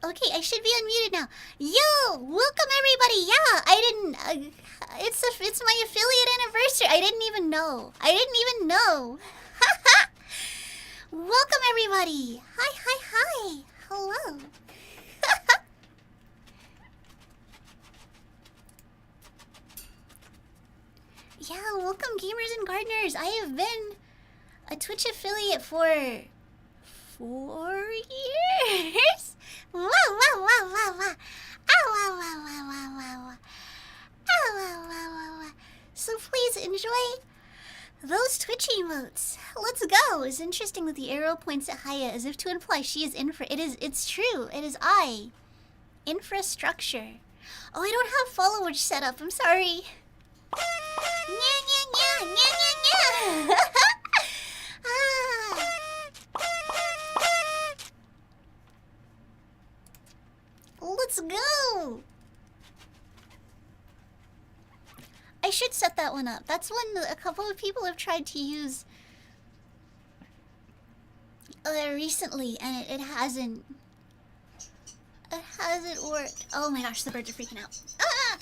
Okay, I should be unmuted now. Yo, welcome everybody. Yeah, I didn't. It's my affiliate anniversary. I didn't even know. Welcome everybody. Hi. Hello. Yeah, welcome gamers and gardeners. I have been a Twitch affiliate for 4 years. Wow. So please enjoy those Twitch emotes. Let's go. It's interesting that the arrow points at Haya as if to imply she is infra. It's true. It is I. Infrastructure. Oh, I don't have followers set up. I'm sorry. Let's go. I should set that one up. That's one a couple of people have tried to use recently, and it hasn't. It hasn't worked. Oh my gosh, the birds are freaking out. Ah!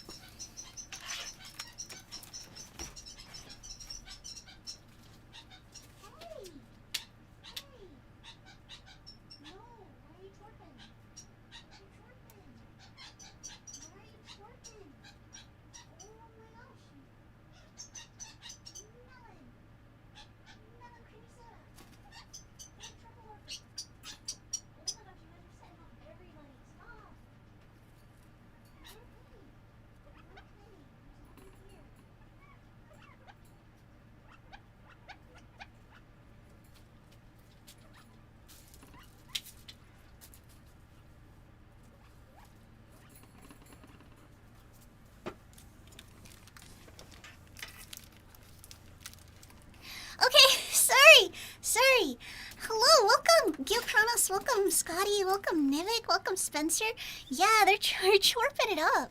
Sorry. Hello, welcome, Gil Kronos, welcome, Scotty, welcome, Nivik, welcome, Spencer. Yeah, they're chorping it up.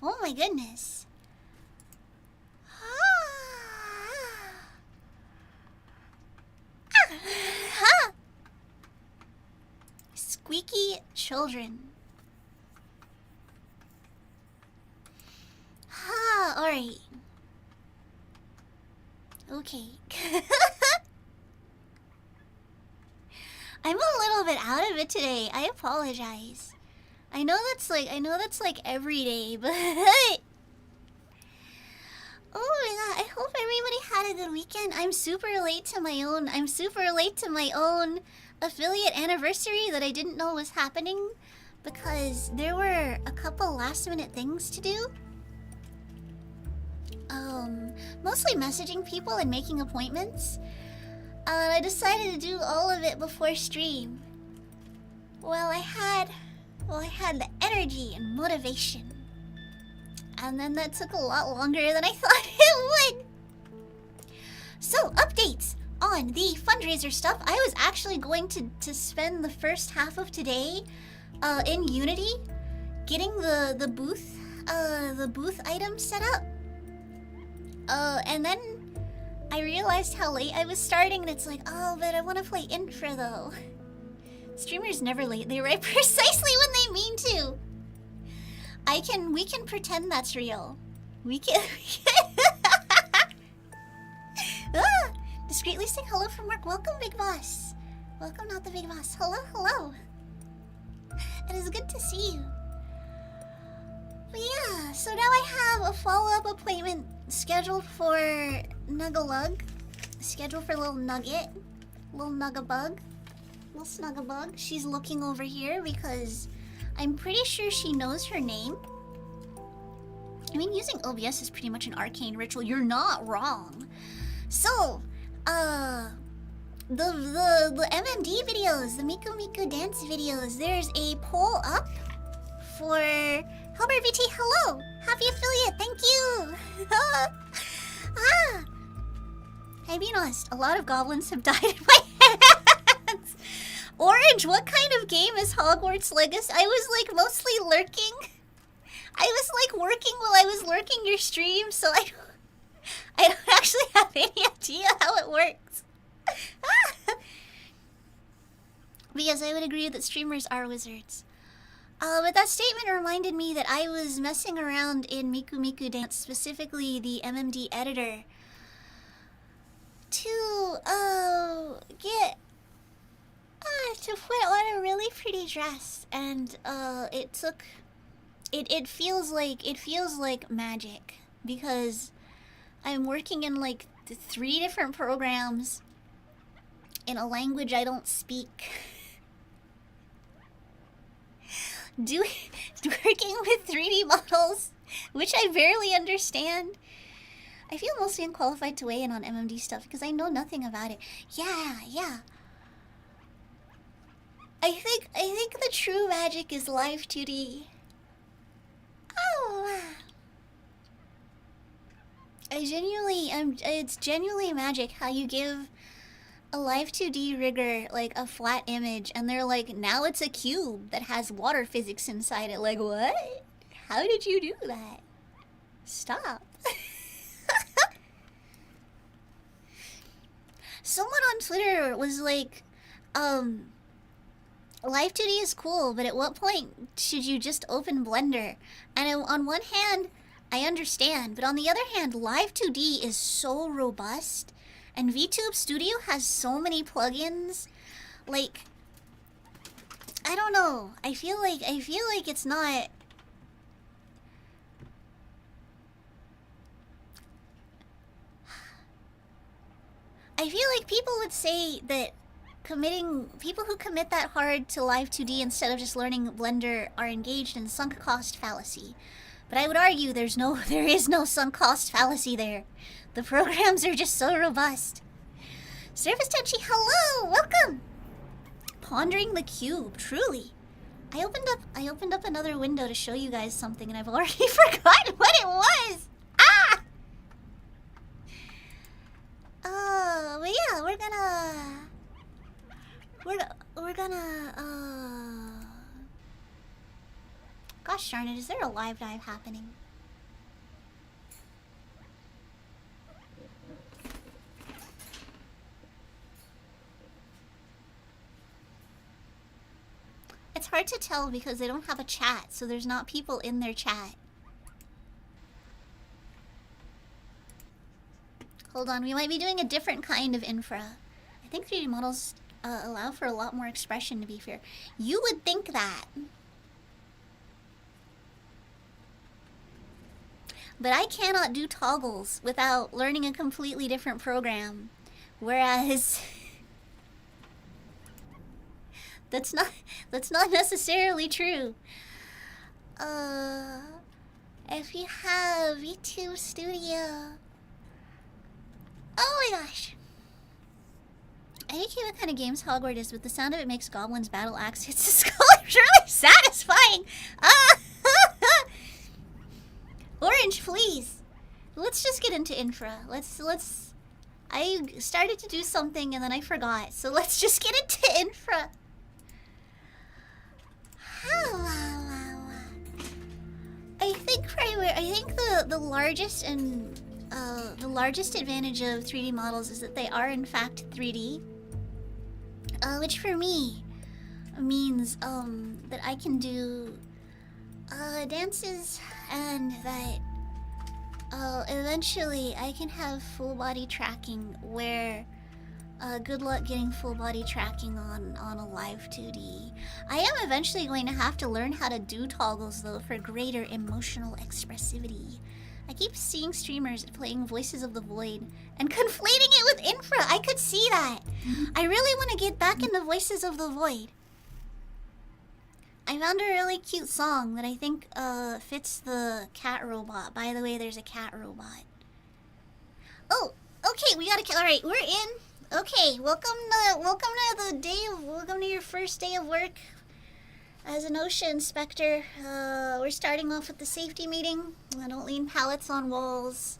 Oh my goodness. Squeaky children. Alright. Okay. I'm a little bit out of it today. I apologize. I know that's like every day, but oh my god, I hope everybody had a good weekend. I'm super late to my own affiliate anniversary that I didn't know was happening because there were a couple last minute things to do. Mostly messaging people and making appointments. And I decided to do all of it before stream. Well, I had the energy and motivation. And then that took a lot longer than I thought it would. So, updates on the fundraiser stuff. I was actually going to spend the first half of today in Unity getting the booth items set up. And then I realized how late I was starting, and it's like, oh, but I want to play Infra though. Streamers never late. They write precisely when they mean to. We can pretend that's real. We can. Discreetly saying hello from work. Welcome, Big Boss. Welcome, not the Big Boss. Hello. It is good to see you. But yeah, so now I have a follow-up appointment scheduled for Nuggalug. Scheduled for little Nugget. Little Nuggabug. Little Snuggabug. She's looking over here because I'm pretty sure she knows her name. I mean, using OBS is pretty much an arcane ritual. You're not wrong. So, the MMD videos, the Miku Miku dance videos, there's a poll up for Hilbert VT. Hello! Happy affiliate, thank you! I'm being honest, a lot of goblins have died in my hands. Orange, what kind of game is Hogwarts Legacy? I was like mostly lurking. I was like working while I was lurking your stream, so I don't actually have any idea how it works. Because I would agree that streamers are wizards. But that statement reminded me that I was messing around in Miku Miku Dance, specifically the MMD editor, to get to put on a really pretty dress, and it feels like magic, because I'm working in like 3 different programs in a language I don't speak. Working with 3D models, which I barely understand. I feel mostly unqualified to weigh in on MMD stuff because I know nothing about it. Yeah. I think the true magic is live 2D. Oh, it's genuinely magic how you give a live 2D rigger like a flat image and they're like, now it's a cube that has water physics inside it. Like, what? How did you do that? Stop. Someone on Twitter was like, live 2D is cool, but at what point should you just open Blender? And on one hand, I understand, but on the other hand, live 2D is so robust, and VTube Studio has so many plugins. Like, I don't know. I feel like it's not. I feel like people would say that people who commit that hard to live 2D instead of just learning Blender are engaged in sunk cost fallacy. But I would argue there is no sunk cost fallacy there. The programs are just so robust. Surface Touchy, hello, welcome. Pondering the cube, truly. I opened up another window to show you guys something, and I've already forgotten what it was. Ah! But yeah, we're gonna gosh darn it, is there a live dive happening? It's hard to tell because they don't have a chat, so there's not people in their chat. Hold on, we might be doing a different kind of infra. I think 3D models allow for a lot more expression, to be fair. You would think that. But I cannot do toggles without learning a completely different program. Whereas that's not necessarily true. If you have VTube Studio. Oh my gosh. I hate what kind of games Hogwarts is, but the sound of it makes Goblin's battle axe hits the skull. It's really satisfying. Orange, please. Let's just get into infra. Let's. I started to do something and then I forgot, so let's just get into infra. I think the largest and the largest advantage of 3D models is that they are in fact 3D, which for me means that I can do dances, and that eventually I can have full body tracking, where good luck getting full body tracking on a live 2D. I am eventually going to have to learn how to do toggles though for greater emotional expressivity. I keep seeing streamers playing Voices of the Void and conflating it with infra. I could see that. I really want to get back into Voices of the Void. I found a really cute song that I think fits the cat robot. By the way, there's a cat robot. Oh, okay, we got a cat. All right, we're in. Okay, welcome to your first day of work as an OSHA inspector. We're starting off with the safety meeting. Don't lean pallets on walls.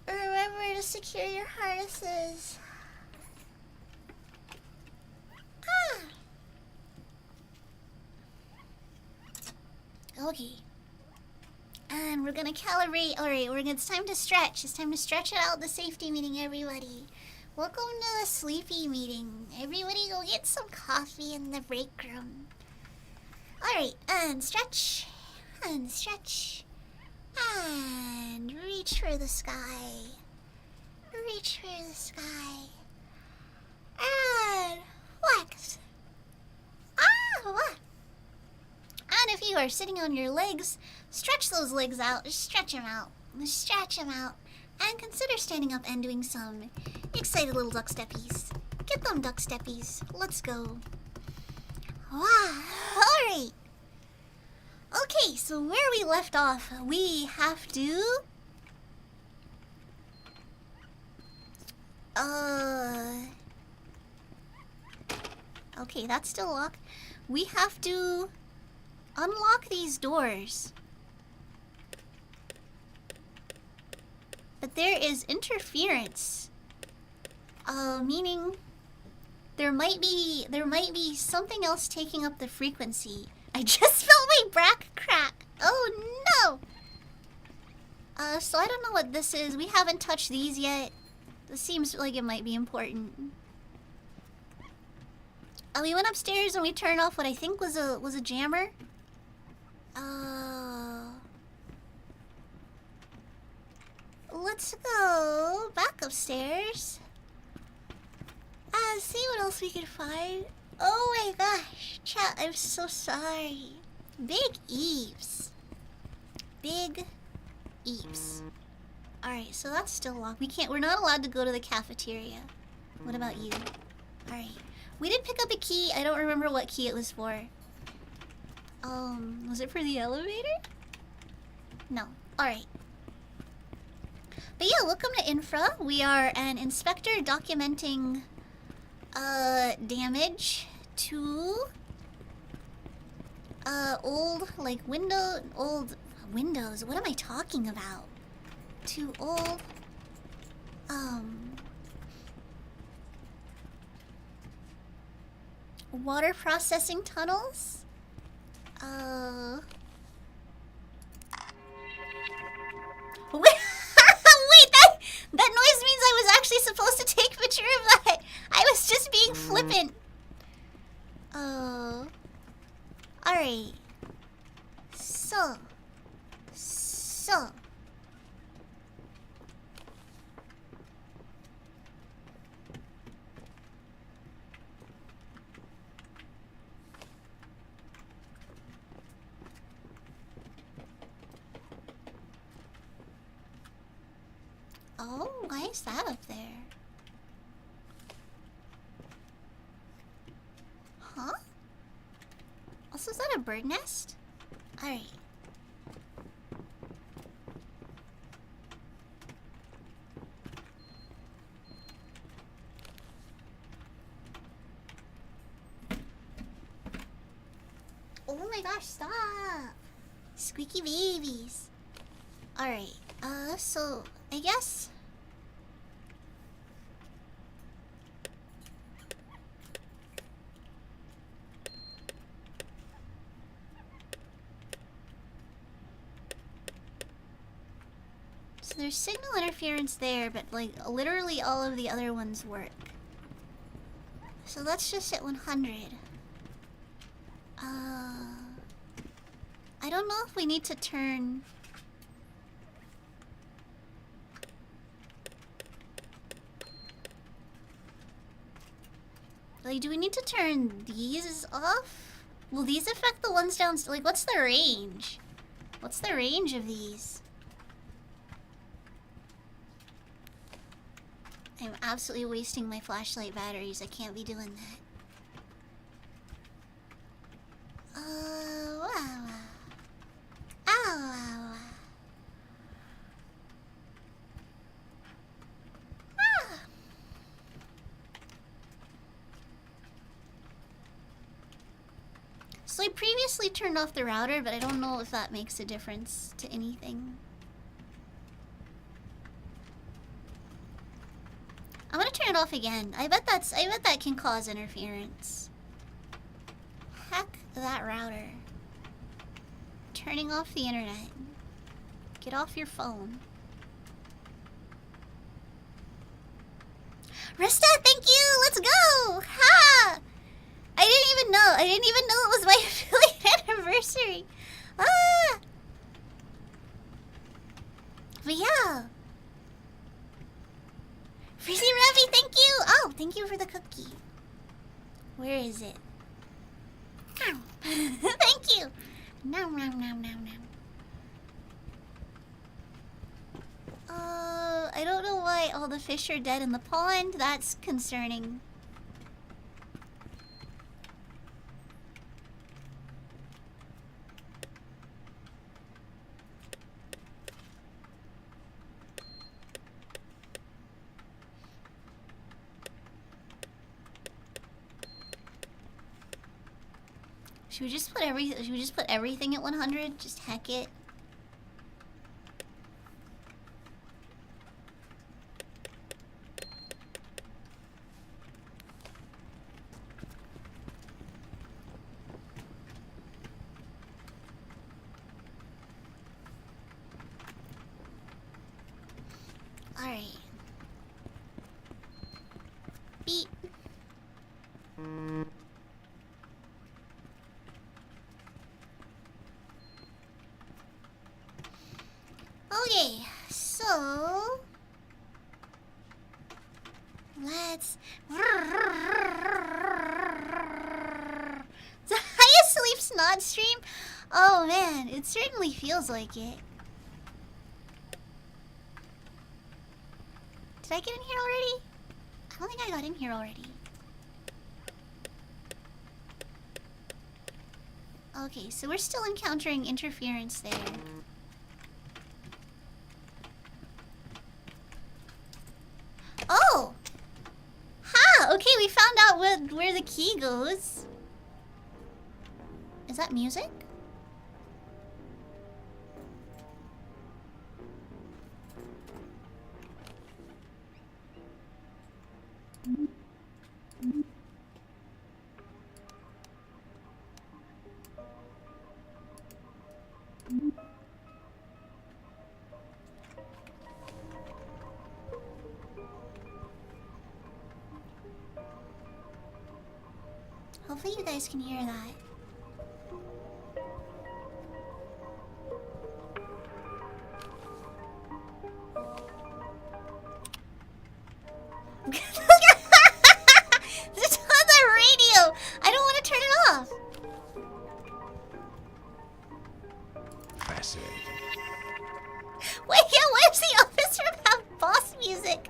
Remember to secure your harnesses. Okay. And we're gonna calibrate. Alright, it's time to stretch. It's time to stretch it out, the safety meeting, everybody. Welcome to the sleepy meeting. Everybody go get some coffee in the break room. Alright, and stretch. And stretch. And reach for the sky. Reach for the sky. And flex. What? And if you are sitting on your legs, stretch those legs out. Just stretch them out. Stretch them out. And consider standing up and doing some excited little duck steppies. Get them duck steppies. Let's go. Wow. Alright. Okay, so where we left off, we have to... Okay, that's still locked. We have to unlock these doors. But there is interference. Meaning there might be something else taking up the frequency. I just felt my back crack. Oh no! So I don't know what this is. We haven't touched these yet. This seems like it might be important. We went upstairs and we turned off what I think was a jammer. Let's go back upstairs. See what else we can find. Oh my gosh, chat, I'm so sorry. Big Eves. Big Eves. Alright, so that's still locked. We're not allowed to go to the cafeteria. What about you? Alright. We did pick up a key. I don't remember what key it was for. Was it for the elevator? No. Alright. But yeah, welcome to INFRA. We are an inspector documenting damage to old windows. What am I talking about? To old water processing tunnels. Wait, that noise means I was actually supposed to take a picture of that. I was just being flippant. Alright. So. Oh, why is that up there? Huh? Also, is that a bird nest? Alright. Oh my gosh, stop! Squeaky babies. Alright, so I guess... So there's signal interference there, but like literally all of the other ones work. So let's just hit 100. I don't know if we need to turn... Like, do we need to turn these off? Will these affect the ones down? Like, what's the range? What's the range of these? I'm absolutely wasting my flashlight batteries. I can't be doing that. Wow. Ow. So I previously turned off the router, but I don't know if that makes a difference to anything. I'm gonna turn it off again. I bet that can cause interference. Heck that router. Turning off the internet. Get off your phone. Rista, thank you! Let's go! Ha! I didn't even know it was my affiliate anniversary. Ah! But yeah. Freezy Ravi, thank you! Oh, thank you for the cookie. Where is it? Thank you! Nom nom nom nom nom. I don't know why all the fish are dead in the pond. That's concerning. Should we just put everything at 100? Just heck it. Alright. Beep. Okay, so let's. The highest sleep snot stream? Oh man, it certainly feels like it. Did I get in here already? I don't think I got in here already. Okay, so we're still encountering interference there. Oh! Ha! Okay, we found out where the key goes. Is that music? Hopefully you guys can hear that. It's on the radio! I don't want to turn it off! Fascinating. Wait, yeah, why does the office room have boss music?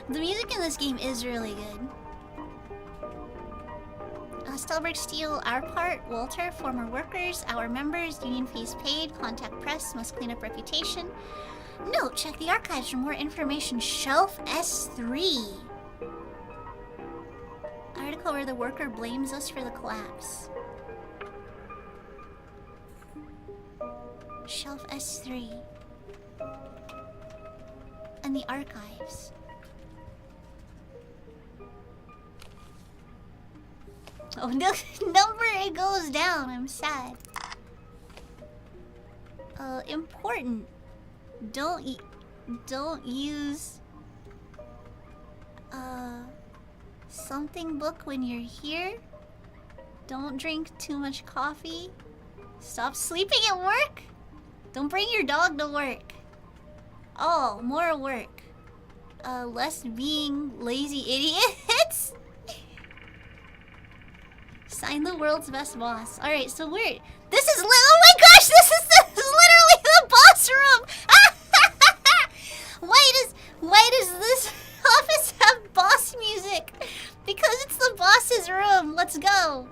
The music in this game is really good. Stelberg Steel, our part, Walter, former workers, our members, union fees paid, contact press, must clean up reputation. Note, check the archives for more information. Shelf S3. Article where the worker blames us for the collapse. Shelf S3. And the archives. Oh, no, number it goes down. I'm sad. Important. Don't use something book when you're here. Don't drink too much coffee. Stop sleeping at work. Don't bring your dog to work. Oh, more work. Less being lazy idiots. Sign the world's best boss. Alright, so we're... This is... Oh my gosh! This is literally the boss room! Why does this office have boss music? Because it's the boss's room. Let's go.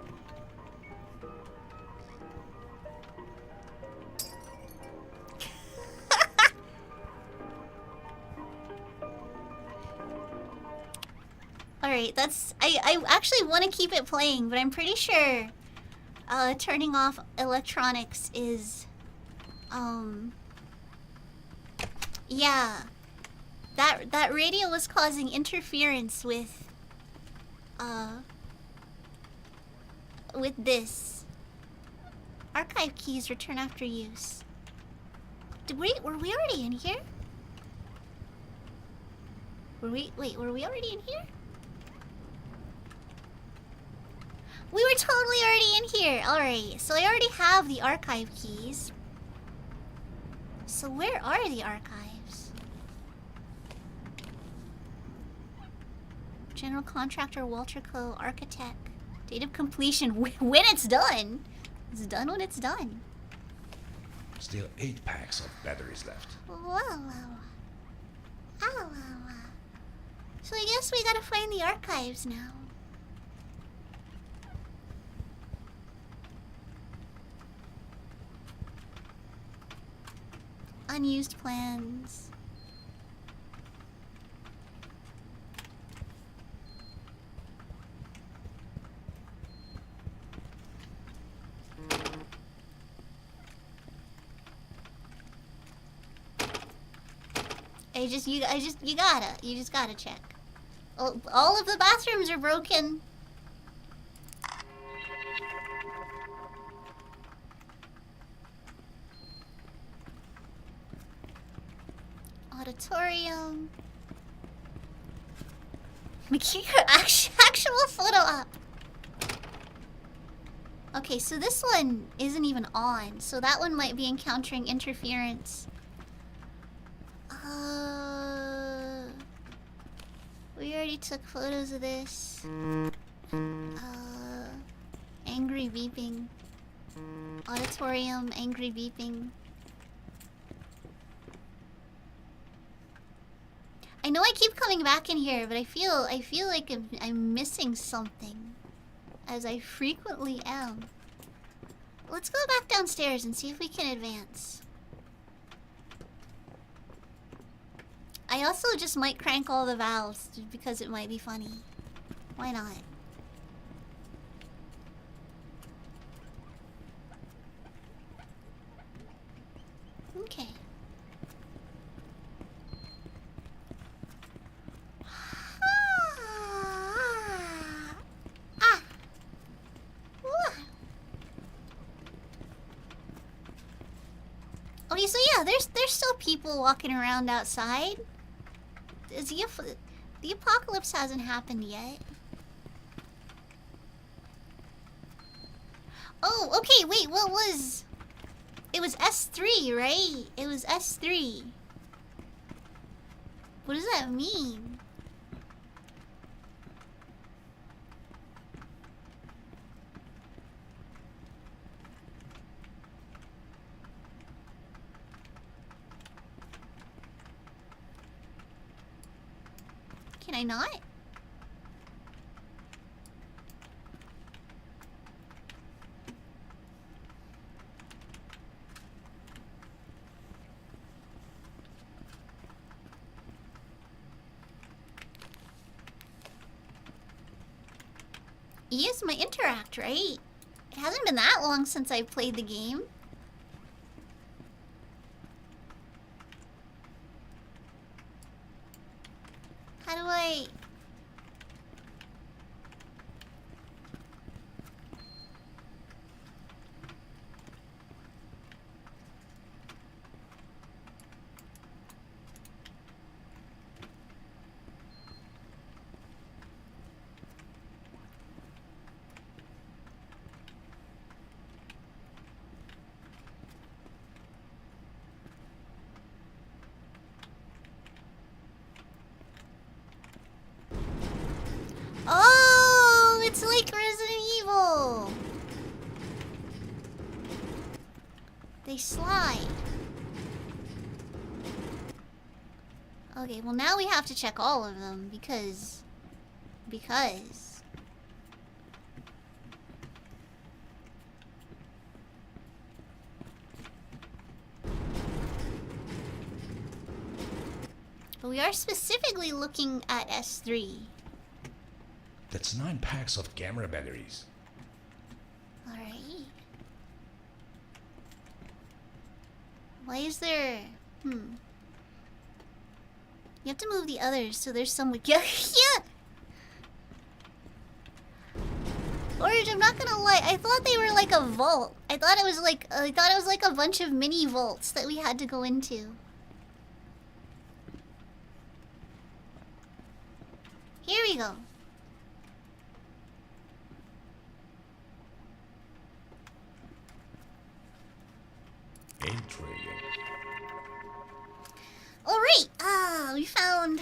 Alright, that's... I actually want to keep it playing, but I'm pretty sure turning off electronics is... Yeah. That that radio was causing interference with this. Archive keys return after use. Were we already in here? Were we already in here? We were totally already in here. Alright, so I already have the archive keys. So where are the archives? General contractor, Walter Co., architect. Date of completion, when it's done. It's done when it's done. Still 8 packs of batteries left. Whoa. Ow. So I guess we gotta find the archives now. Unused plans. You just gotta check. All of the bathrooms are broken. Auditorium. Make your actual photo up. Okay, so this one isn't even on, so that one might be encountering interference. We already took photos of this. Angry beeping. Auditorium, angry beeping. I know I keep coming back in here, but I feel like I'm missing something, as I frequently am. Let's go back downstairs and see if we can advance. I also just might crank all the valves just because it might be funny. Why not? Okay. Okay, so yeah, there's still people walking around outside. The apocalypse hasn't happened yet. Oh, okay, wait, what was... It was S3, right? It was S3. What does that mean? Can I not? E is my interact, right? It hasn't been that long since I played the game. How do I... Oh, it's like Resident Evil. They slide. Okay, well now we have to check all of them because... But we are specifically looking at S3. That's 9 packs of camera batteries. Alright. Why is there... You have to move the others so there's some... Yeah! Orange, I'm not gonna lie, I thought they were like a vault. I thought it was like a bunch of mini vaults that we had to go into. Here we go. Intriguing. Alright, we found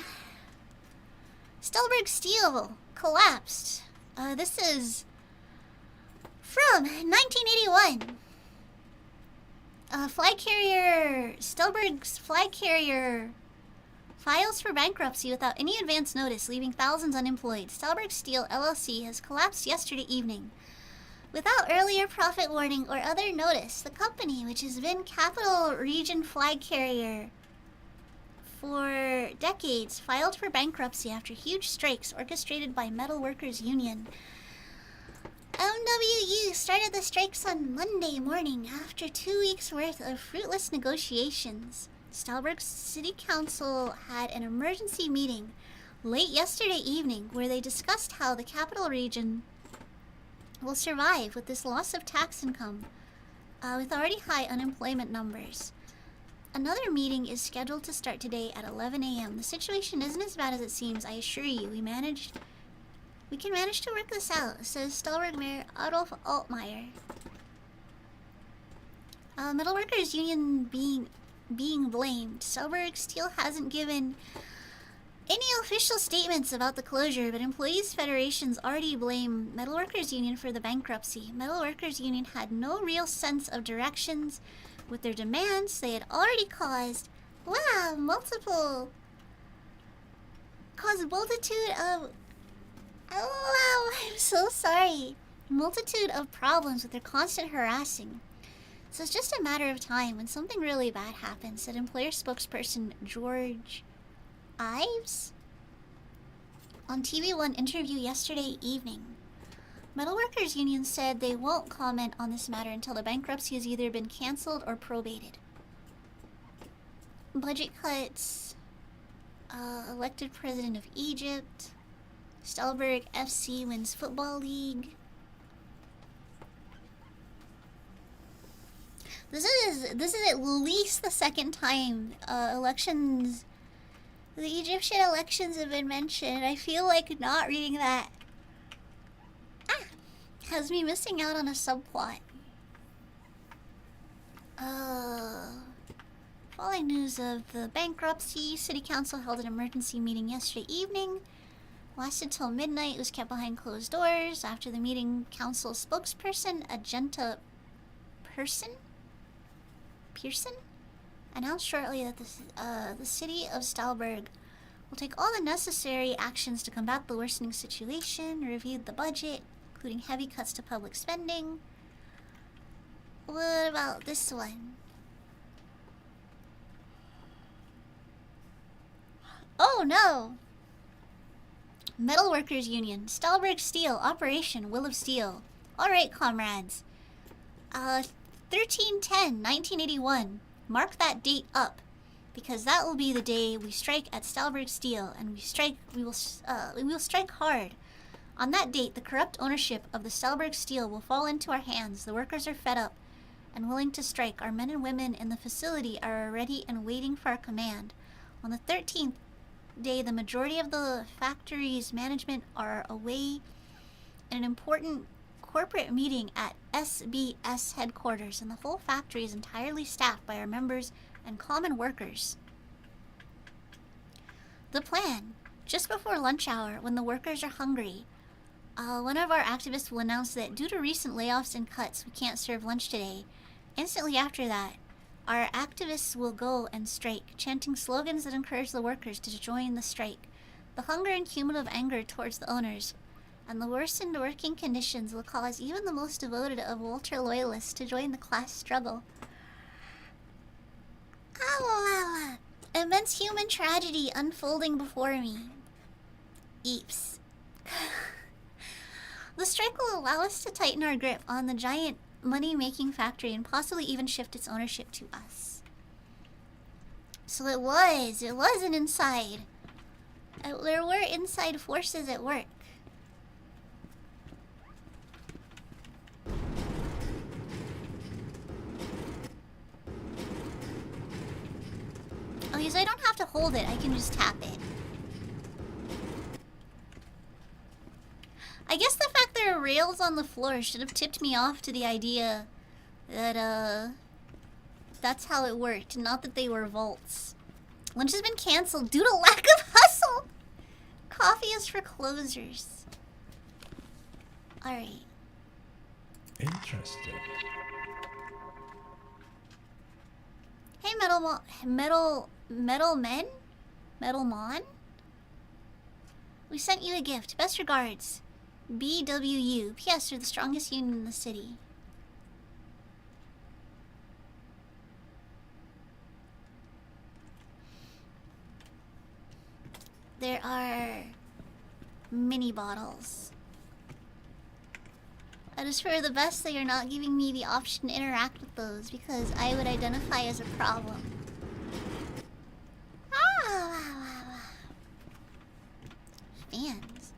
Stelberg Steel collapsed. This is from 1981. Flag carrier, Stelberg's flag carrier files for bankruptcy without any advance notice, leaving thousands unemployed. Stelberg Steel LLC has collapsed yesterday evening. Without earlier profit warning or other notice, the company, which has been Capital Region flag carrier for decades, filed for bankruptcy after huge strikes orchestrated by Metal Workers Union. MWU started the strikes on Monday morning after 2 weeks' worth of fruitless negotiations. Stelberg City Council had an emergency meeting late yesterday evening where they discussed how the Capital Region will survive with this loss of tax income, with already high unemployment numbers. Another meeting is scheduled to start today at 11 a.m. The situation isn't as bad as it seems, I assure you. We can manage to work this out, says Stelberg Mayor Adolf Altmaier. Metal Workers Union being blamed. Stelberg Steel hasn't given any official statements about the closure, but Employees Federations already blame Metal Workers Union for the bankruptcy. Metal Workers Union had no real sense of directions with their demands. They had already caused a multitude of... Oh, wow, I'm so sorry. Multitude of problems with their constant harassing. So it's just a matter of time when something really bad happens, said employer spokesperson George Ives on TV1 interview yesterday evening. Metal Workers Union said they won't comment on this matter until the bankruptcy has either been cancelled or probated. Budget cuts, elected president of Egypt, Stelberg FC wins football league. This is at least the second time elections, the Egyptian elections have been mentioned. I feel like not reading that has me missing out on a subplot. Following news of the bankruptcy, City Council held an emergency meeting yesterday evening. Lasted till midnight. It was kept behind closed doors. After the meeting, council spokesperson Agenta Pearson announced shortly that the city of Stelberg will take all the necessary actions to combat the worsening situation, reviewed the budget, including heavy cuts to public spending. What about this one? Oh no! Metal Workers Union, Stelberg Steel, Operation Will of Steel. Alright, comrades. 13/10/1981. Mark that date up, because that will be the day we strike at Stelberg Steel, and we will strike hard. On that date, the corrupt ownership of the Stelberg Steel will fall into our hands. The workers are fed up and willing to strike. Our men and women in the facility are ready and waiting for our command. On the 13th day, the majority of the factory's management are away in an important corporate meeting at SBS headquarters, and the whole factory is entirely staffed by our members and common workers. The plan: just before lunch hour, when the workers are hungry, one of our activists will announce that due to recent layoffs and cuts, we can't serve lunch today. Instantly after that, our activists will go and strike, chanting slogans that encourage the workers to join the strike. The hunger and cumulative anger towards the owners and the worsened working conditions will cause even the most devoted of Walter loyalists to join the class struggle. Immense human tragedy unfolding before me. Eeps. The strike will allow us to tighten our grip on the giant money-making factory and possibly even shift its ownership to us. So it wasn't inside. There were inside forces at work. Okay, so I don't have to hold it, I can just tap it. I guess the fact there are rails on the floor should have tipped me off to the idea that, that's how it worked, not that they were vaults. Lunch has been canceled due to lack of hustle! Coffee is for closers. Alright. Interesting. Hey, Metal Mon? We sent you a gift. Best regards. BWU. P.S. You're the strongest union in the city. There are mini bottles. I just for the best that you're not giving me the option to interact with those because I would identify as a problem. Fans.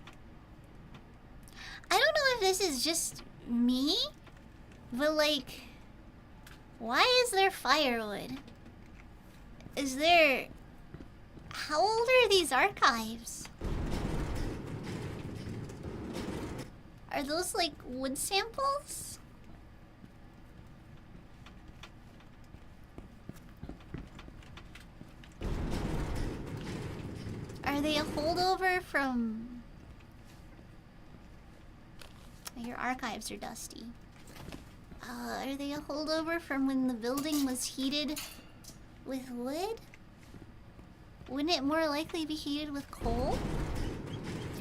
I don't know if this is just me, but like, why is there firewood? Is there... How old are these archives? Are those like wood samples? Are they a holdover from... Your archives are dusty. Are they a holdover from when the building was heated with wood? Wouldn't it more likely be heated with coal?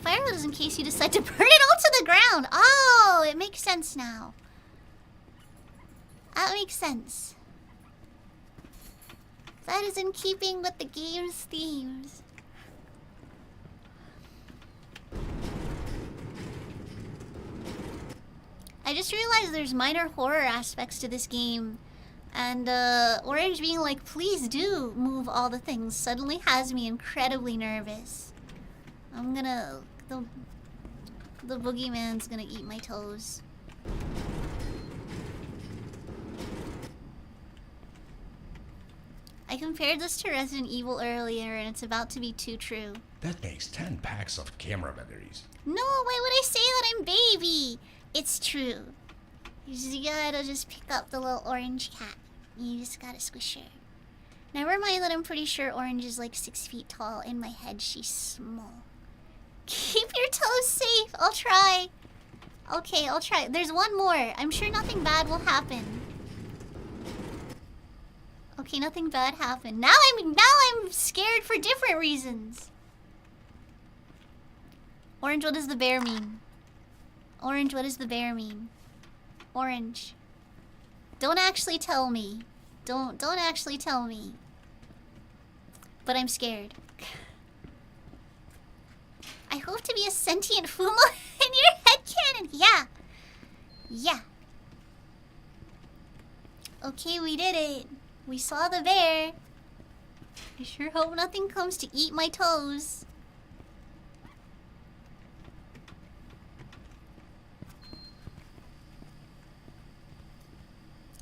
Firewood is in case you decide to burn it all to the ground. Oh, it makes sense now. That makes sense. That is in keeping with the game's themes. I just realized there's minor horror aspects to this game. And Orange being like, please do move all the things suddenly has me incredibly nervous. I'm gonna... The boogeyman's gonna eat my toes. I compared this to Resident Evil earlier and it's about to be too true. That makes 10 packs of camera batteries. No, why would I say that? I'm baby? It's true. You gotta just pick up the little orange cat. You just gotta squish her. Never mind that I'm pretty sure Orange is like 6 feet tall. In my head, she's small. Keep your toes safe. I'll try. Okay, I'll try. There's one more. I'm sure nothing bad will happen. Okay, nothing bad happened. Now I'm scared for different reasons. Orange, what does the bear mean? Orange, what does the bear mean? Orange. Don't actually tell me. Don't actually tell me. But I'm scared. I hope to be a sentient Fuma in your headcanon. Yeah. Yeah. Okay, we did it. We saw the bear. I sure hope nothing comes to eat my toes.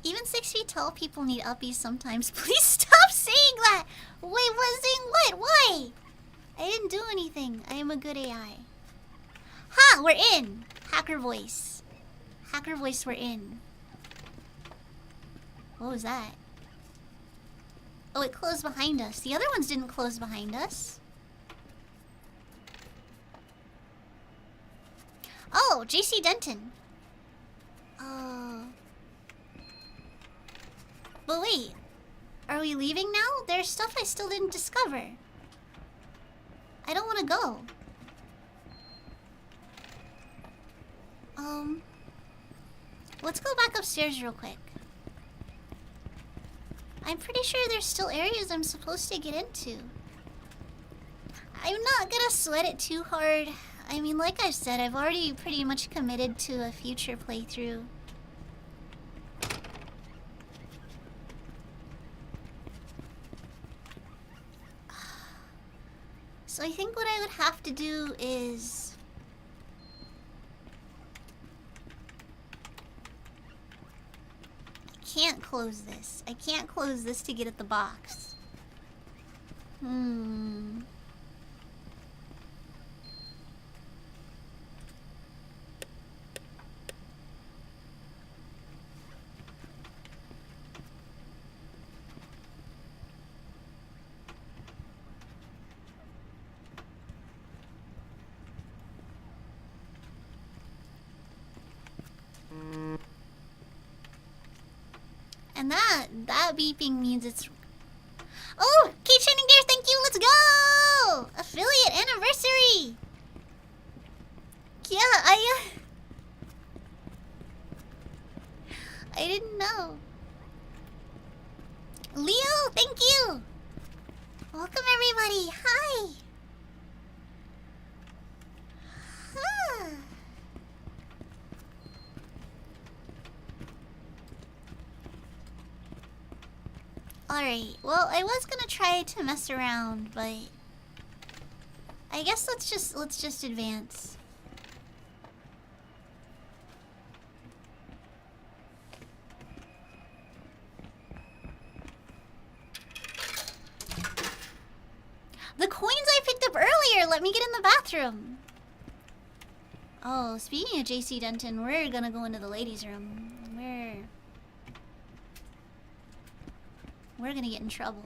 Even 6 feet tall people need uppies sometimes. Please stop saying that! Wait, what? Saying what? Why? I didn't do anything. I am a good AI. Ha! We're in! Hacker voice. Hacker voice, we're in. What was that? Oh, it closed behind us. The other ones didn't close behind us. Oh, JC Denton. But wait, are we leaving now? There's stuff I still didn't discover. I don't want to go. Let's go back upstairs real quick. I'm pretty sure there's still areas I'm supposed to get into. I'm not gonna sweat it too hard. I mean, like I said, I've already pretty much committed to a future playthrough. So I think what I would have to do is... I can't close this. I can't close this to get at the box. And that beeping means it's... Oh! Kate Shining Deer, thank you! Let's go! Affiliate anniversary! Yeah, I didn't know. Leo, thank you! Welcome everybody! Hi! Huh. Alright, well, I was gonna try to mess around, but I guess let's just advance. The coins I picked up earlier let me get in the bathroom. Oh, speaking of JC Denton, we're gonna go into the ladies' room. We're gonna get in trouble.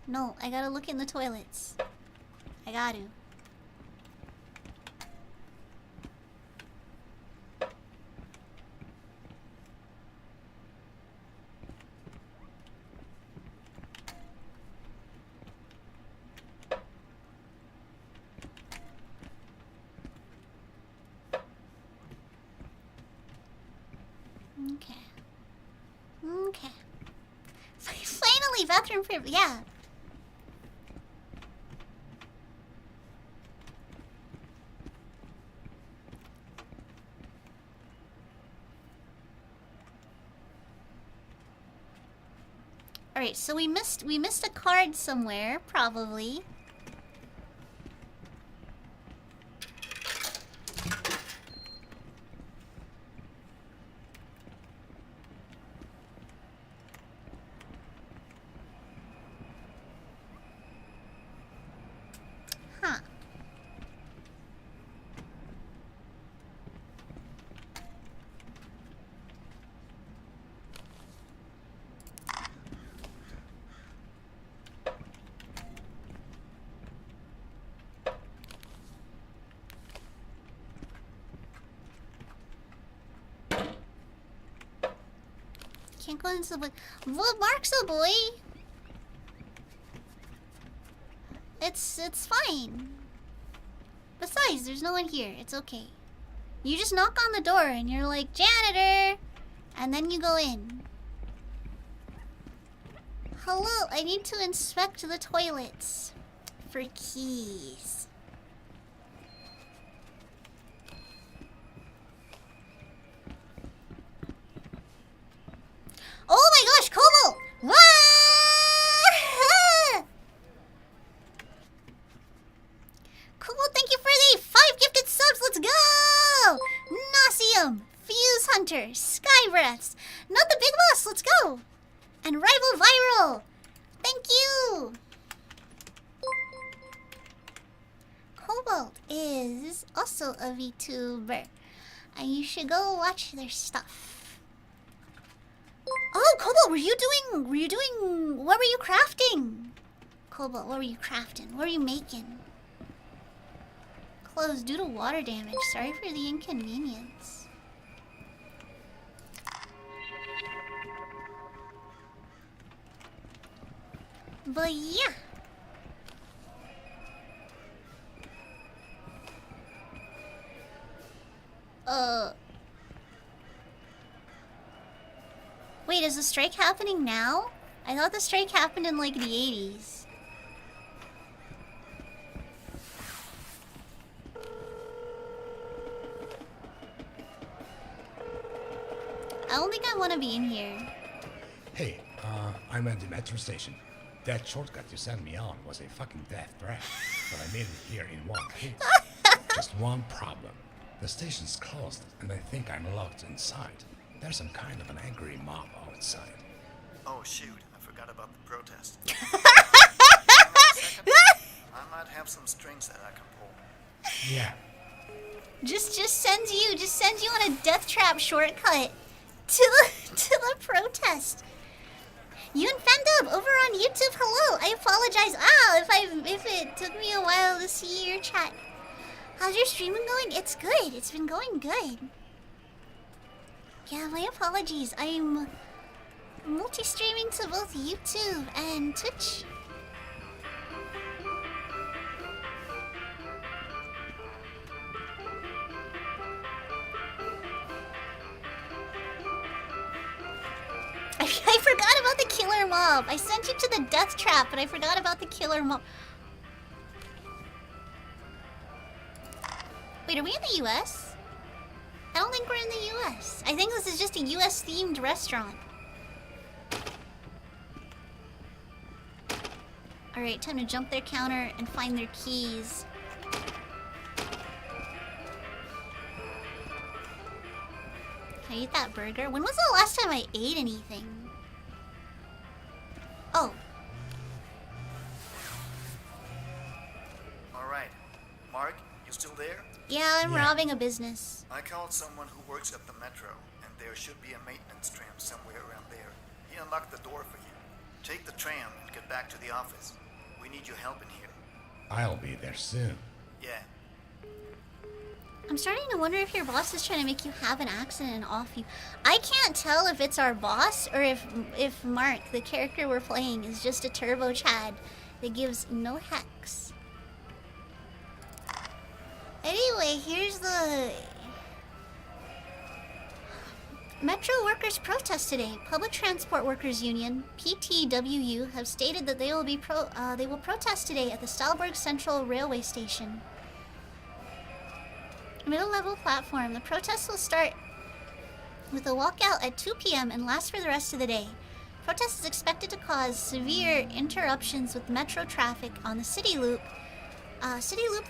No, I gotta look in the toilets. I got to. Okay. Finally, bathroom privilege. Yeah. All right, so we missed a card somewhere, probably. Can't go into the... What marks a boy? It's fine. Besides, there's no one here. It's okay. You just knock on the door and you're like, janitor! And then you go in. Hello, I need to inspect the toilets for keys. Oh my gosh, Kobo! Wah! Kobo, thank you for the 5 gifted subs. Let's go! Nauseum, Fuse Hunter, Sky Breaths, Not the Big Boss. Let's go! And Rival Viral. Thank you. Cobalt is also a VTuber, and you should go watch their stuff. Oh, Cobalt, what were you crafting? Cobalt, what were you crafting? What were you making? Closed due to water damage. Sorry for the inconvenience. But yeah. Wait, is the strike happening now? I thought the strike happened in like the 80s. I don't think I want to be in here. Hey, I'm at the metro station. That shortcut you sent me on was a fucking death threat, but I made it here in one piece. Just one problem. The station's closed, and I think I'm locked inside. There's some kind of an angry mob outside. Oh shoot, I forgot about the protest. Hang on a second. I might have some strings that I can pull. Yeah. Just sends you on a death trap shortcut to the protest. You and Fandub over on YouTube. Hello. I apologize. If it took me a while to see your chat. How's your streaming going? It's good. It's been going good. Yeah, my apologies. I'm multi-streaming to both YouTube and Twitch. I forgot about the killer mob. I sent you to the death trap, but I forgot about the killer mob. Wait, are we in the US? I don't think we're in the US. I think this is just a US themed restaurant. Alright, time to jump their counter and find their keys. Can I eat that burger? When was the last time I ate anything? Oh. Alright. Mark, you still there? Yeah, I'm Yeah. robbing a business. I called someone who works at the metro, and there should be a maintenance tram somewhere around there. He unlocked the door for you. Take the tram and get back to the office. We need your help in here. I'll be there soon. Yeah. I'm starting to wonder if your boss is trying to make you have an accident and off you. I can't tell if it's our boss or if Mark, the character we're playing, is just a turbo Chad that gives no hex. Anyway, here's the Metro workers protest today. Public Transport Workers Union (PTWU) have stated that they will protest today at the Stalberg Central Railway Station. Middle-level platform. The protest will start with a walkout at 2 p.m. and last for the rest of the day. Protest is expected to cause severe interruptions with metro traffic on the City Loop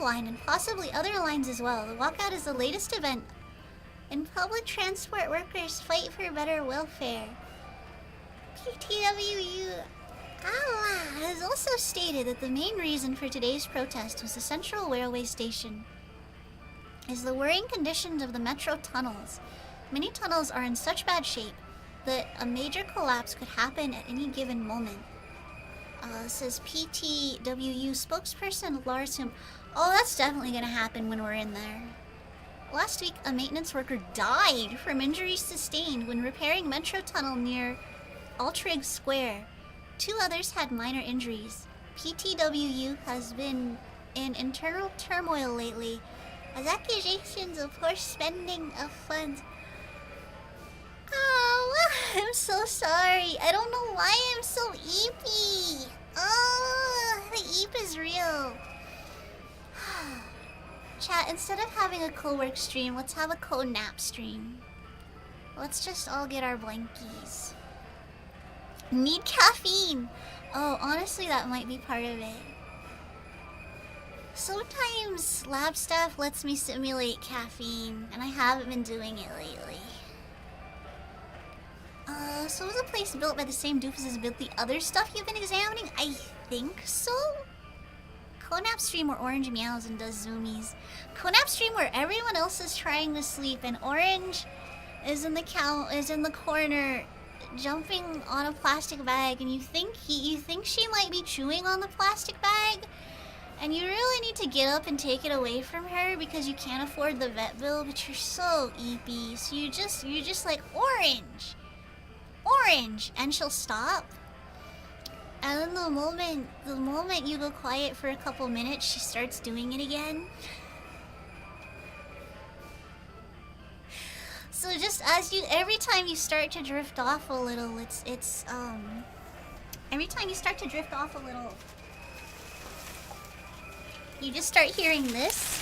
line and possibly other lines as well. The walkout is the latest event in public transport workers' fight for better welfare. PTWU has also stated that the main reason for today's protest was the Central Railway Station is the worrying conditions of the metro tunnels. Many tunnels are in such bad shape that a major collapse could happen at any given moment. Says PTWU spokesperson Lars Hum. Oh, that's definitely gonna happen when we're in there. Last week, a maintenance worker died from injuries sustained when repairing metro tunnel near Altrig Square. 2 others had minor injuries. PTWU has been in internal turmoil lately as accusations of poor spending of funds. Oh, I'm so sorry. I don't know why I'm so eepy. Oh, the eep is real. Chat, instead of having a co-work stream, let's have a co-nap stream. Let's just all get our blankies. Need caffeine. Oh, honestly, that might be part of it. Sometimes lab stuff lets me simulate caffeine, and I haven't been doing it lately. So was the place built by the same doofuses as built the other stuff you've been examining? I think so. Conap stream where Orange meows and does zoomies. Conap stream where everyone else is trying to sleep and Orange is in the corner jumping on a plastic bag, and you think she might be chewing on the plastic bag, and you really need to get up and take it away from her because you can't afford the vet bill, but you're so eepy, so you're just like Orange, and she'll stop. And then the moment you go quiet for a couple minutes, she starts doing it again. So just every time you start to drift off a little, every time you start to drift off a little, you just start hearing this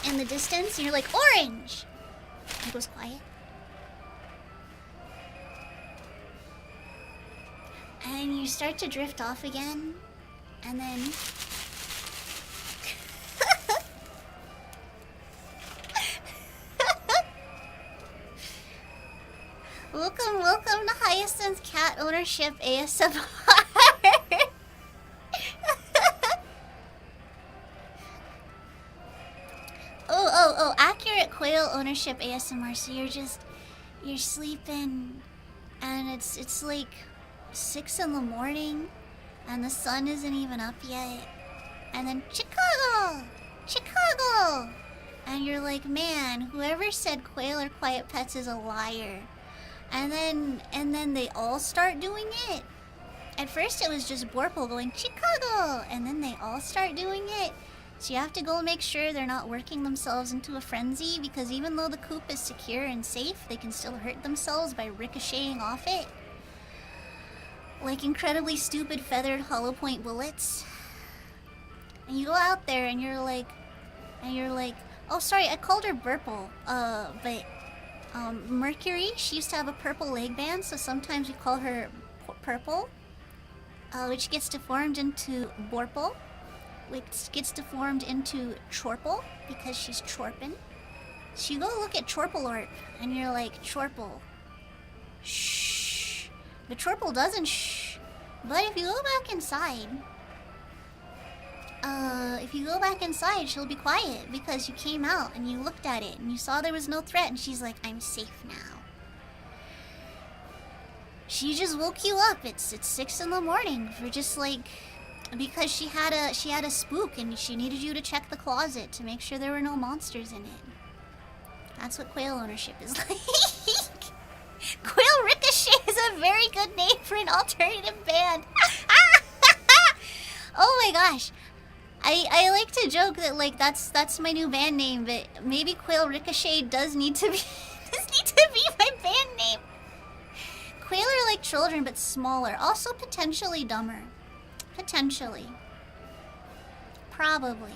in the distance, and you're like, Orange! And it goes quiet. then you start to drift off again, and then welcome to Hyacinth Cat Ownership ASMR. Oh, accurate quail ownership ASMR. So you're sleeping, and it's like 6 in the morning, and the sun isn't even up yet, and then Chicago, and you're like, man, whoever said quail are quiet pets is a liar. And then they all start doing it. At first it was just Borple going Chicago, and then they all start doing it. So you have to go make sure they're not working themselves into a frenzy, because even though the coop is secure and safe, they can still hurt themselves by ricocheting off it. Like incredibly stupid feathered hollow point bullets. And you go out there and you're like, oh sorry, I called her Burple, but Mercury, she used to have a purple leg band, so sometimes we call her Purple, which gets deformed into Borple, which gets deformed into Chorple, because she's chorping. So you go look at Chorpelorp, and you're like, Chorple, shh. But Chorple doesn't shh. But if you go back inside, she'll be quiet, because you came out and you looked at it and you saw there was no threat, and she's like, I'm safe now. She just woke you up. It's 6 in the morning for just like, because she had a spook and she needed you to check the closet to make sure there were no monsters in it. That's what quail ownership is like. Quail Ricochet is a very good name for an alternative band. Oh my gosh. I like to joke that like that's my new band name, but maybe Quail Ricochet does need to be my band name. Quail are like children but smaller, also potentially dumber. Potentially. Probably.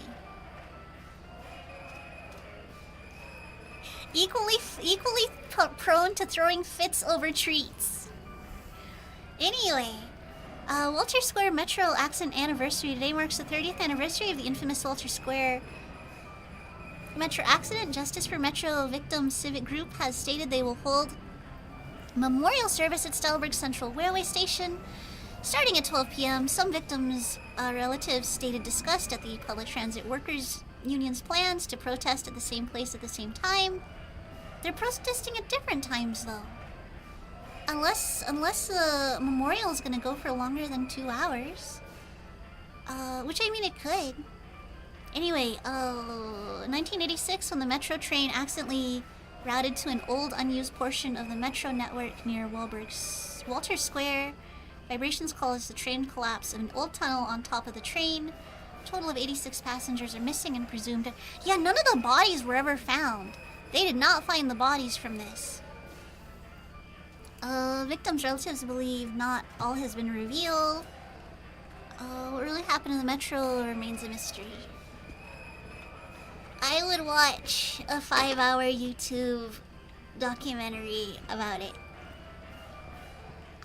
Equally prone to throwing fits over treats. Anyway, Walter Square Metro accident anniversary. Today marks the 30th anniversary of the infamous Walter Square Metro accident. Justice for Metro Victims Civic Group has stated they will hold memorial service at Stylberg Central Railway Station starting at 12 p.m. Some victims' relatives stated disgust at the Public Transit Workers Union's plans to protest at the same place at the same time. They're protesting at different times, though. Unless the memorial is gonna go for longer than 2 hours. Which I mean it could. Anyway, 1986, when the Metro train accidentally routed to an old unused portion of the Metro network near Walter Square. Vibrations caused the train collapse in an old tunnel on top of the train. A total of 86 passengers are missing and presumed. Yeah, none of the bodies were ever found. They did not find the bodies from this. Victims' relatives believe not all has been revealed. What really happened in the Metro remains a mystery. I would watch a 5-hour YouTube documentary about it.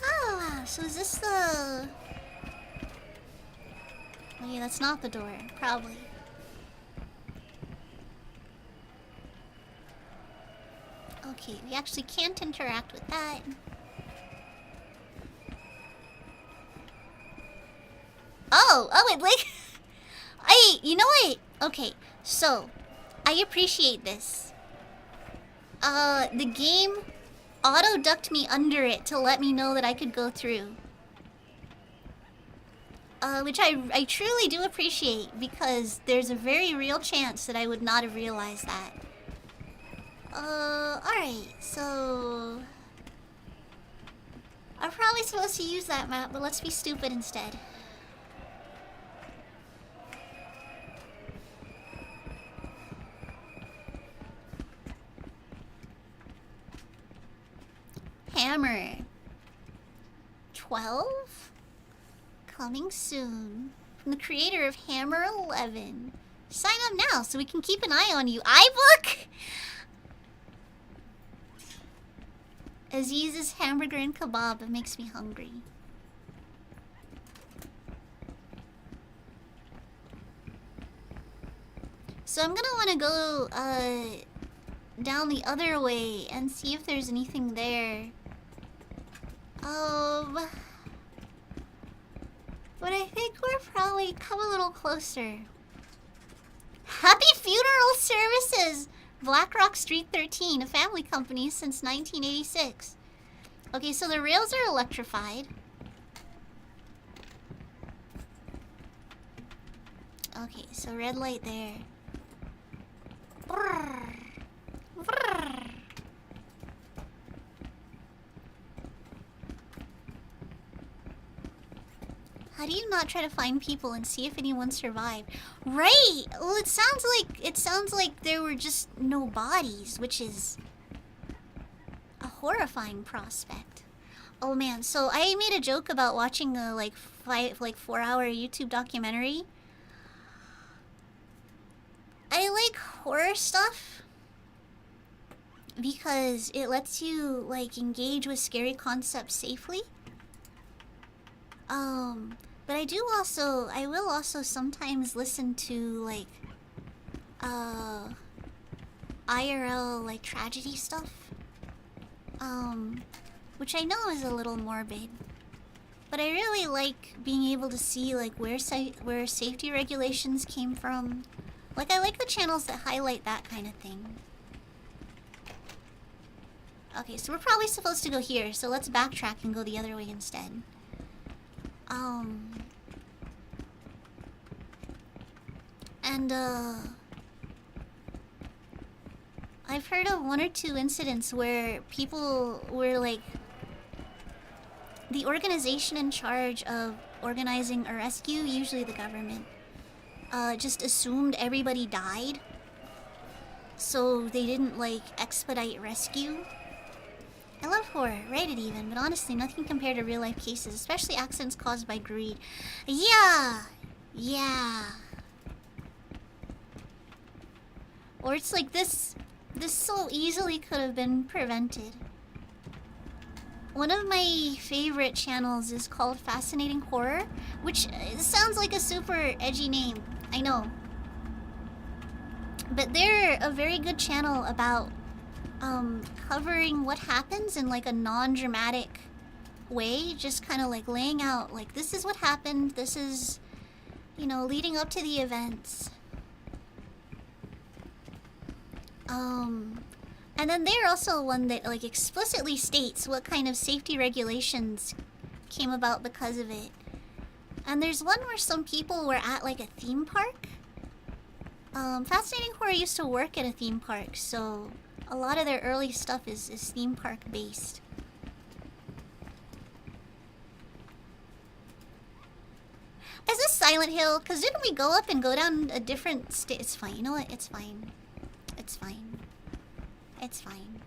Ah, so is this the... Oh yeah, that's not the door, probably. Okay, we actually can't interact with that. Oh, it like... you know what? Okay, so, I appreciate this. The game auto-ducked me under it to let me know that I could go through. Which I truly do appreciate, because there's a very real chance that I would not have realized that. Alright, so... I'm probably supposed to use that map, but let's be stupid instead. Hammer 12 coming soon from the creator of Hammer 11. Sign up now so we can keep an eye on you. iBook? Aziz's hamburger and kebab makes me hungry. So I'm gonna want to go down the other way and see if there's anything there. But I think we're probably come a little closer. Happy Funeral Services! Blackrock Street 13, a family company since 1986. Okay, so the rails are electrified. Okay, so red light there. Brrr. Brrr. How do you not try to find people and see if anyone survived? Right! Well, it sounds like there were just no bodies, which is a horrifying prospect. Oh man, so I made a joke about watching a 4-hour YouTube documentary. I like horror stuff because it lets you engage with scary concepts safely. But I will also sometimes listen to IRL tragedy stuff. Which I know is a little morbid. But I really like being able to see where safety regulations came from. I like the channels that highlight that kind of thing. Okay, so we're probably supposed to go here, so let's backtrack and go the other way instead. I've heard of 1 or 2 incidents where people were the organization in charge of organizing a rescue, usually the government, just assumed everybody died. So they didn't expedite rescue. I love horror, rated even, but honestly, nothing compared to real-life cases, especially accidents caused by greed. Yeah! Or it's this so easily could have been prevented. One of my favorite channels is called Fascinating Horror, which sounds like a super edgy name, I know. But they're a very good channel about covering what happens in a non-dramatic way, just kind of laying out this is what happened, this is leading up to the events. And then they're also one that explicitly states what kind of safety regulations came about because of it. And there's one where some people were at a theme park. Fascinating Horror used to work at a theme park, so a lot of their early stuff is theme park based. Is this Silent Hill? Because didn't we go up and go down a different state? It's fine. You know what? It's fine. It's fine. It's fine.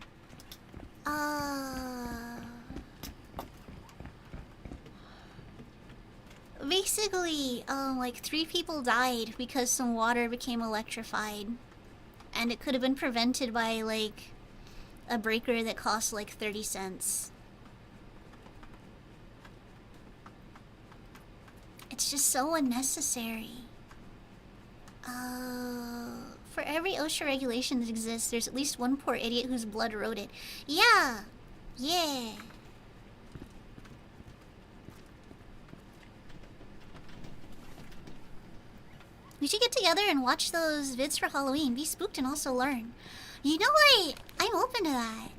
Basically, 3 people died because some water became electrified. And it could have been prevented by, a breaker that cost, 30 cents. It's just so unnecessary. For every OSHA regulation that exists, there's at least one poor idiot whose blood wrote it. Yeah! We should get together and watch those vids for Halloween. Be spooked and also learn. You know what? I'm open to that.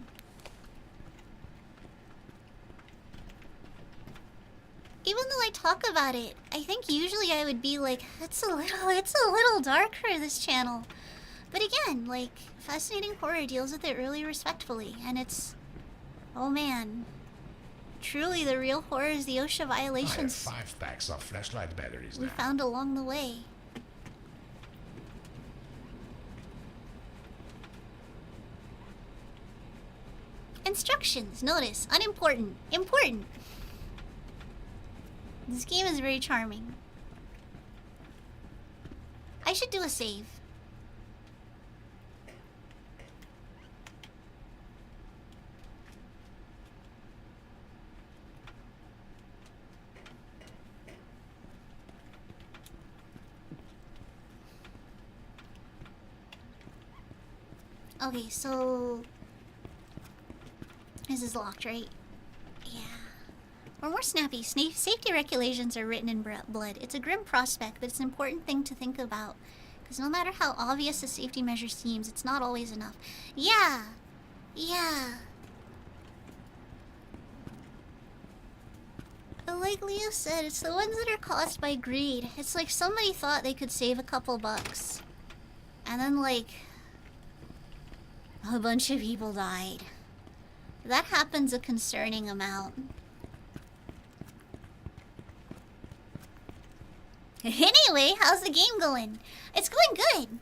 Even though I talk about it, I think usually I would be it's a little dark for this channel. But again, Fascinating Horror deals with it really respectfully, and it's... Oh man. Truly, the real horror is the OSHA violations I have 5 packs of flashlight batteries we now. found along the way. Instructions. Notice. Unimportant. Important. This game is very charming. I should do a save. Okay, so this is locked, right? Yeah. Or more snappy. Safety regulations are written in blood. It's a grim prospect, but it's an important thing to think about. Because no matter how obvious a safety measure seems, it's not always enough. Yeah. Yeah. But like Leo said, it's the ones that are caused by greed. It's like somebody thought they could save a couple bucks. And then, like, a bunch of people died. That happens a concerning amount. Anyway, how's the game going? It's going good.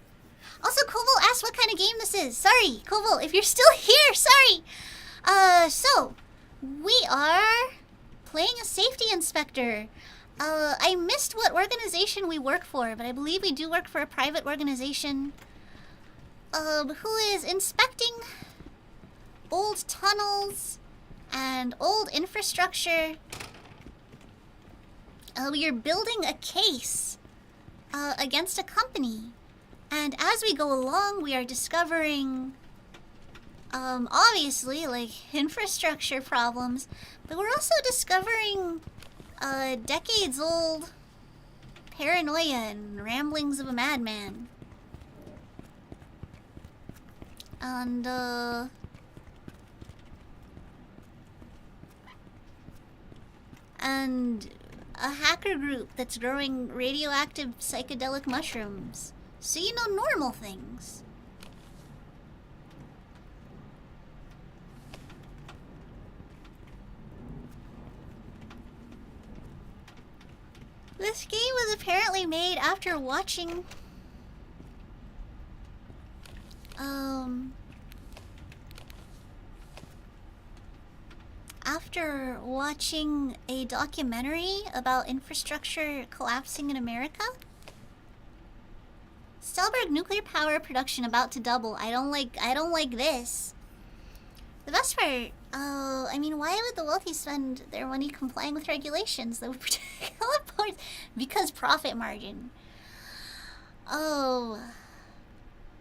Also, Koval asked what kind of game this is. Sorry, Koval, if you're still here, sorry. So, we are playing a safety inspector. I missed what organization we work for, but I believe we do work for a private organization. Who is inspecting old tunnels and old infrastructure. We are building a case against a company. And as we go along, we are discovering, obviously, like, infrastructure problems. But we're also discovering decades-old paranoia and ramblings of a madman. And, a hacker group that's growing radioactive psychedelic mushrooms. So you know, normal things. This game was apparently made after watching a documentary about infrastructure collapsing in America. Stelberg nuclear power production about to double. I don't like this. The best part, I mean, why would the wealthy spend their money complying with regulations that would protect teleports? Because profit margin. Oh.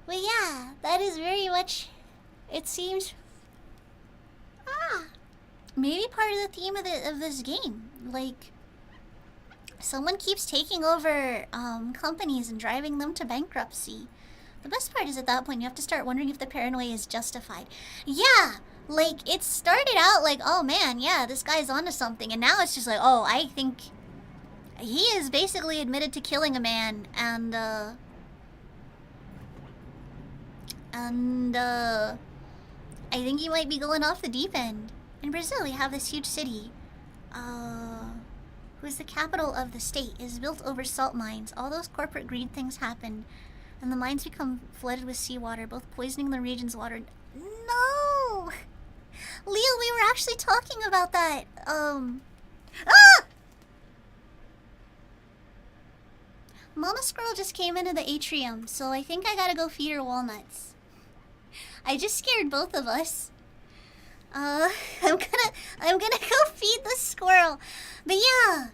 But yeah, that is very much, it seems, maybe part of the theme of this game. Like, someone keeps taking over companies and driving them to bankruptcy. The best part is at that point you have to start wondering if the paranoia is justified. Yeah, like it started out like, oh man, yeah, this guy's onto something, and now it's just like, oh, I think he is basically admitted to killing a man, and I think he might be going off the deep end. In Brazil, we have this huge city, who is the capital of the state. It is built over salt mines. All those corporate greed things happen, and the mines become flooded with seawater, both poisoning the region's water. No! Leo, we were actually talking about that. Mama Squirrel just came into the atrium, so I think I gotta go feed her walnuts. I just scared both of us. I'm gonna go feed the squirrel. But yeah,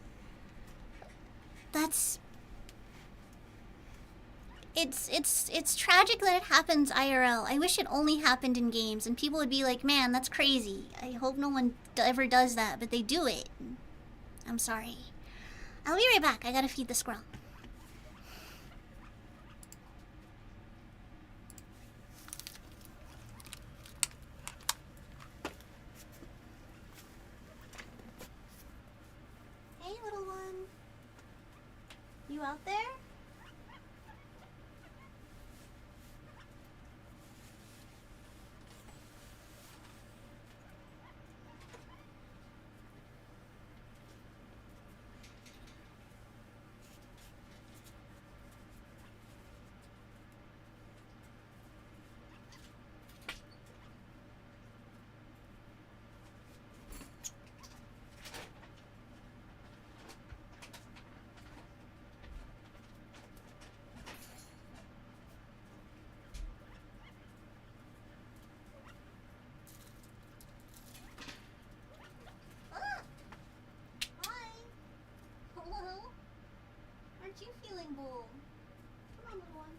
it's tragic that it happens IRL. I wish it only happened in games and people would be like, man, that's crazy. I hope no one ever does that, but they do it. I'm sorry. I'll be right back. I gotta feed the squirrel. Hey, little one. You out there? Aren't you feeling bold? Come on, little one.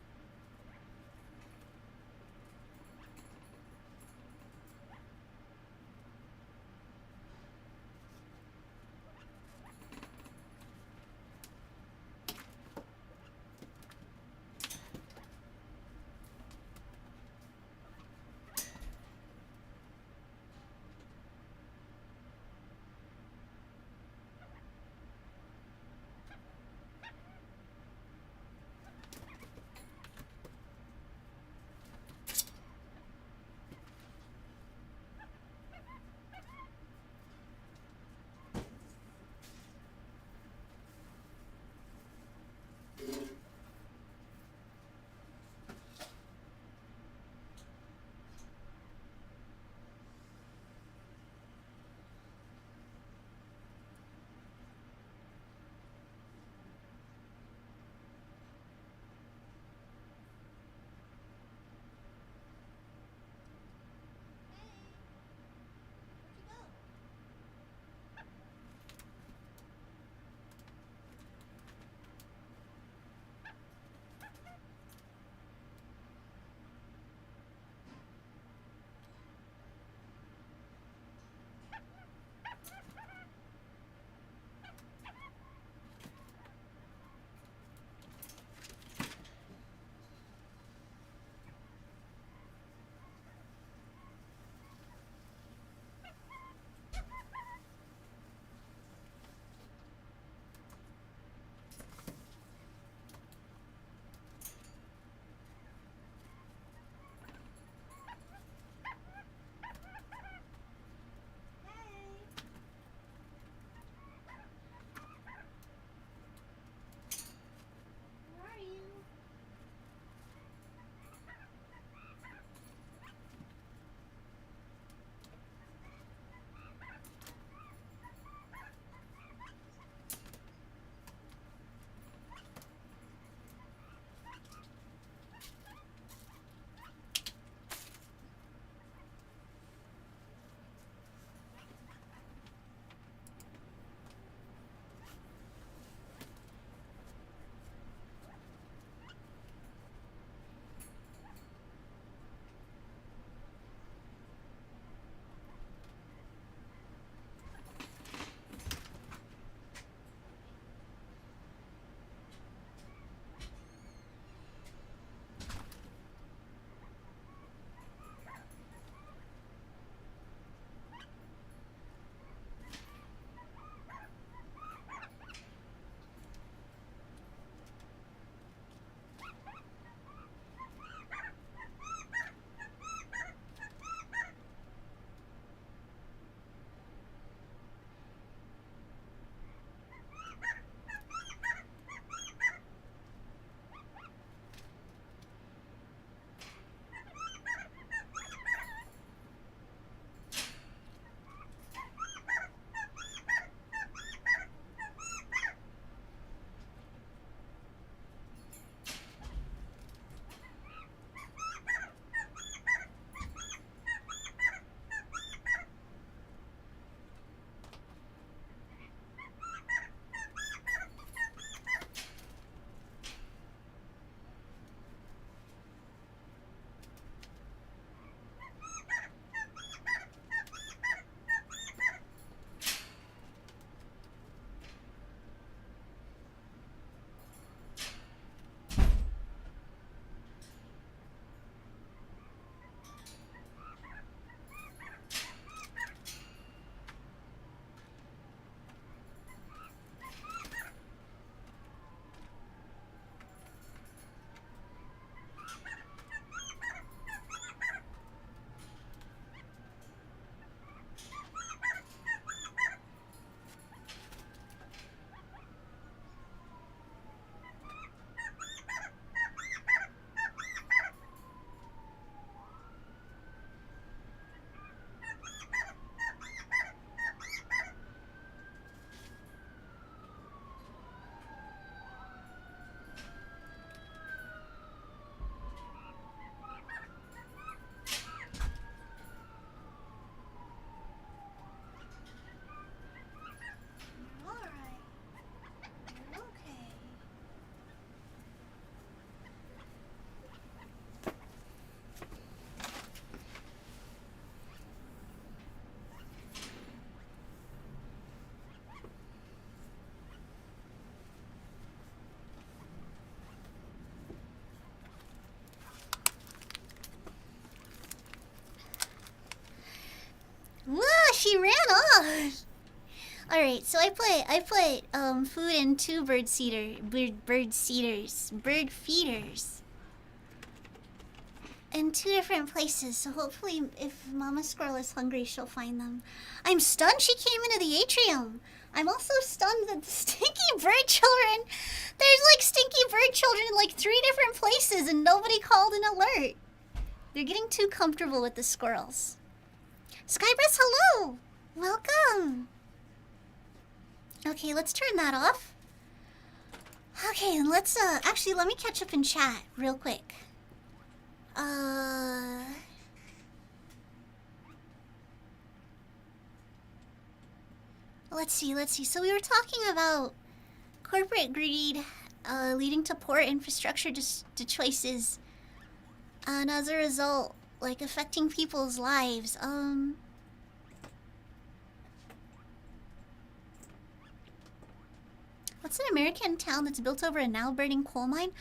god! Alright, so I put food in 2 bird feeders. In 2 different places, so hopefully if Mama Squirrel is hungry, she'll find them. I'm stunned she came into the atrium. I'm also stunned that the stinky bird children... There's like stinky bird children in like 3 different places and nobody called an alert. They're getting too comfortable with the squirrels. Skybreath, hello! Welcome! Okay, let's turn that off. Okay, and let's, actually, let me catch up in chat real quick. Let's see. So we were talking about corporate greed, leading to poor infrastructure choices, and as a result, like, affecting people's lives. What's an American town that's built over a now burning coal mine?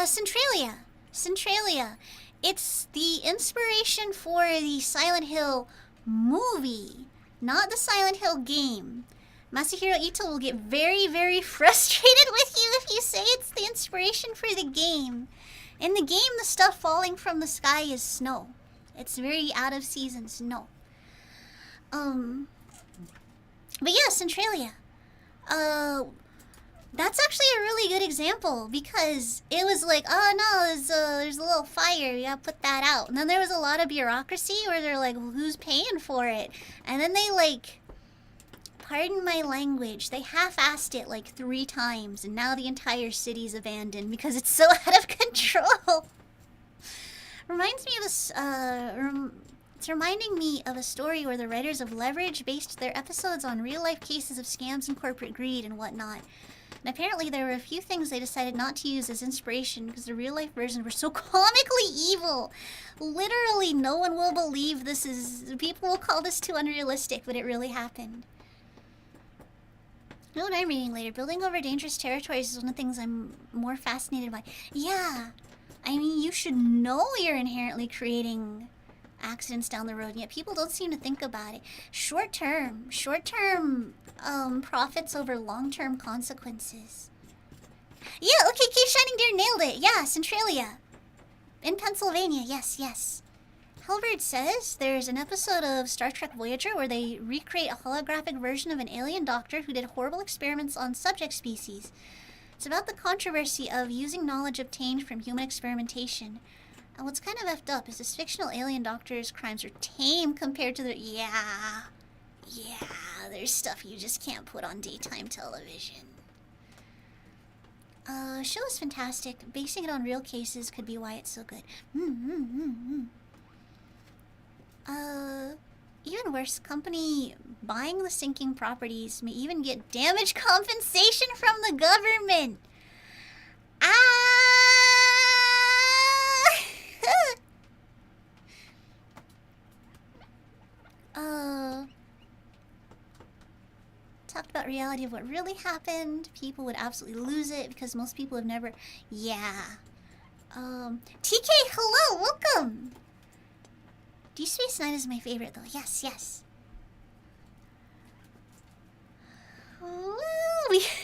Centralia. Centralia. It's the inspiration for the Silent Hill movie, not the Silent Hill game. Masahiro Ito will get very, very frustrated with you if you say it's the inspiration for the game. In the game, the stuff falling from the sky is snow. It's very out of season snow. But yeah, Centralia. That's actually a really good example because it was like, oh no, there's a little fire, we gotta put that out. And then there was a lot of bureaucracy where they're like, well, who's paying for it? And then they like, pardon my language, they half-assed it like 3 times and now the entire city's abandoned because it's so out of control. Reminds me of this, it's reminding me of a story where the writers of Leverage based their episodes on real-life cases of scams and corporate greed and whatnot. And apparently there were a few things they decided not to use as inspiration because the real-life versions were so comically evil. Literally, no one will believe this is... People will call this too unrealistic, but it really happened. You know what I'm reading later? Building over dangerous territories is one of the things I'm more fascinated by. Yeah. I mean, you should know you're inherently creating accidents down the road, and yet people don't seem to think about it. Short-term profits over long-term consequences. Yeah, okay, Cave Shining Deer nailed it. Yeah, Centralia. In Pennsylvania, yes. Halberd says there's an episode of Star Trek Voyager where they recreate a holographic version of an alien doctor who did horrible experiments on subject species. It's about the controversy of using knowledge obtained from human experimentation. And what's kind of effed up is this fictional alien doctor's crimes are tame compared to the... Yeah, there's stuff you just can't put on daytime television. Show is fantastic. Basing it on real cases could be why it's so good. Even worse, company buying the sinking properties may even get damage compensation from the government. Talked about reality of what really happened. People would absolutely lose it because most people have never... Yeah. TK, hello, welcome! Deep Space Nine is my favorite though. Yes. Ooh,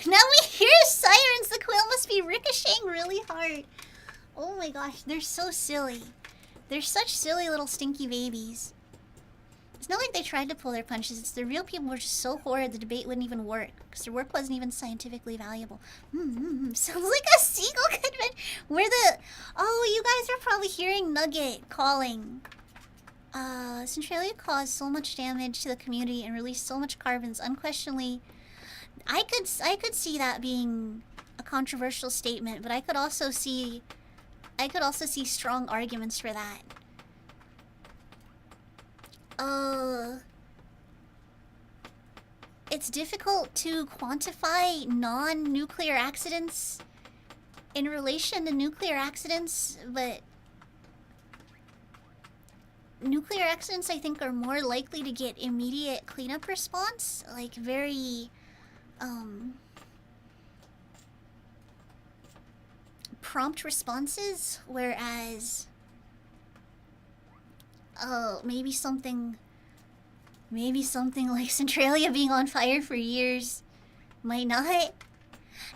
now we hear sirens. The quail must be ricocheting really hard. Oh my gosh, they're so silly. They're such silly little stinky babies. It's not like they tried to pull their punches. It's the real people were just so horrid the debate wouldn't even work because their work wasn't even scientifically valuable. Sounds like a seagull could have been... Where the... Oh, you guys are probably hearing Nugget calling. Centralia caused so much damage to the community and released so much carbons. Unquestionably, I could see that being a controversial statement, but I could also see strong arguments for that. It's difficult to quantify non-nuclear accidents in relation to nuclear accidents, but nuclear accidents, I think, are more likely to get immediate cleanup response, like very, prompt responses, whereas, maybe something Maybe something like Centralia being on fire for years. Might not.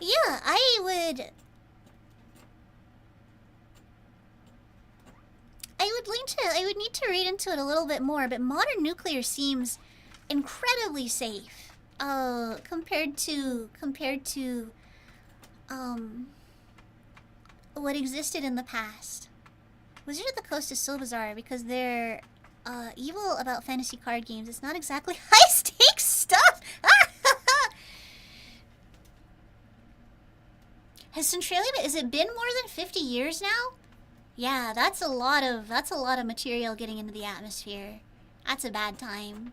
Yeah, I would I would need to read into it a little bit more, but modern nuclear seems incredibly safe. Compared to what existed in the past. Wizards of the Coast is so bizarre because they're evil about fantasy card games. It's not exactly high stakes stuff. Has Centralia, is it been more than 50 years now? Yeah, that's a lot of material getting into the atmosphere. That's a bad time.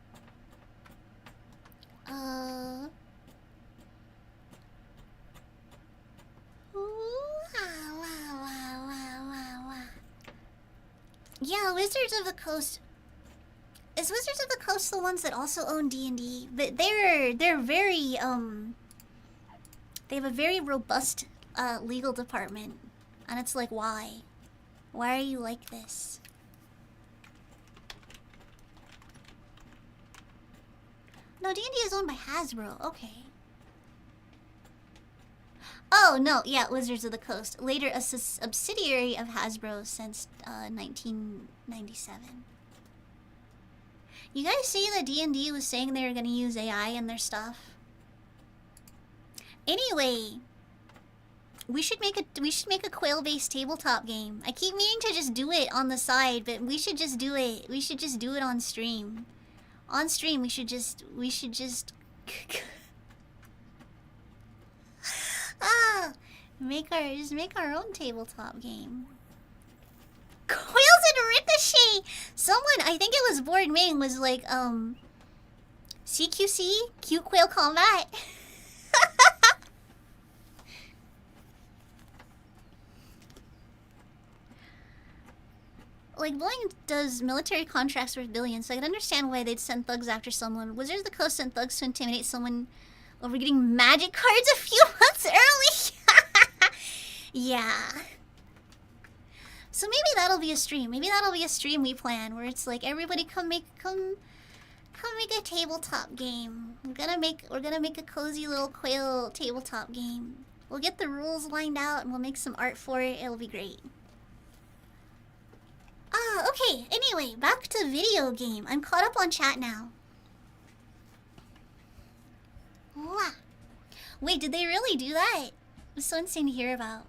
Yeah, Wizards of the Coast. Is Wizards of the Coast the ones that also own D&D? But they're very they have a very robust legal department, and it's like, why? Why are you like this? No, D&D is owned by Hasbro. Okay. Oh, no, yeah, Wizards of the Coast. Later a subsidiary of Hasbro since 1997. You guys see that D&D was saying they were going to use AI in their stuff? Anyway, we should make a quail-based tabletop game. I keep meaning to just do it on the side, but we should just do it. We should just do it on stream. On stream, we should just make our own tabletop game. Quails and Ricochet! Someone, I think it was Board Ming, was like, CQC? Cute Quail Combat? Like, Boeing does military contracts worth billions, so I can understand why they'd send thugs after someone. Wizards of the Coast sent thugs to intimidate someone over getting magic cards a few months early. Yeah. So maybe that'll be a stream. Maybe that'll be a stream we plan where it's like, everybody come make a tabletop game. We're gonna make a cozy little quail tabletop game. We'll get the rules lined out and we'll make some art for it. It'll be great. Okay. Anyway, back to video game. I'm caught up on chat now. Wow. Wait, did they really do that? It was so insane to hear about.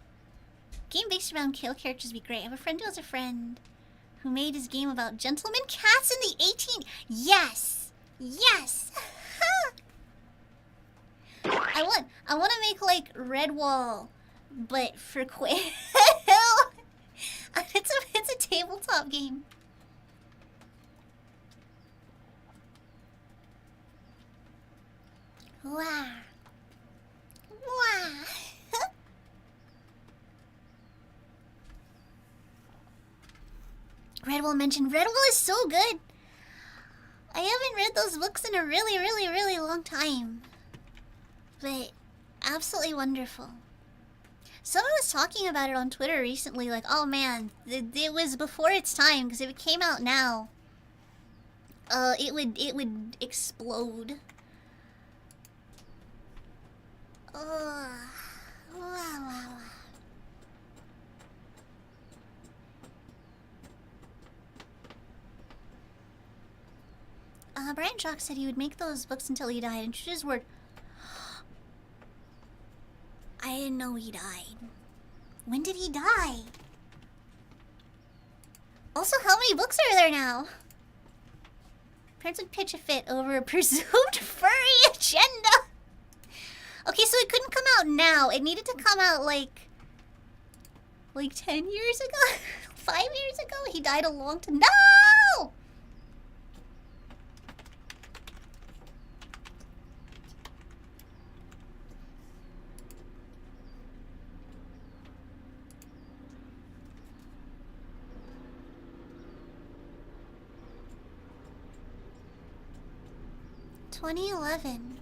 Game based around kill characters would be great. I have a friend who has a friend who made his game about gentleman cats in the 18... Yes! Yes! I want to make, like, Redwall, but for quail. It's a tabletop game. Wow. Wow. Redwall mentioned Redwall is so good. I haven't read those books in a really long time. But absolutely wonderful. Someone was talking about it on Twitter recently, like, oh man, it was before its time, because if it came out now, it would explode. Wow. Brian Jock said he would make those books until he died, and choose his word. I didn't know he died. When did he die? Also, how many books are there now? Parents would pitch a fit over a presumed furry agenda. Okay, so it couldn't come out now. It needed to come out like 10 years ago? 5 years ago? He died a long time. No! ...2011.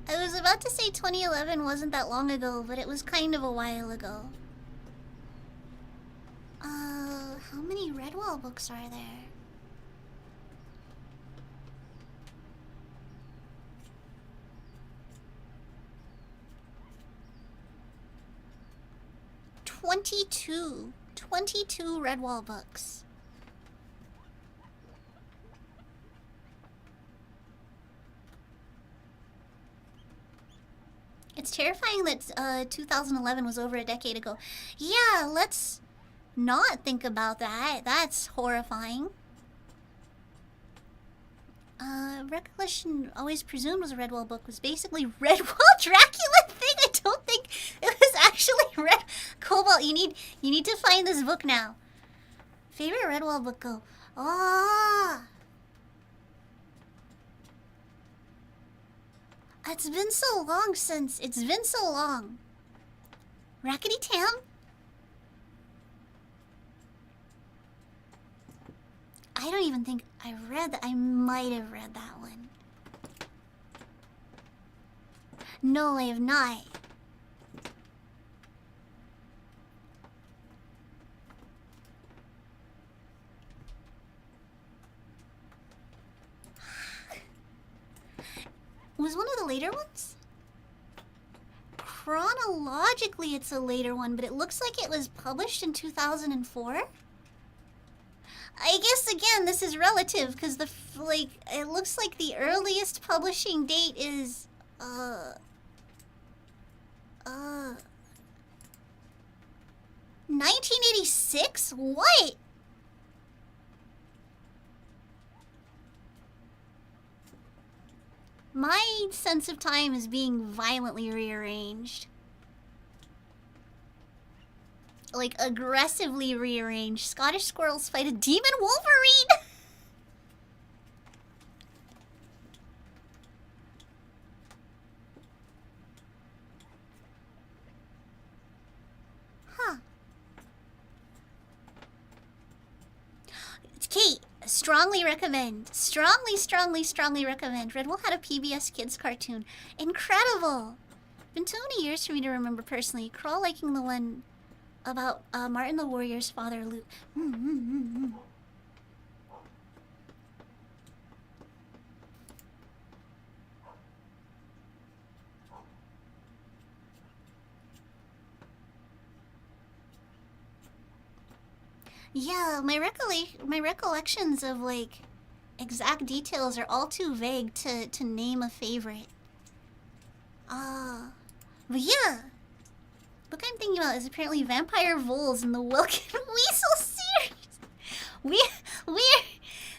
I was about to say 2011 wasn't that long ago, but it was kind of a while ago. How many Redwall books are there? 22. 22 Redwall books. It's terrifying that 2011 was over a decade ago. Yeah, let's not think about that. That's horrifying. Recollection always presumed was a Redwall book was basically Redwall Dracula thing. I don't think it was actually Red Cobalt. You need to find this book now. Favorite Redwall book go. Ah. It's been so long since. It's been so long. Rackety Tam? I don't even think I read that. I might have read that one. No, I have not. Was one of the later ones? Chronologically, it's a later one, but it looks like it was published in 2004. I guess again, this is relative because it looks like the earliest publishing date is 1986. What? My sense of time is being violently rearranged. Like, aggressively rearranged. Scottish squirrels fight a demon Wolverine! Huh. Kate, strongly recommend. Strongly recommend. Redwall had a PBS Kids cartoon. Incredible! Been too many years for me to remember personally. Crawl liking the one about Martin the Warrior's father, Luke. Yeah, my recollections of like exact details are all too vague to name a favorite. But yeah. Book I'm thinking about is apparently Vampire Voles in the Wilkin Weasel series.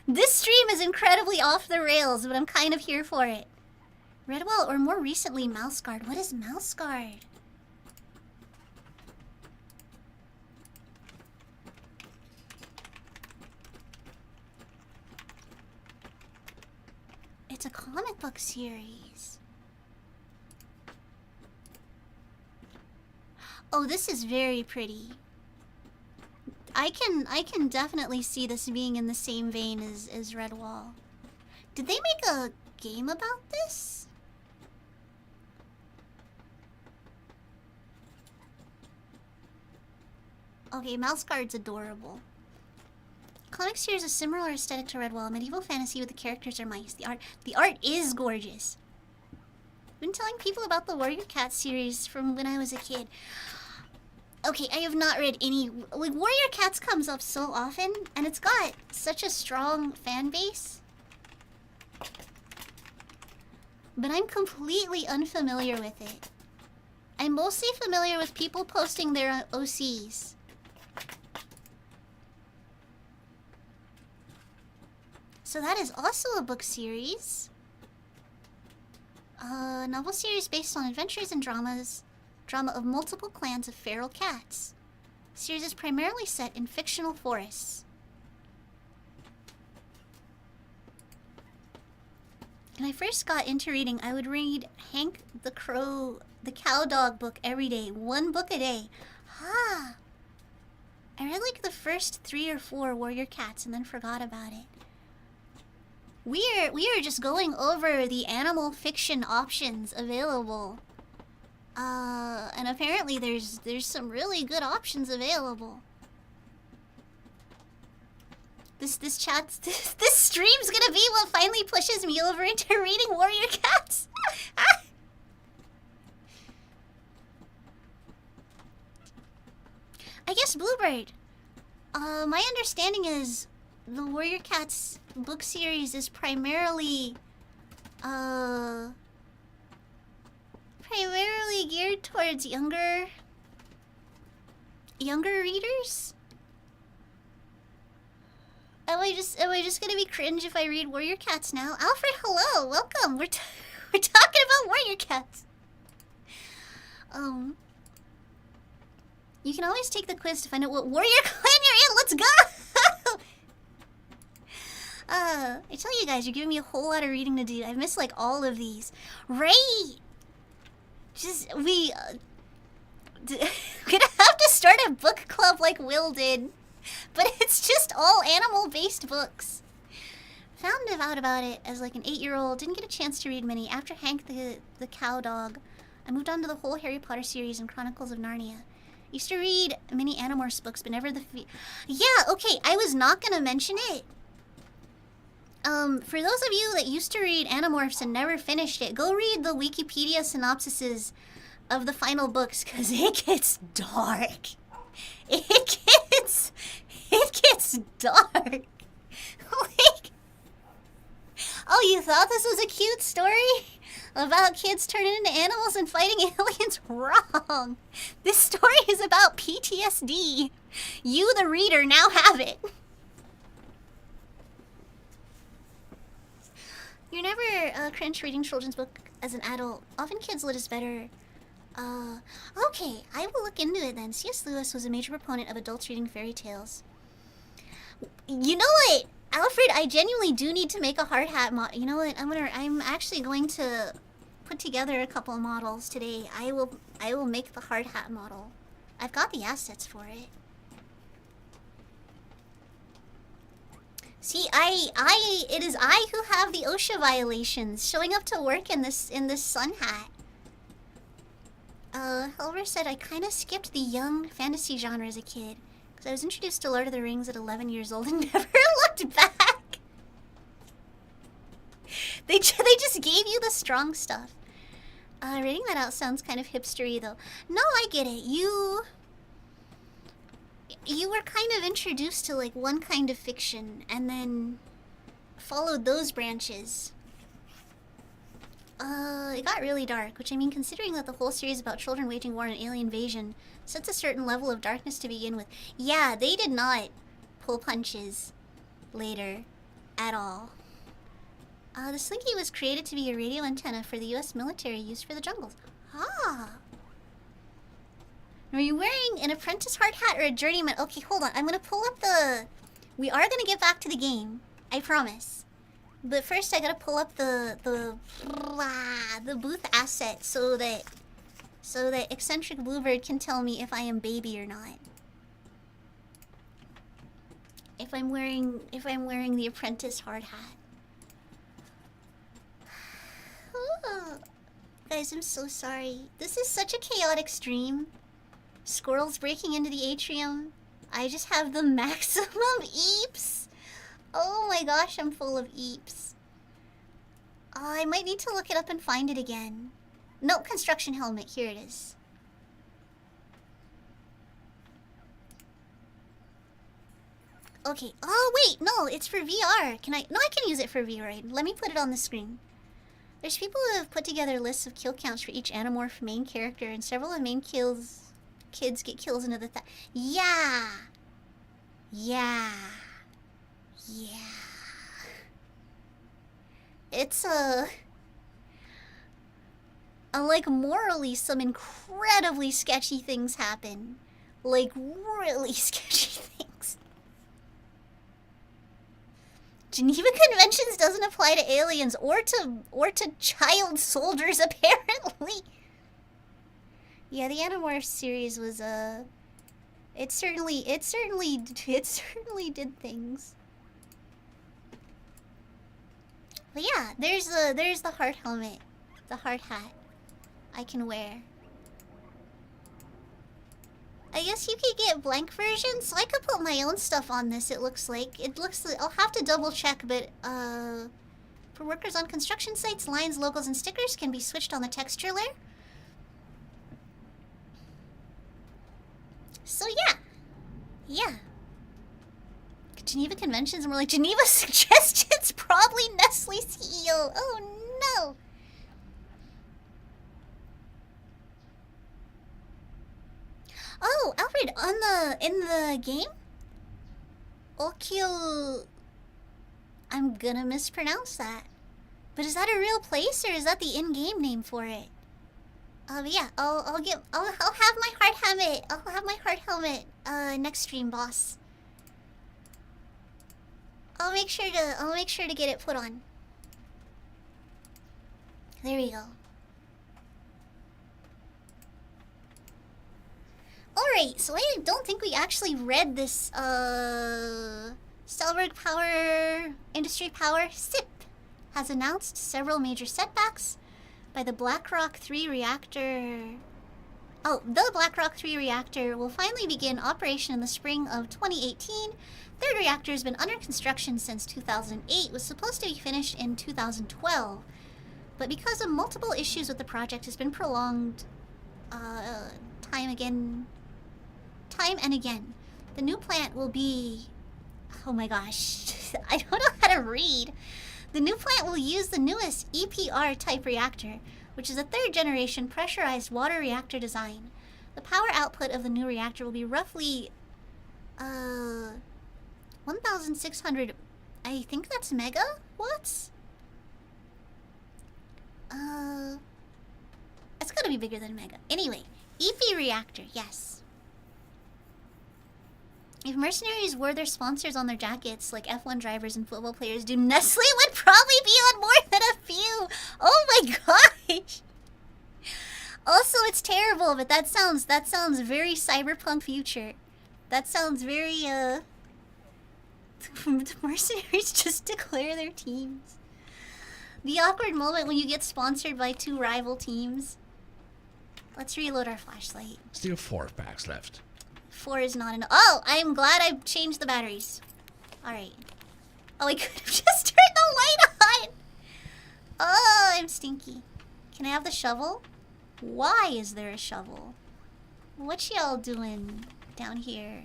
This stream is incredibly off the rails, but I'm kind of here for it. Redwall, or more recently, Mouseguard. What is Mouseguard? It's a comic book series. Oh, this is very pretty. I can definitely see this being in the same vein as Redwall. Did they make a game about this? Okay, Mouseguard's adorable. Comic series a similar aesthetic to Redwall, medieval fantasy with the characters are mice. The art is gorgeous. Been telling people about the Warrior Cat series from when I was a kid. Okay, I have not read any... Like, Warrior Cats comes up so often, and it's got such a strong fan base. But I'm completely unfamiliar with it. I'm mostly familiar with people posting their OCs. So that is also a book series. A novel series based on adventures and drama of multiple clans of feral cats. The series is primarily set in fictional forests. When I first got into reading, I would read Hank the Cow Dog book every day. One book a day. I read like the first 3 or 4 Warrior Cats and then forgot about it. We are just going over the animal fiction options available. And apparently there's some really good options available. This stream's gonna be what finally pushes me over into reading Warrior Cats. I guess Bluebird. My understanding is the Warrior Cats book series is primarily geared towards younger readers. Am I just gonna be cringe if I read Warrior Cats now? Alfred, hello, welcome. We're talking about Warrior Cats. You can always take the quiz to find out what warrior clan you're in. Let's go! I tell you guys, you're giving me a whole lot of reading to do. I've missed like all of these. Right! We're gonna have to start a book club like Will did. But it's just all animal-based books. Found out about it as like an 8-year-old. Didn't get a chance to read many. After Hank the Cow Dog, I moved on to the whole Harry Potter series and Chronicles of Narnia. Used to read many Animorphs books, but never the yeah, okay, I was not gonna mention it. For those of you that used to read Animorphs and never finished it, go read the Wikipedia synopsises of the final books, because it gets dark. It gets dark. Like, oh, you thought this was a cute story about kids turning into animals and fighting aliens? Wrong. This story is about PTSD. You, the reader, now have it. You're never cringe reading children's book as an adult. Often kids lit is better. Okay, I will look into it then. C.S. Lewis was a major proponent of adults reading fairy tales. You know what, Alfred? I genuinely do need to make a hard hat model. You know what? I'm actually going to put together a couple of models today. I will make the hard hat model. I've got the assets for it. See, it is I who have the OSHA violations, showing up to work in this sun hat. Helver said I kind of skipped the young fantasy genre as a kid, because I was introduced to Lord of the Rings at 11 years old and never looked back. They just gave you the strong stuff. Reading that out sounds kind of hipstery though. No, I get it. You were kind of introduced to like one kind of fiction and then followed those branches. It got really dark, which I mean, considering that the whole series about children waging war on an alien invasion sets a certain level of darkness to begin with. Yeah, they did not pull punches later at all. The Slinky was created to be a radio antenna for the US military used for the jungles. Ah. Are you wearing an apprentice hard hat or a journeyman? Okay, hold on. I'm gonna pull up the... We are gonna get back to the game. I promise. But first I gotta pull up the booth asset so that eccentric Bluebird can tell me if I am baby or not. If I'm wearing the apprentice hard hat. Oh, guys, I'm so sorry. This is such a chaotic stream. Squirrels breaking into the atrium. I just have the maximum eeps. Oh my gosh, I'm full of eeps. I might need to look it up and find it again. No, construction helmet. Here it is. Okay. Oh, wait. No, it's for VR. Can I? No, I can use it for VR. Let me put it on the screen. There's people who have put together lists of kill counts for each Animorph main character, and several of the main kids get kills into the Yeah. Yeah. Yeah. It's like morally some incredibly sketchy things happen. Like really sketchy things. Geneva Conventions doesn't apply to aliens or to child soldiers apparently. Yeah, the Animorphs series was it certainly did things. But yeah, there's the hard helmet, the hard hat I can wear. I guess you could get blank versions, so I could put my own stuff on this. It looks like I'll have to double check, but for workers on construction sites, lines, logos, and stickers can be switched on the texture layer. So yeah, Yeah. Geneva Conventions, and we're like, Geneva Suggestions, probably Nestle CEO. Oh no. Oh, Alfred, in the game? Okio... I'm gonna mispronounce that. But is that a real place, or is that the in-game name for it? Yeah, I'll have my heart helmet. I'll have my heart helmet, next stream, boss. I'll make sure to get it put on. There we go. Alright, so I don't think we actually read this, Stelberg Power Industry Power SIP has announced several major setbacks by the BlackRock 3 reactor. Oh, the BlackRock 3 reactor will finally begin operation in the spring of 2018. Third reactor has been under construction since 2008, was supposed to be finished in 2012. But because of multiple issues with the project, has been prolonged time and again. The new plant will be... Oh my gosh, I don't know how to read. The new plant will use the newest EPR type reactor, which is a third generation pressurized water reactor design. The power output of the new reactor will be roughly 1,600, I think that's megawatts? It's gotta be bigger than mega. Anyway, EP reactor, yes. If mercenaries were their sponsors on their jackets, like F1 drivers and football players do, Nestle would probably be on more than a few. Oh my gosh. Also, it's terrible, but that sounds very cyberpunk future. That sounds very, the mercenaries just declare their teams. The awkward moment when you get sponsored by two rival teams. Let's reload our flashlight. Still 4 packs left. 4 is not enough. Oh, I'm glad I changed the batteries. Alright. Oh, I could have just turned the light on. Oh, I'm stinky. Can I have the shovel? Why is there a shovel? What y'all doing down here?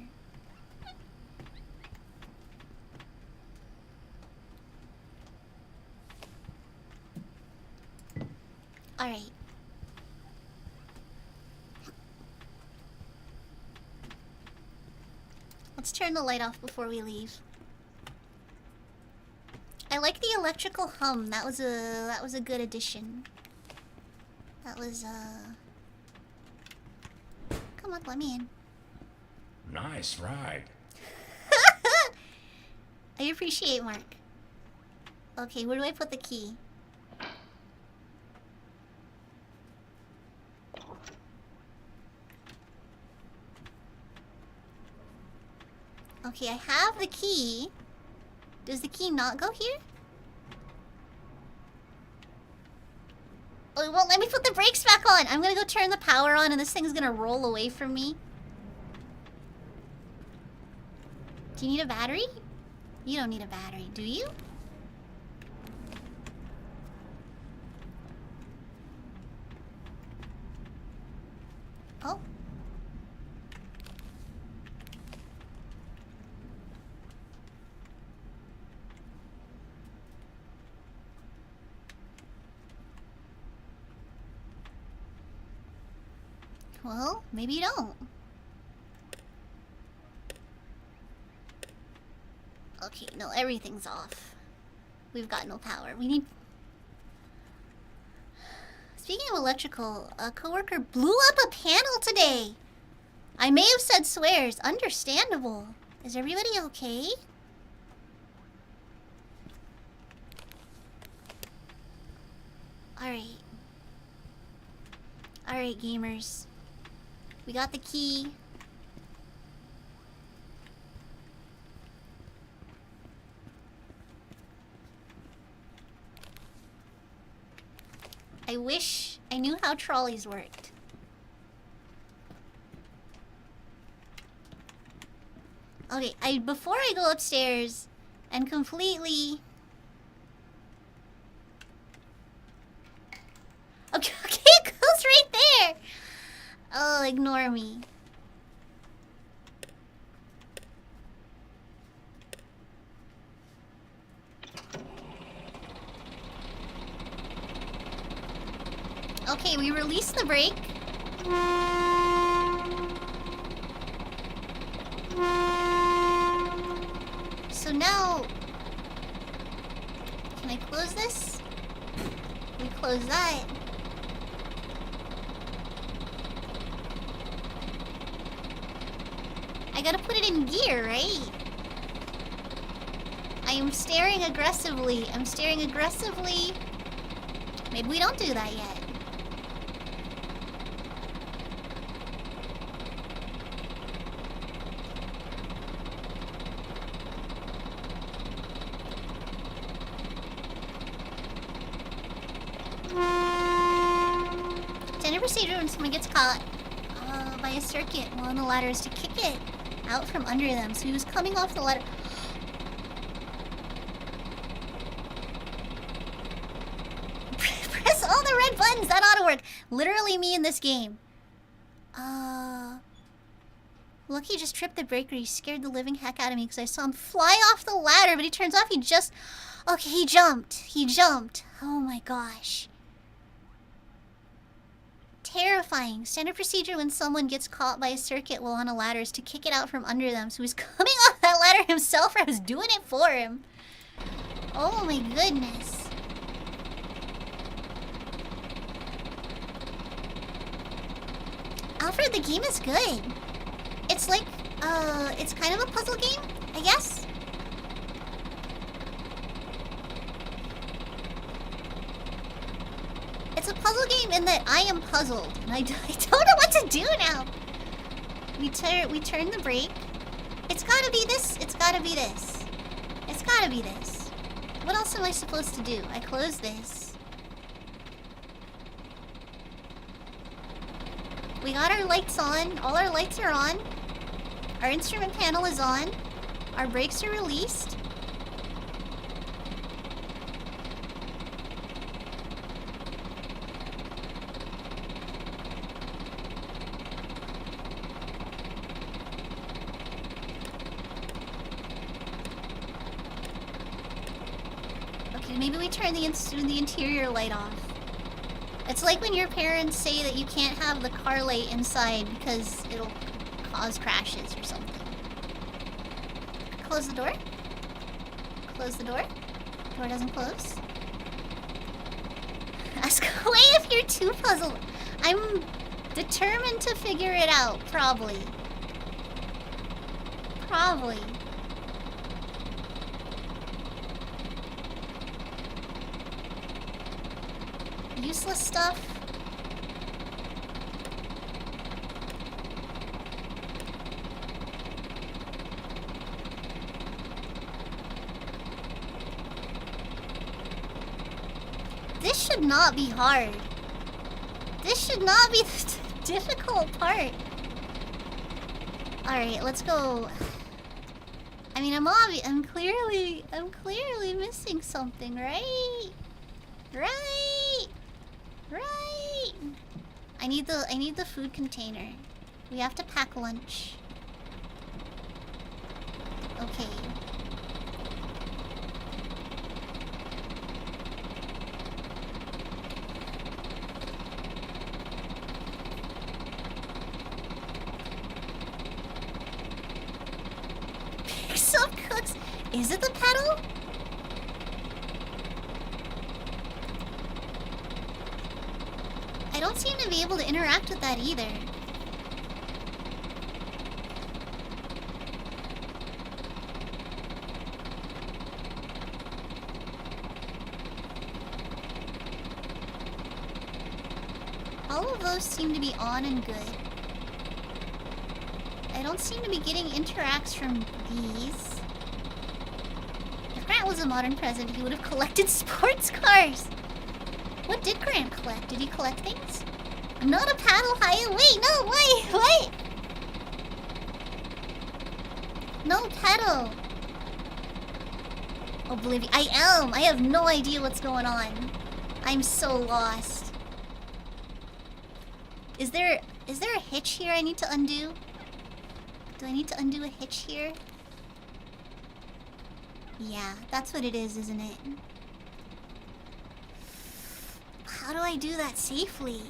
Alright. Let's turn the light off before we leave. I like the electrical hum. That was a good addition. That was Come on, let me in. Nice ride. I appreciate Mark. Okay, where do I put the key? Okay, I have the key. Does the key not go here? Oh, it won't let me put the brakes back on. I'm gonna go turn the power on and this thing's gonna roll away from me. Do you need a battery? You don't need a battery, do you? Oh. Well, maybe you don't. Okay, no, everything's off. We've got no power. We need... Speaking of electrical, a coworker blew up a panel today. I may have said swears. Understandable. Is everybody okay? Alright. Alright, gamers. We got the key. I wish I knew how trolleys worked. Okay, before I go upstairs and completely... Okay, it goes right there! Oh, ignore me. Okay, we release the brake. So now... Can I close this? We close that. I gotta put it in gear, right? I am staring aggressively. I'm staring aggressively. Maybe we don't do that yet. Standard procedure when someone gets caught by a circuit while on the ladder is to kick it out from under them. So he was coming off the ladder. Press all the red buttons. That ought to work. Literally me in this game. Lucky just tripped the breaker. He scared the living heck out of me because I saw him fly off the ladder, but he turns off. He just... Okay, he jumped. He jumped. Oh my gosh. Terrifying. Standard procedure when someone gets caught by a circuit while on a ladder is to kick it out from under them. So he's coming off that ladder himself, or I was doing it for him. Oh my goodness. Alfred, the game is good. It's like, it's kind of a puzzle game, I guess. It's a puzzle game in that I am puzzled. And I don't know what to do now. We turn the brake. It's gotta be this. It's gotta be this. It's gotta be this. What else am I supposed to do? I close this. We got our lights on. All our lights are on. Our instrument panel is on. Our brakes are released. Okay, maybe we turn the interior light off. It's like when your parents say that you can't have the car light inside because it'll cause crashes or something. Close the door. Close the door. Door doesn't close. Ask away if you're too puzzled. I'm determined to figure it out, probably. Probably. Useless stuff. This should not be hard. This should not be the difficult part. Alright, let's go. I mean, I'm clearly missing something, right? Right! Right! I need the food container. We have to pack lunch. Okay. Picks up cooks. Is it the pedal? I don't seem to be able to interact with that either. All of those seem to be on and good. I don't seem to be getting interacts from these. If Grant was a modern president, he would have collected sports cars. What did Grant collect? Did he collect things? I'm not a paddle high. Wait, no, wait. No pedal. Oblivion. I am. I have no idea what's going on. I'm so lost. Is there a hitch here I need to undo? Do I need to undo a hitch here? Yeah, that's what it is, isn't it? How do I do that safely?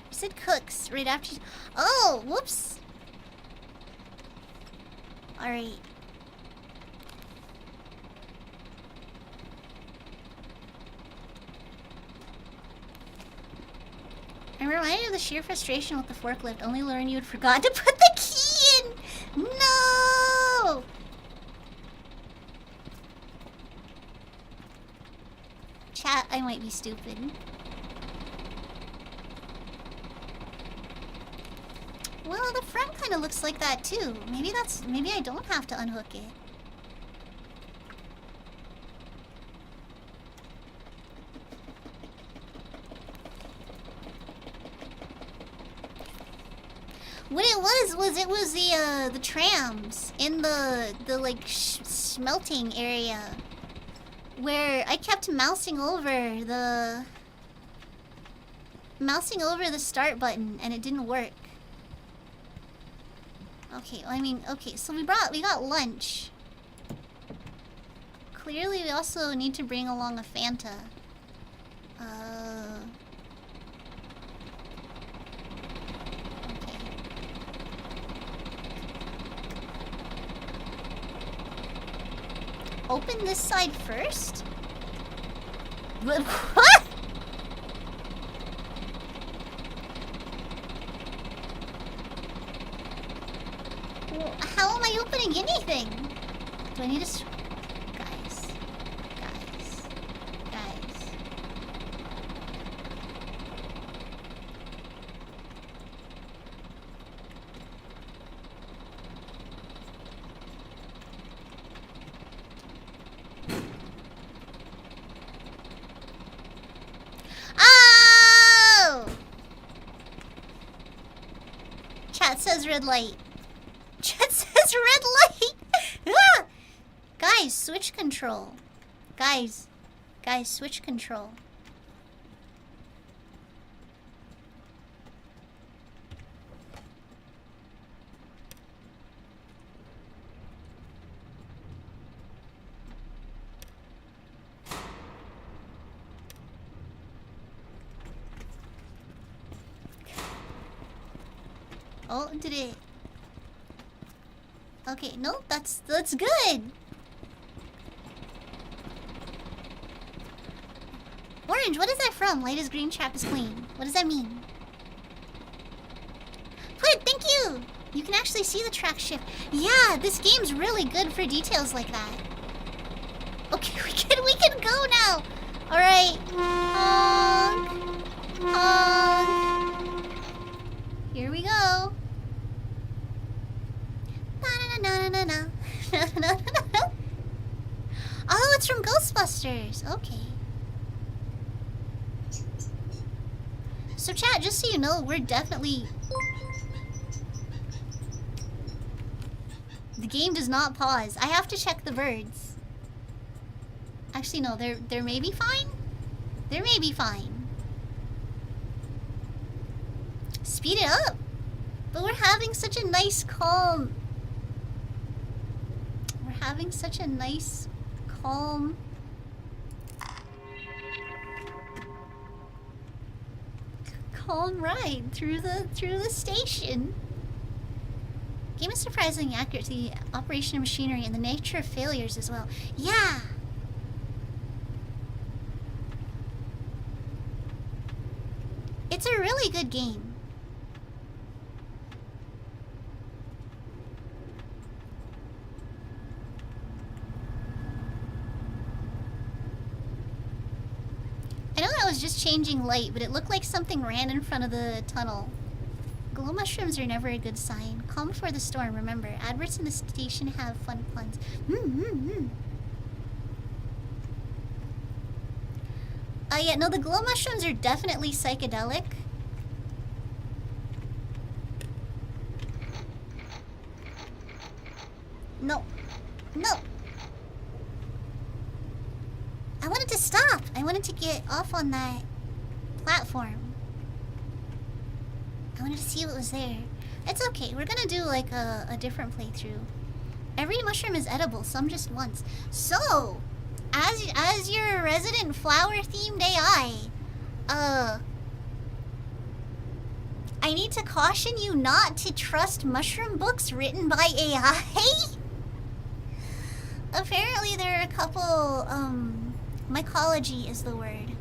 You said cooks right after you... Oh, whoops. Alright. I'm reminded of the sheer frustration with the forklift. Only learned you had forgotten to put the key in! No! Chat, I might be stupid. Well, the front kind of looks like that too. Maybe I don't have to unhook it. What it was the trams in the like smelting area where I kept mousing over the start button and it didn't work. Okay, well, I mean, okay, so we got lunch. Clearly we also need to bring along a Fanta. Open this side first? What? Well, how am I opening anything? Do I need to... Guys. Oh! Chat says red light. Chat says red light. Ah! Guys, switch control. Guys, switch control. Oh, did it? Okay, no, that's good. Orange, what is that from? Light is green, trap is clean. What does that mean? Put, thank you! You can actually see the track shift. Yeah, this game's really good for details like that. Okay, we can go now. Alright. Honk. Here we go. Oh, it's from Ghostbusters. Okay. So chat, just so you know, we're definitely... The game does not pause. I have to check the birds. Actually, no, they're maybe fine? They may be fine. Speed it up. But we're having such a nice calm... We're having such a nice calm... calm ride through the station. Game is surprisingly accurate to the operation of machinery and the nature of failures as well. Yeah. It's a really good game. I know that was just changing light, but it looked like something ran in front of the tunnel. Glow mushrooms are never a good sign. Calm before the storm, remember. Adverts in the station have fun puns. Yeah, no, the glow mushrooms are definitely psychedelic. No. No. I wanted to stop. I wanted to get off on that platform. I wanted to see what was there. It's okay. We're gonna do like a different playthrough. Every mushroom is edible, some just once. So, as your resident flower-themed AI, I need to caution you not to trust mushroom books written by AI. Apparently there are a couple, mycology is the word.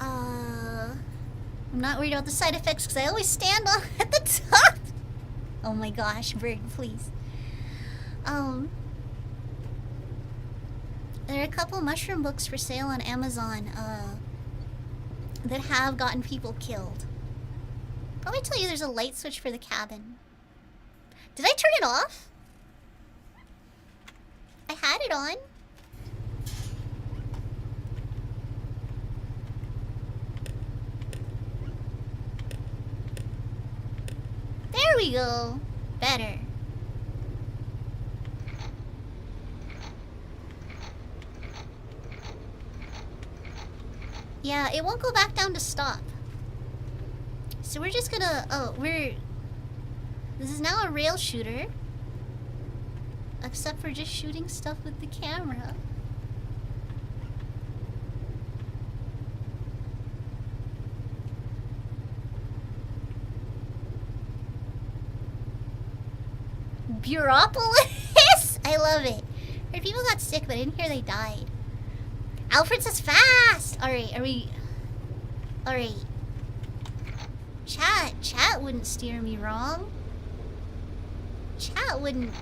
I'm not worried about the side effects because I always stand on at the top. Oh my gosh, bird, please. There are a couple mushroom books for sale on Amazon, that have gotten people killed. Let me tell you, there's a light switch for the cabin. Did I turn it off? I had it on. There we go. Better. Yeah, it won't go back down to stop. So we're just gonna... This is now a rail shooter. Except for just shooting stuff with the camera. Buropolis! I love it. Heard people got sick, but I didn't hear they died. Alfred says fast! Alright, are we... Alright. Chat wouldn't steer me wrong. Chat wouldn't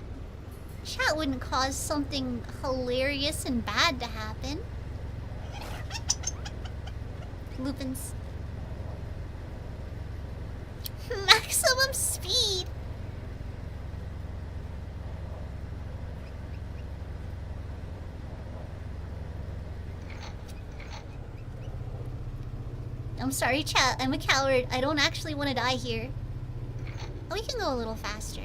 cause something hilarious and bad to happen. Lupins. Maximum speed. I'm sorry, chat. I'm a coward. I don't actually want to die here. Oh, we can go a little faster.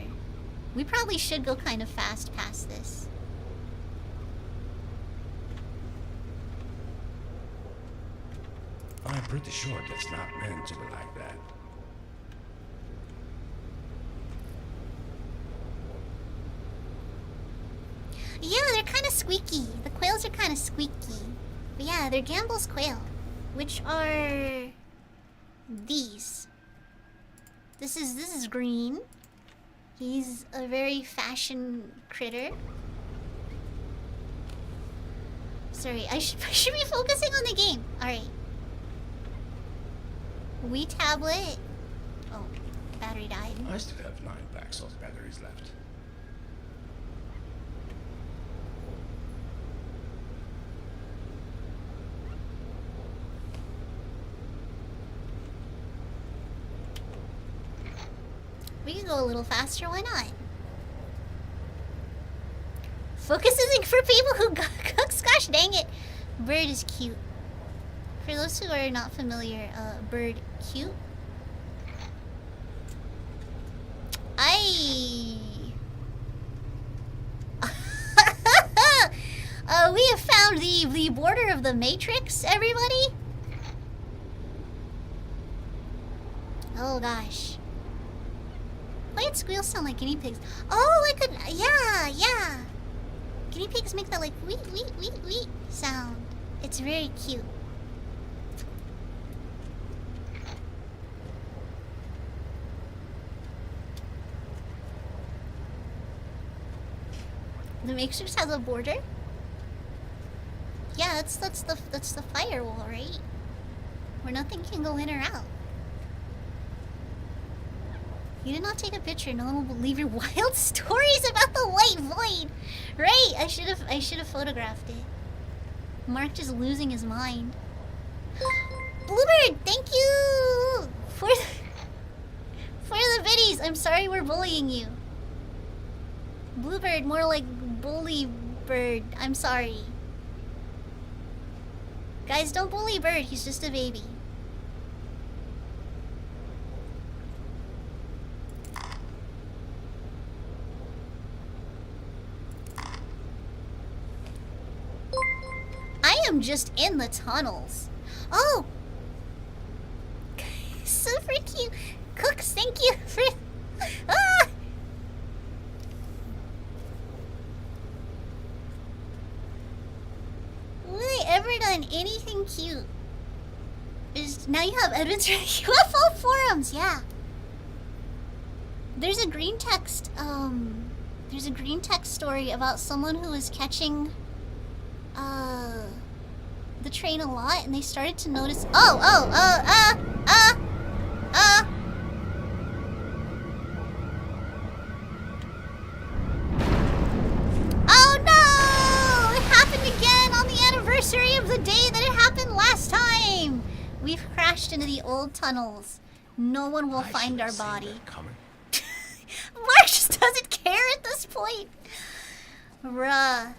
We probably should go kind of fast past this. I'm pretty sure that's not meant to be like that. Yeah, they're kind of squeaky. The quails are kind of squeaky. But yeah, they're Gamble's quail. Which are... these. This is Green. He's a very fashion critter. Sorry, I should be focusing on the game. Alright. Wii tablet. Oh, battery died. I still have 9 packs of batteries left. We can go a little faster, why not? Focus isn't for people who cooks, gosh dang it. Bird is cute. For those who are not familiar, bird cute. We have found the border of the Matrix, everybody. Oh gosh. Quiet squeals sound like guinea pigs. Oh, I could... Yeah. Guinea pigs make that like weet, weet, weet, weet sound. It's very cute. The Matrix has a border? Yeah, that's the firewall, right? Where nothing can go in or out. You did not take a picture. No one will believe your wild stories about the white void. Right? I should have photographed it. Mark just losing his mind. Bluebird, thank you for the biddies. I'm sorry we're bullying you. Bluebird, more like bully bird. I'm sorry. Guys, don't bully Bird. He's just a baby. I am just in the tunnels. Oh! Super cute. Cooks, thank you for Ah! Have they ever done anything cute? Now you have evidence for UFO forums, yeah. There's a green text, story about someone who was catching, the train a lot, and they started to notice. Oh no! It happened again on the anniversary of the day that it happened last time! We've crashed into the old tunnels. No one will find our body. Mark just doesn't care at this point. Bruh.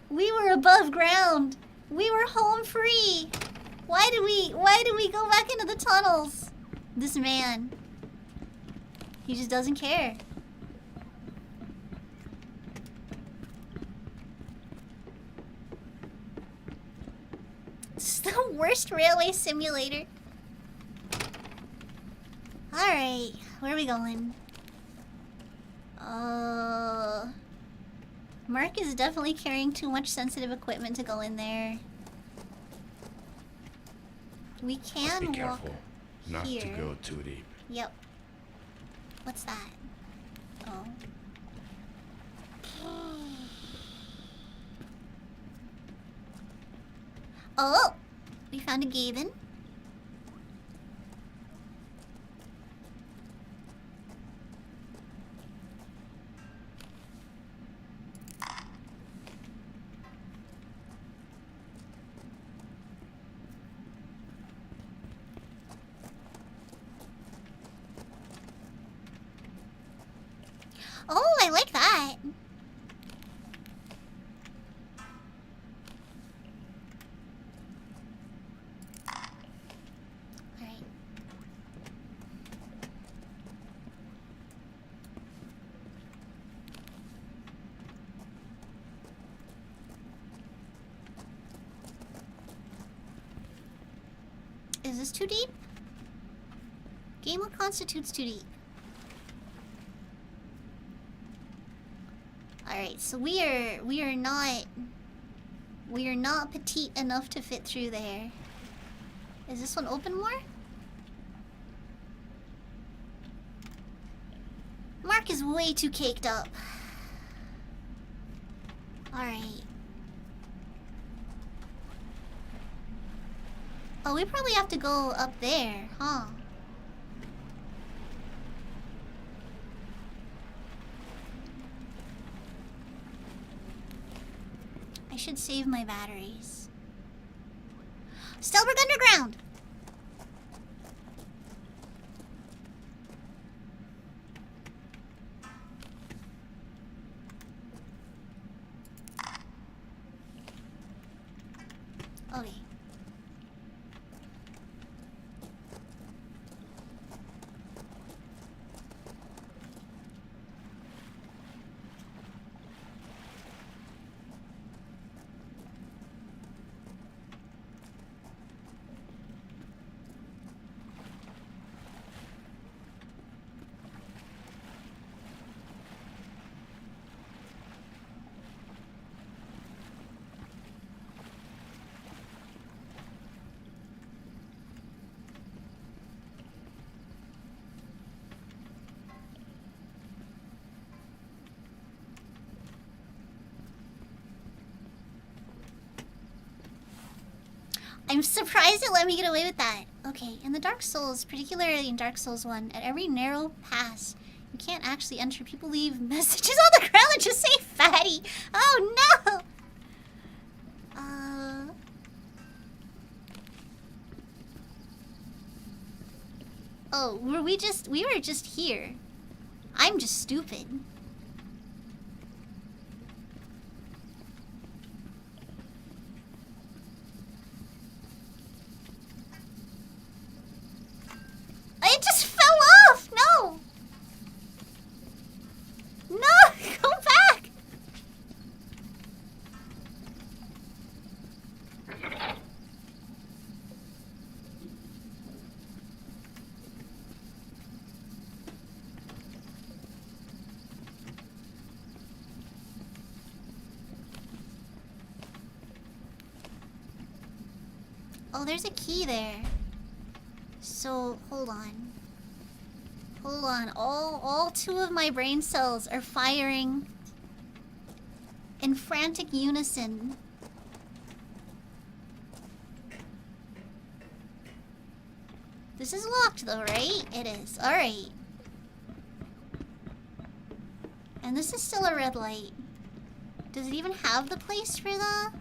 We were above ground. We were home free. Why do we go back into the tunnels? This man. He just doesn't care. It's the worst railway simulator. Alright, where are we going? Mark is definitely carrying too much sensitive equipment to go in there. We can be careful not here. to go too deep. Yep. What's that? Oh. Oh! We found a Gaben. Oh, I like that. Alright. Is this too deep? Game what constitutes too deep? Alright, so we are not petite enough to fit through there. Is this one open more? Mark is way too caked up. Alright. Oh, we probably have to go up there, huh? I should save my batteries. Stelberg Underground! Okay. I'm surprised it let me get away with that. Okay, in the Dark Souls, particularly in Dark Souls 1, at every narrow pass, you can't actually enter. People leave messages on the ground that just say fatty. Oh no! Oh, we were just here. I'm just stupid. It just fell off! No! No! Go back! Oh, there's a key there. So, hold on. Hold on. All two of my brain cells are firing in frantic unison. This is locked though, right? It is. Alright. And this is still a red light. Does it even have the place for the...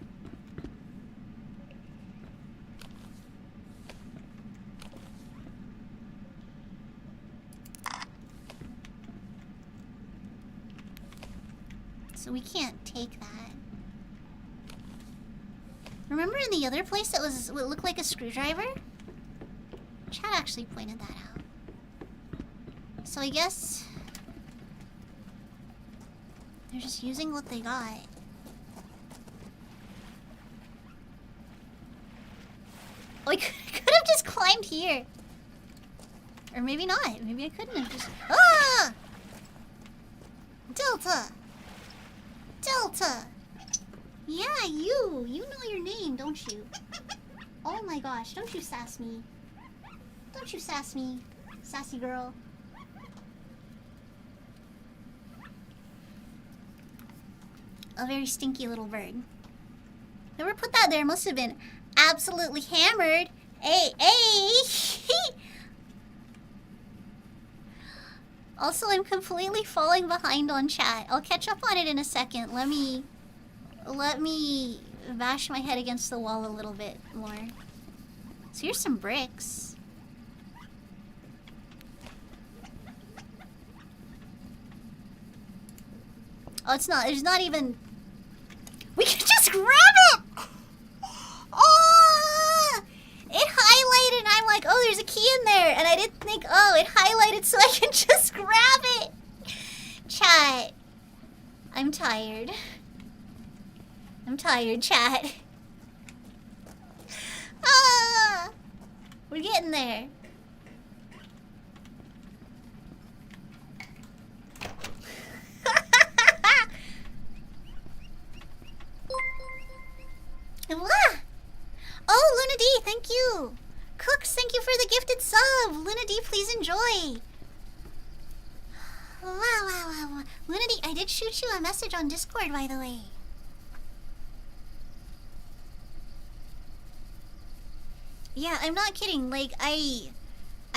So we can't take that. Remember in the other place that was what looked like a screwdriver? Chad actually pointed that out. So I guess they're just using what they got. Oh, I could have just climbed here. Or maybe not. Maybe I couldn't have just... Ah! Delta! Delta! Yeah, you! You know your name, don't you? Oh my gosh, don't you sass me. Don't you sass me, sassy girl. A very stinky little bird. Whoever put that there must have been absolutely hammered. Hey, hey! Also, I'm completely falling behind on chat. I'll catch up on it in a second. Let me bash my head against the wall a little bit more. So here's some bricks. Oh, it's not. There's not even... We can just grab it! Oh! It highlighted and I'm like, oh, there's a key in there. And I didn't think, oh, it highlighted so I can just grab it. Chat. I'm tired. I'm tired, chat. Ah! We're getting there. Ah! Oh, Luna D, thank you. Cooks, thank you for the gifted sub. Luna D, please enjoy. Wow. Luna D, I did shoot you a message on Discord, by the way. Yeah, I'm not kidding. Like, I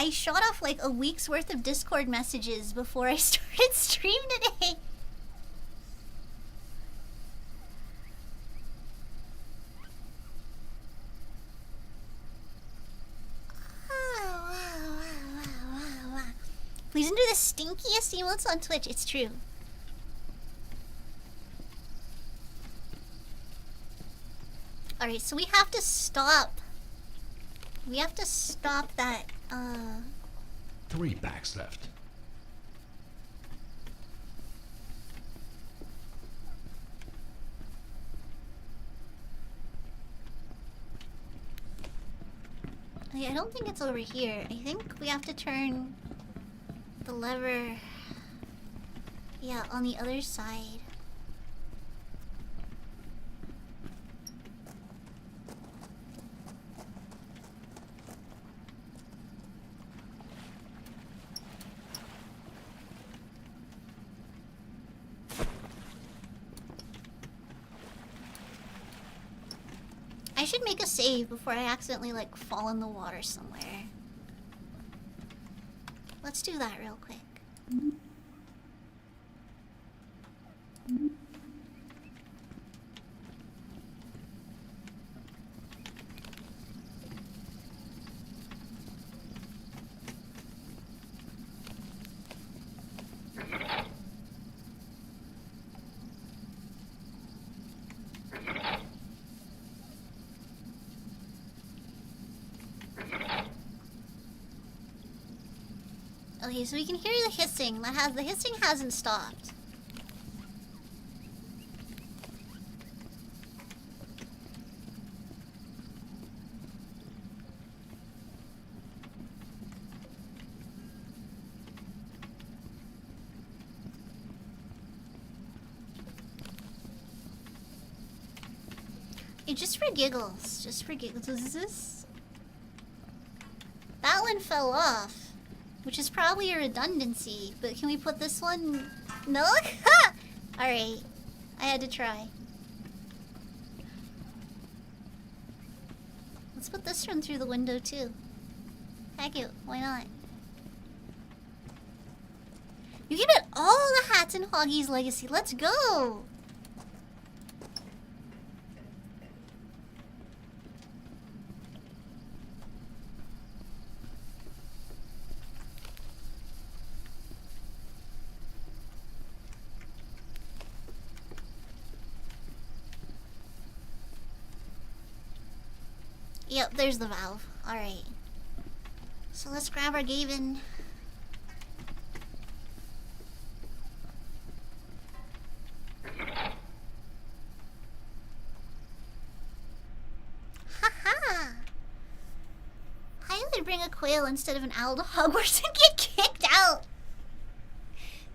shot off like a week's worth of Discord messages before I started stream today. Wow. Please don't do the stinkiest emotes on Twitch. It's true. Alright, so we have to stop. We have to stop that, 3 packs left. I don't think it's over here. I think we have to turn the lever, yeah, on the other side. I should make a save before I accidentally, like, fall in the water somewhere. Let's do that real quick. Okay, so we can hear the hissing. The hissing hasn't stopped. Just for giggles. Just for giggles. Is this? one fell off, which is probably a redundancy. But can we put this one? No? Ha! Alright. I had to try. Let's put this one through the window too. Heck it, why not? You can get all the hats in Hoggy's Legacy. Let's go! Yep, there's the valve. Alright. So let's grab our Gaven. Haha! I would bring a quail instead of an owl to Hogwarts and get kicked out.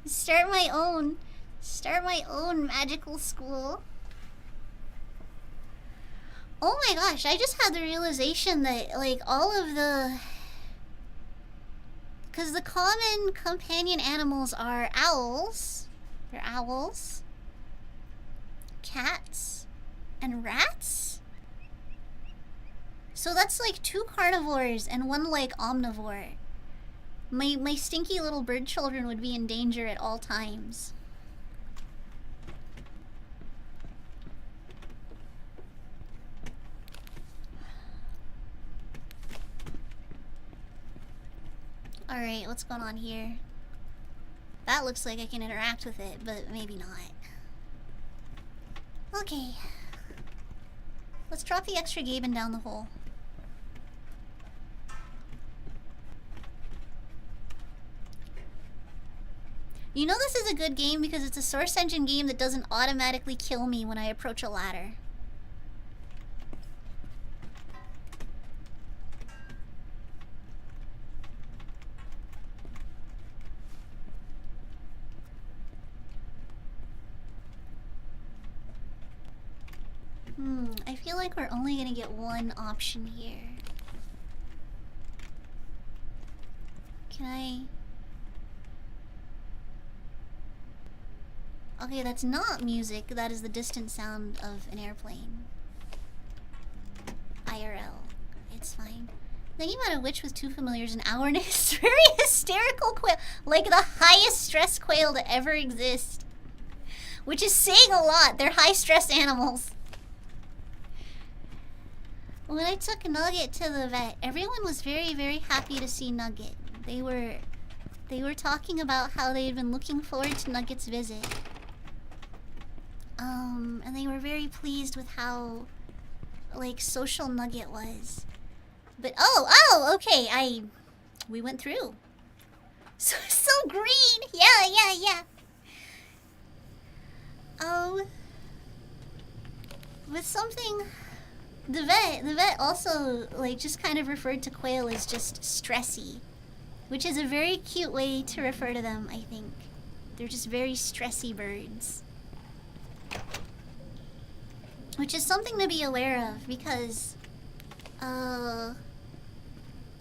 Start my own magical school. Oh my gosh, I just had the realization that, like, all of the... Because the common companion animals are owls. They're owls. Cats. And rats? So that's like 2 carnivores and 1, like, omnivore. My stinky little bird children would be in danger at all times. Alright, what's going on here? That looks like I can interact with it, but maybe not. Okay. Let's drop the extra Gaben down the hole. You know this is a good game because it's a Source Engine game that doesn't automatically kill me when I approach a ladder. I feel like we're only gonna get one option here. Can I... Okay, that's not music. That is the distant sound of an airplane. IRL. It's fine. Thinking about a witch with 2 familiars an hour and a very hysterical quail. Like the highest stress quail to ever exist. Which is saying a lot. They're high stress animals. When I took Nugget to the vet, everyone was very, very happy to see Nugget. They were talking about how they had been looking forward to Nugget's visit. And they were very pleased with how, like, social Nugget was. But, okay, we went through. So green! Yeah. With something... The vet also, like, just kind of referred to quail as just stressy. Which is a very cute way to refer to them, I think. They're just very stressy birds. Which is something to be aware of, because...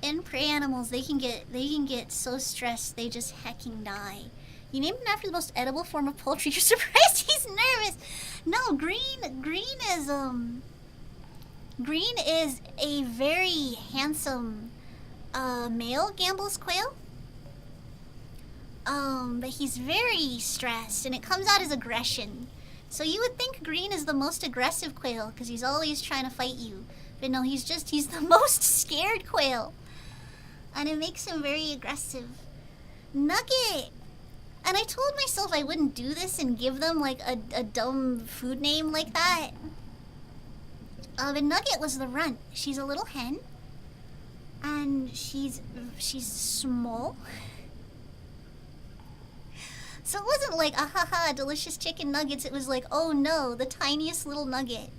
in prey animals, they can get so stressed they just hecking die. You named him after the most edible form of poultry. You're surprised he's nervous! No, Green is a very handsome male Gamble's quail. But he's very stressed and it comes out as aggression. So you would think Green is the most aggressive quail because he's always trying to fight you. But no, he's the most scared quail. And it makes him very aggressive. Nugget! And I told myself I wouldn't do this and give them like a dumb food name like that. But Nugget was the runt. She's a little hen. And she's small. So it wasn't like, ahaha, delicious chicken nuggets. It was like, oh no, the tiniest little nugget.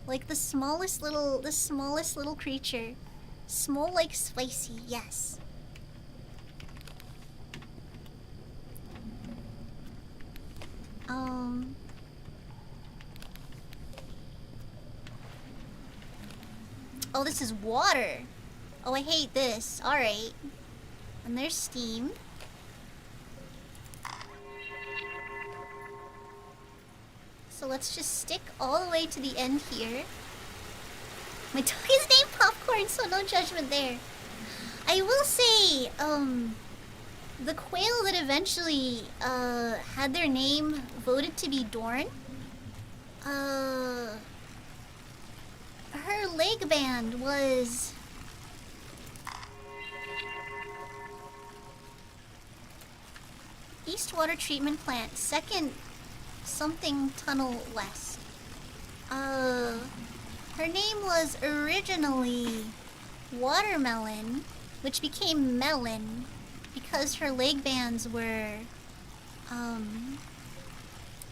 Like the smallest little creature. Small like spicy, yes. Oh, this is water. Oh, I hate this. Alright. And there's steam. So let's just stick all the way to the end here. My dog is named Popcorn, so no judgment there. I will say, the quail that eventually, had their name voted to be Dorn, her leg band was... East Water Treatment Plant, second something tunnel west. Her name was originally Watermelon, which became Melon because her leg bands were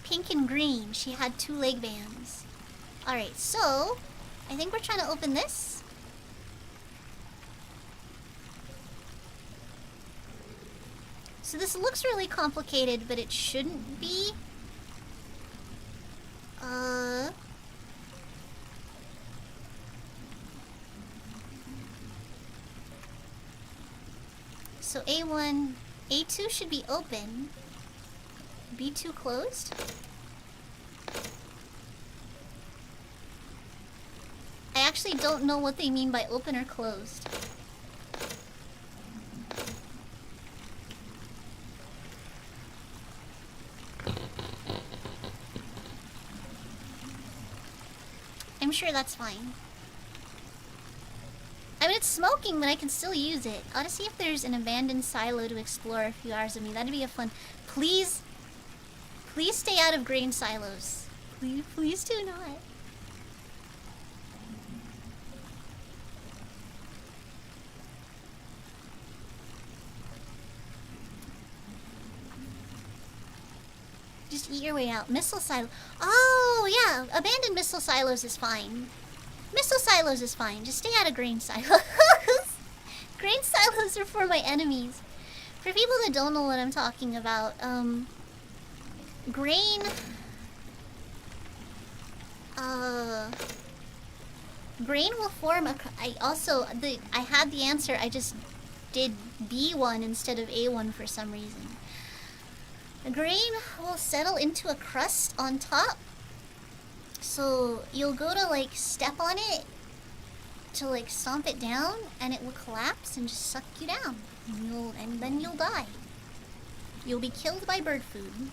pink and green. She had 2 leg bands. Alright, so I think we're trying to open this. So this looks really complicated, but it shouldn't be. So A1, A2 should be open. B2 closed. I actually don't know what they mean by open or closed. I'm sure that's fine. I mean, it's smoking, but I can still use it. I ought to see if there's an abandoned silo to explore a few hours of me. That'd be a fun... Please... Please stay out of grain silos. Please do not. Just eat your way out. Missile silo. Oh, yeah. Abandoned missile silos is fine. Missile silos is fine. Just stay out of grain silos. Grain silos are for my enemies. For people that don't know what I'm talking about, grain... Grain will form a... I had the answer, I just did B1 instead of A1 for some reason. The grain will settle into a crust on top. So you'll go to like step on it to like stomp it down, and it will collapse and just suck you down. And then you'll die. You'll be killed by bird food.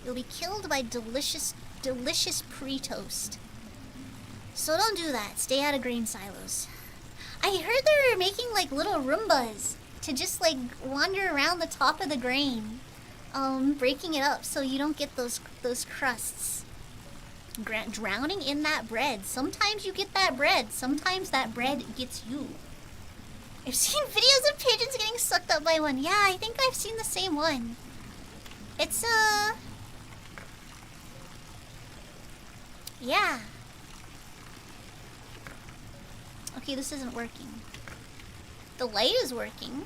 You'll be killed by delicious pre-toast. So don't do that. Stay out of grain silos. I heard they were making like little Roombas to just like wander around the top of the grain, breaking it up so you don't get those crusts. Drowning in that bread. Sometimes you get that bread. Sometimes that bread gets you. I've seen videos of pigeons getting sucked up by one. Yeah, I think I've seen the same one. It's, yeah. Okay, this isn't working. The light is working.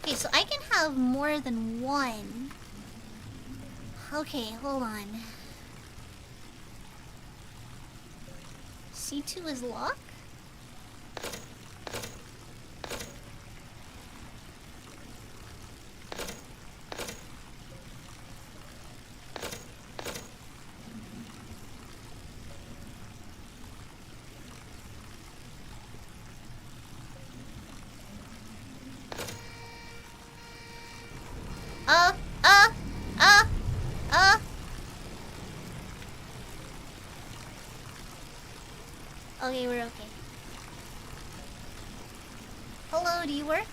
Okay, so I can have more than one. Okay, hold on. C2 is locked? Okay, we're okay. Hello, do you work?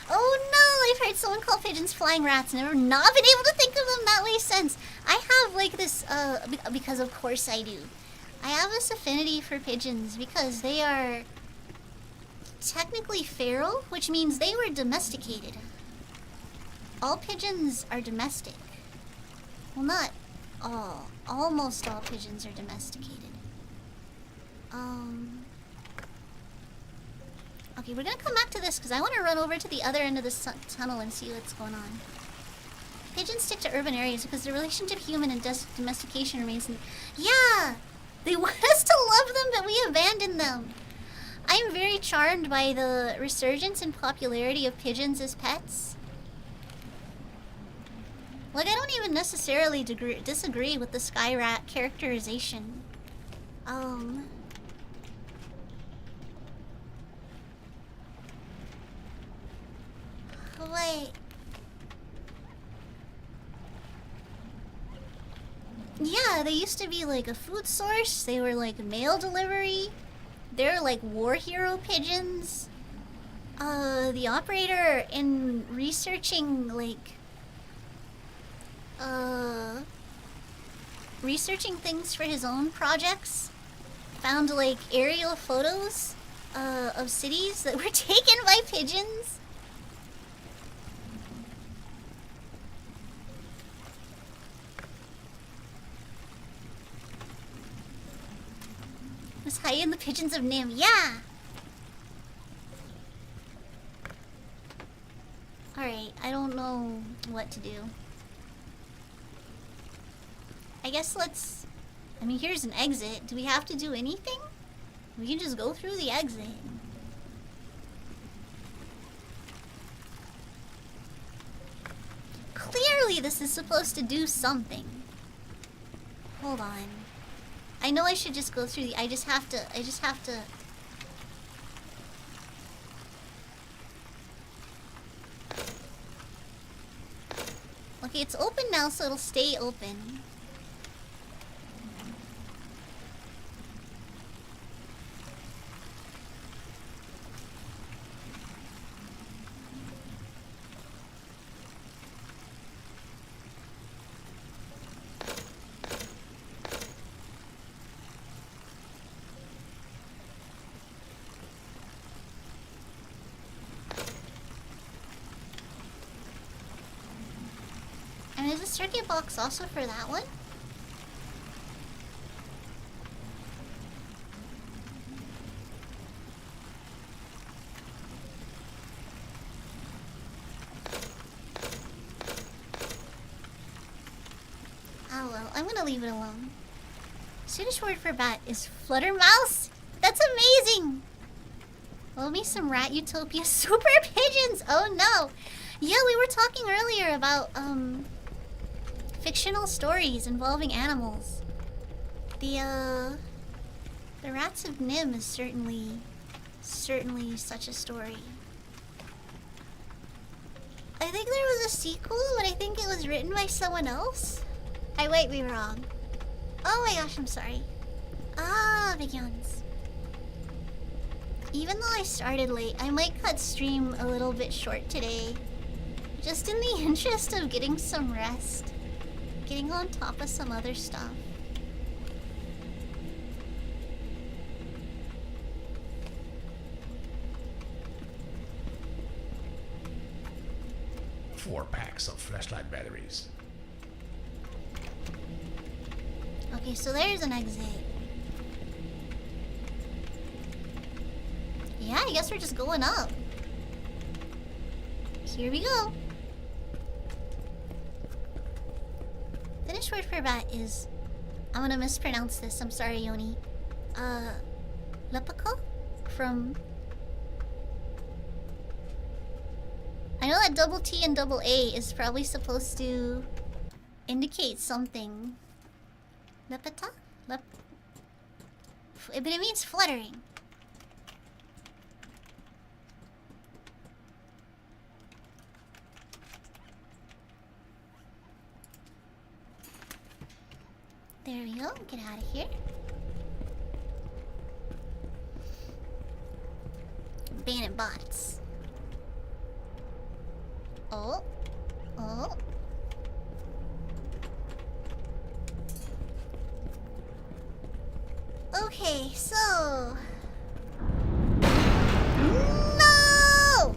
Oh no, I've heard someone call pigeons flying rats. Never not been able to think of them that way since. I have like this, because of course I do. I have this affinity for pigeons because they are technically feral, which means they were domesticated. All pigeons are domestic. Well, not Almost all pigeons are domesticated. Okay, we're gonna come back to this because I want to run over to the other end of the tunnel and see what's going on. Pigeons stick to urban areas because the relationship human and domestication remains in... Yeah! They want us to love them, but we abandon them. I'm very charmed by the resurgence and popularity of pigeons as pets. Like, I don't even necessarily disagree with the Sky Rat characterization. Wait. Yeah, they used to be like a food source. They were like mail delivery. They're like war hero pigeons. The operator in researching like researching things for his own projects found like aerial photos of cities that were taken by pigeons. Was high in the pigeons of Nim, yeah. Alright, I don't know what to do. I guess let's... I mean, here's an exit. Do we have to do anything? We can just go through the exit. Clearly this is supposed to do something. Hold on. I know I should just go through the... I just have to... Okay, it's open now, so it'll stay open. And is the circuit box also for that one? Oh well, I'm gonna leave it alone. Swedish word for bat is fluttermouse? That's amazing! Love me some Rat Utopia super pigeons! Oh no! Yeah, we were talking earlier about, fictional stories involving animals. The Rats of Nim is certainly such a story. I think there was a sequel, but I think it was written by someone else. I might be wrong. Oh my gosh, I'm sorry. Ah, Vigyans. Even though I started late, I might cut stream a little bit short today. Just in the interest of getting some rest. Getting on top of some other stuff. Four packs of flashlight batteries. Okay, so there's an exit. Yeah, I guess we're just going up. Here we go. Finnish word for bat is... I'm gonna mispronounce this, I'm sorry, Yoni. Lepako? From... I know that double T and double A is probably supposed to indicate something. Lepeta? But it means fluttering. There we go. Get out of here. Bandit bots. Oh. Oh. Okay, so... No!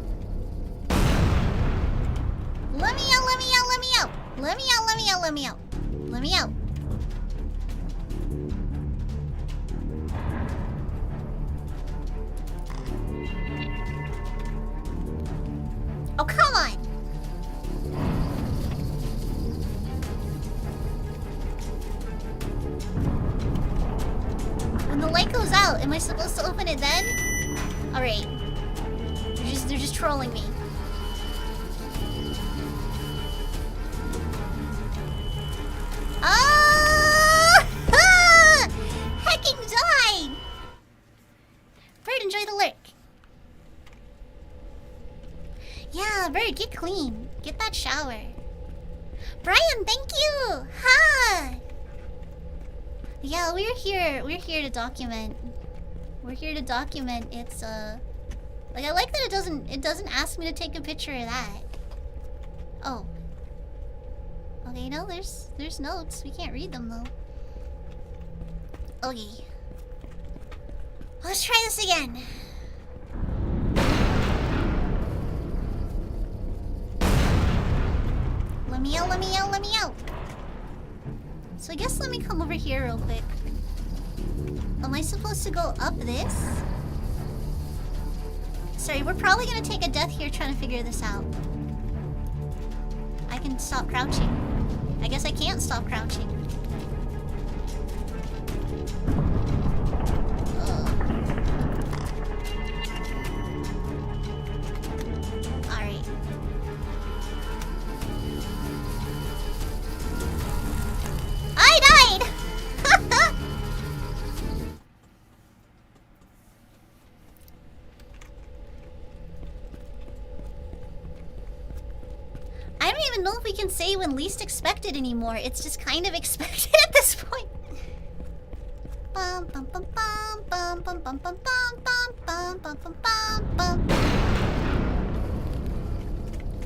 Let me out, let me out, let me out! Let me out, let me out, let me out! Let me out. am I supposed to open it then? Alright. They're just trolling me. Ah! Hecking died! Bird, enjoy the lurk. Yeah, Bird, get clean. Get that shower. Brian, thank you! Ha! Yeah, we're here to document. We're here to document. It's like, I like that it doesn't ask me to take a picture of that. Oh. Okay, no, there's notes. We can't read them though. Okay. Let's try this again. Let me out, let me out, let me out. So I guess let me come over here real quick. Am I supposed to go up this? Sorry, we're probably gonna take a death here trying to figure this out. I can stop crouching. I guess I can't stop crouching. Alright. I died! I don't even know if we can say when least expected anymore. It's just kind of expected at this point. Bum bum bum bum bum bum bum bum bum bum bum bum bum bum.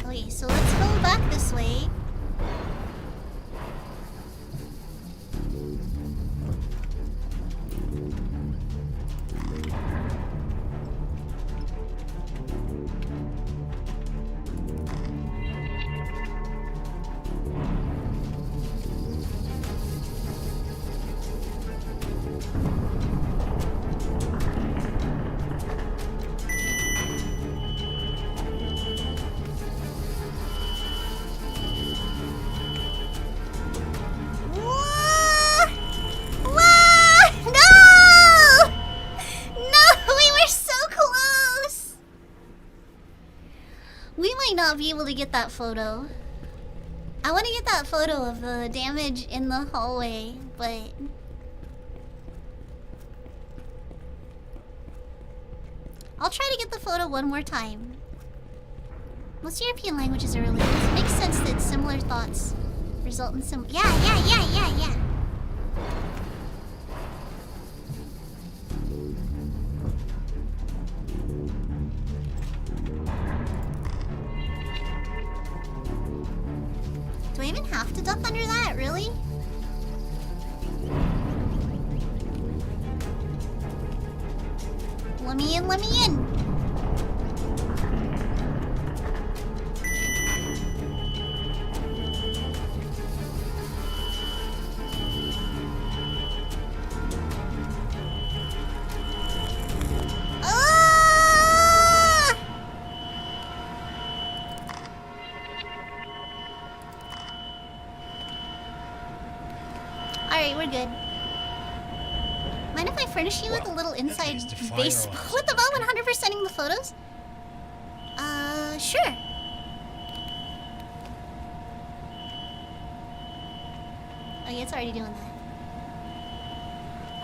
Okay, so let's go back this way. Not be able to get that photo. I want to get that photo of the damage in the hallway, but I'll try to get the photo one more time. Most European languages are released. It makes sense that similar thoughts result in some. Yeah. Do I even have to duck under that? Really? Let me in, let me in! Alright, we're good. Mind if I furnish you with a little inside base with about 100%ing the photos? Sure. Oh yeah, it's already doing that.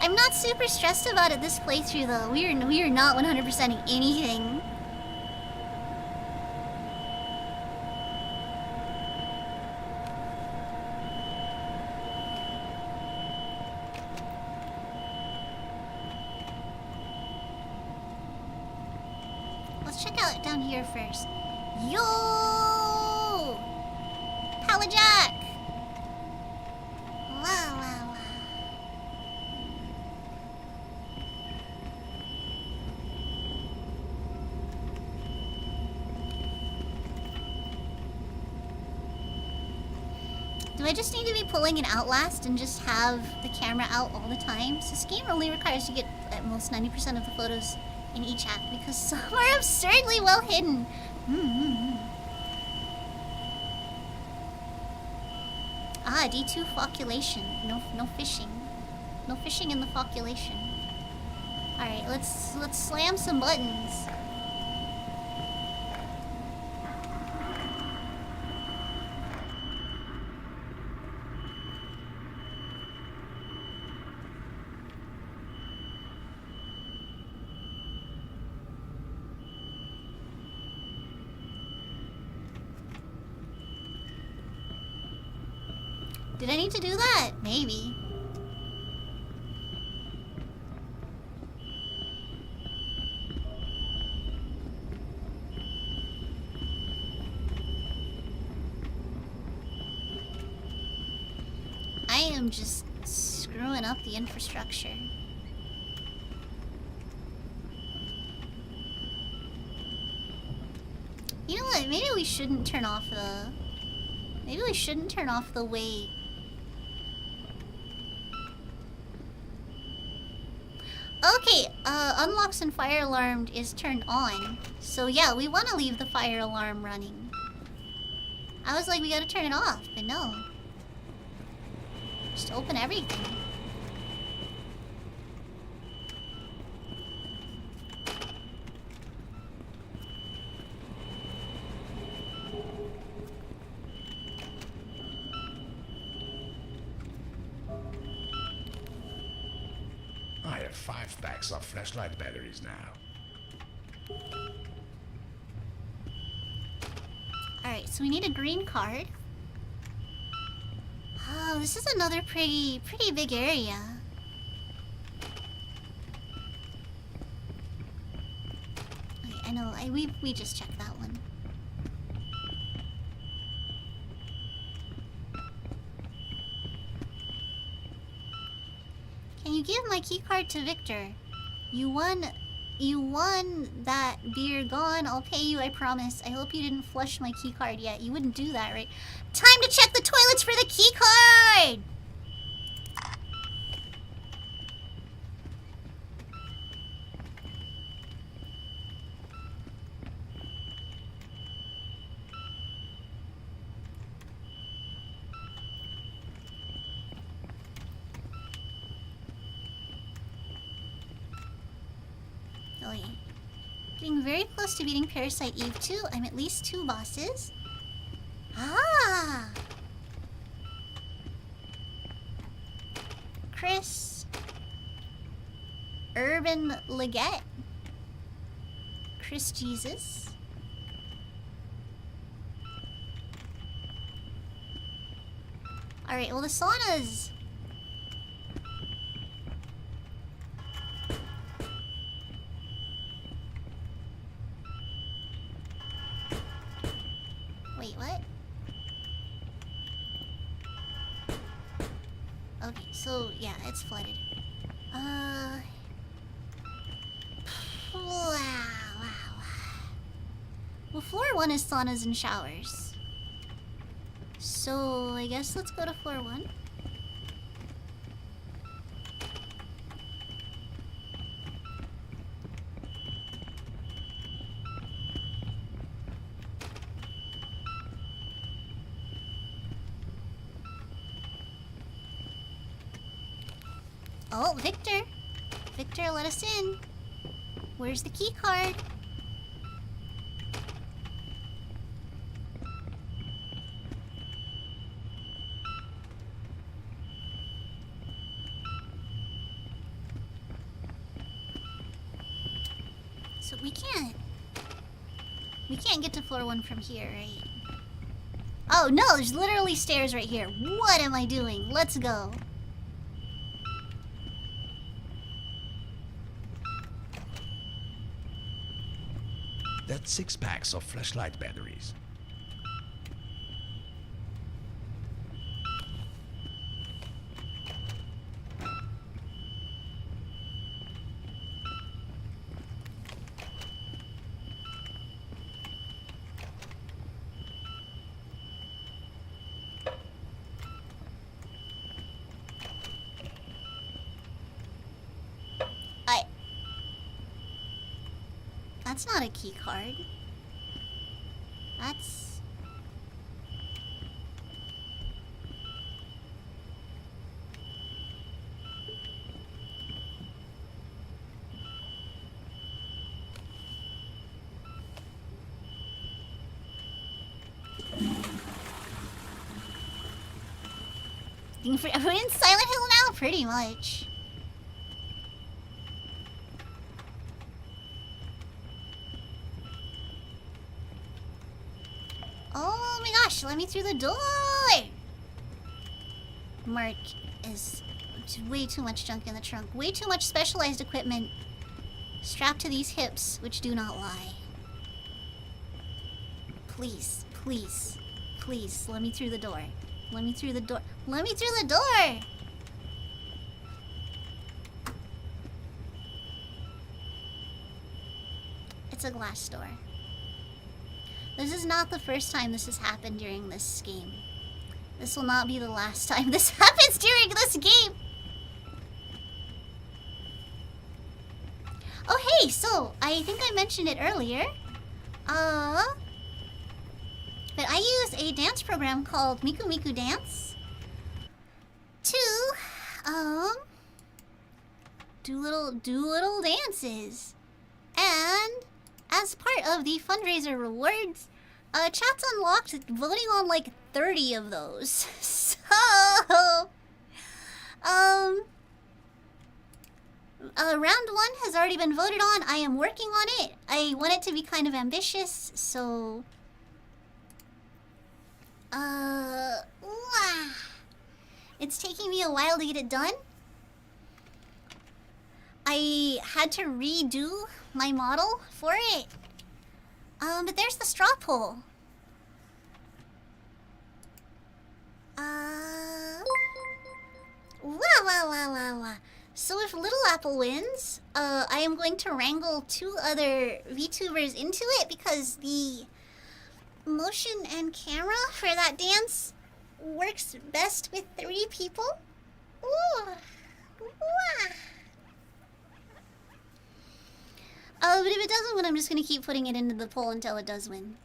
I'm not super stressed about it this playthrough though. We are not 100%ing anything. Let's check out down here first. Yo! Palajack! Wow. Do I just need to be pulling an Outlast and just have the camera out all the time? So this game only requires you to get at most 90% of the photos in each act because some are absurdly well hidden. Ah, D2 focculation. No fishing. No fishing in the focculation. Alright, let's slam some buttons. Did I need to do that? Maybe. I am just screwing up the infrastructure. You know what? Maybe we shouldn't turn off the... Maybe we shouldn't turn off the wait. Okay, unlocks and fire alarm is turned on. So yeah, we want to leave the fire alarm running. I was like, we gotta turn it off, but no. Just open everything. I have 5 packs of flashlight batteries now. Alright, so we need a green card. Oh, this is another pretty big area. Okay, I know, we just checked that one. Can you give my key card to Victor? You won that beer. Gone. I'll pay you, I promise. I hope you didn't flush my key card yet. You wouldn't do that, right? Time to check the toilets for the key card! Oh yeah. Getting very close to beating Parasite Eve 2. I'm at least 2 bosses. Ah! Chris. Urban Leggett. Chris Jesus. Alright, well the saunas. Wait, what? Okay, so yeah, it's flooded. Wow. Well, floor 1 is saunas and showers. So I guess let's go to floor 1. Oh, Victor! Victor, let us in. Where's the key card? So we can't get to floor 1 from here, right? Oh no, there's literally stairs right here. What am I doing? Let's go. That's 6 packs of flashlight batteries. That's not a key card. That's... We're in Silent Hill now, pretty much. Oh my gosh, let me through the door! Mark is way too much junk in the trunk. Way too much specialized equipment strapped to these hips, which do not lie. Please, please, please, let me through the door. Let me through the door. Let me through the door! It's a glass door. This is not the first time this has happened during this game. This will not be the last time this happens during this game! Oh hey, so, I think I mentioned it earlier. But I use a dance program called Miku Miku Dance to, do little dances. And as part of the fundraiser rewards, chat's unlocked voting on like 30 of those. So, round 1 has already been voted on. I am working on it. I want it to be kind of ambitious, so... It's taking me a while to get it done. I had to redo my model for it. But there's the straw poll. So if Little Apple wins, I am going to wrangle 2 other VTubers into it because the motion and camera for that dance works best with 3 people. Ooh. But if it doesn't win, I'm just gonna keep putting it into the poll until it does win.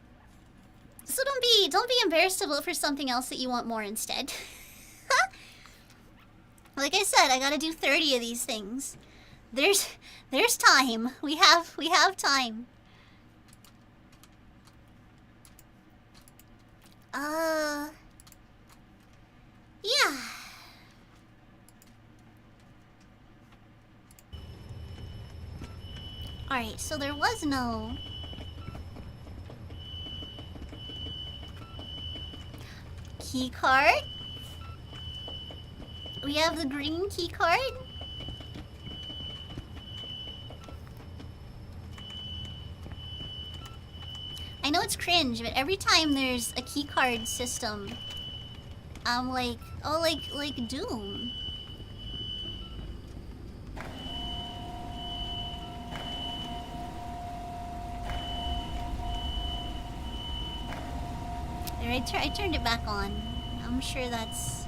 So don't be embarrassed to vote for something else that you want more instead. Like I said, I gotta do 30 of these things. There's time. We have time. Yeah. Alright, so there was no... key card. We have the green key card. I know it's cringe, but every time there's a key card system, I'm like, oh, like Doom. There, I turned it back on. I'm sure that's...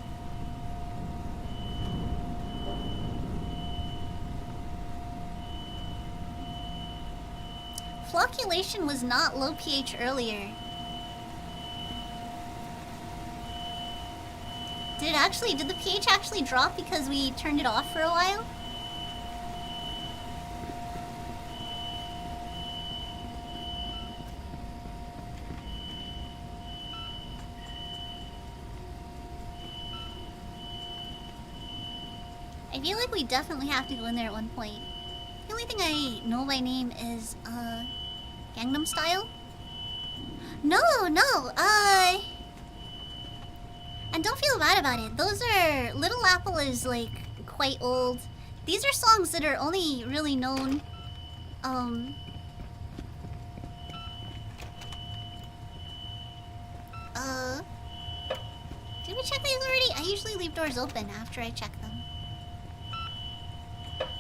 Flocculation was not low pH earlier. Did the pH actually drop because we turned it off for a while? I feel like we definitely have to go in there at one point. The only thing I know by name is, Gangnam Style? No, and don't feel bad about it. Those are... Little Apple is, like, quite old. These are songs that are only really known, did we check these already? I usually leave doors open after I check them.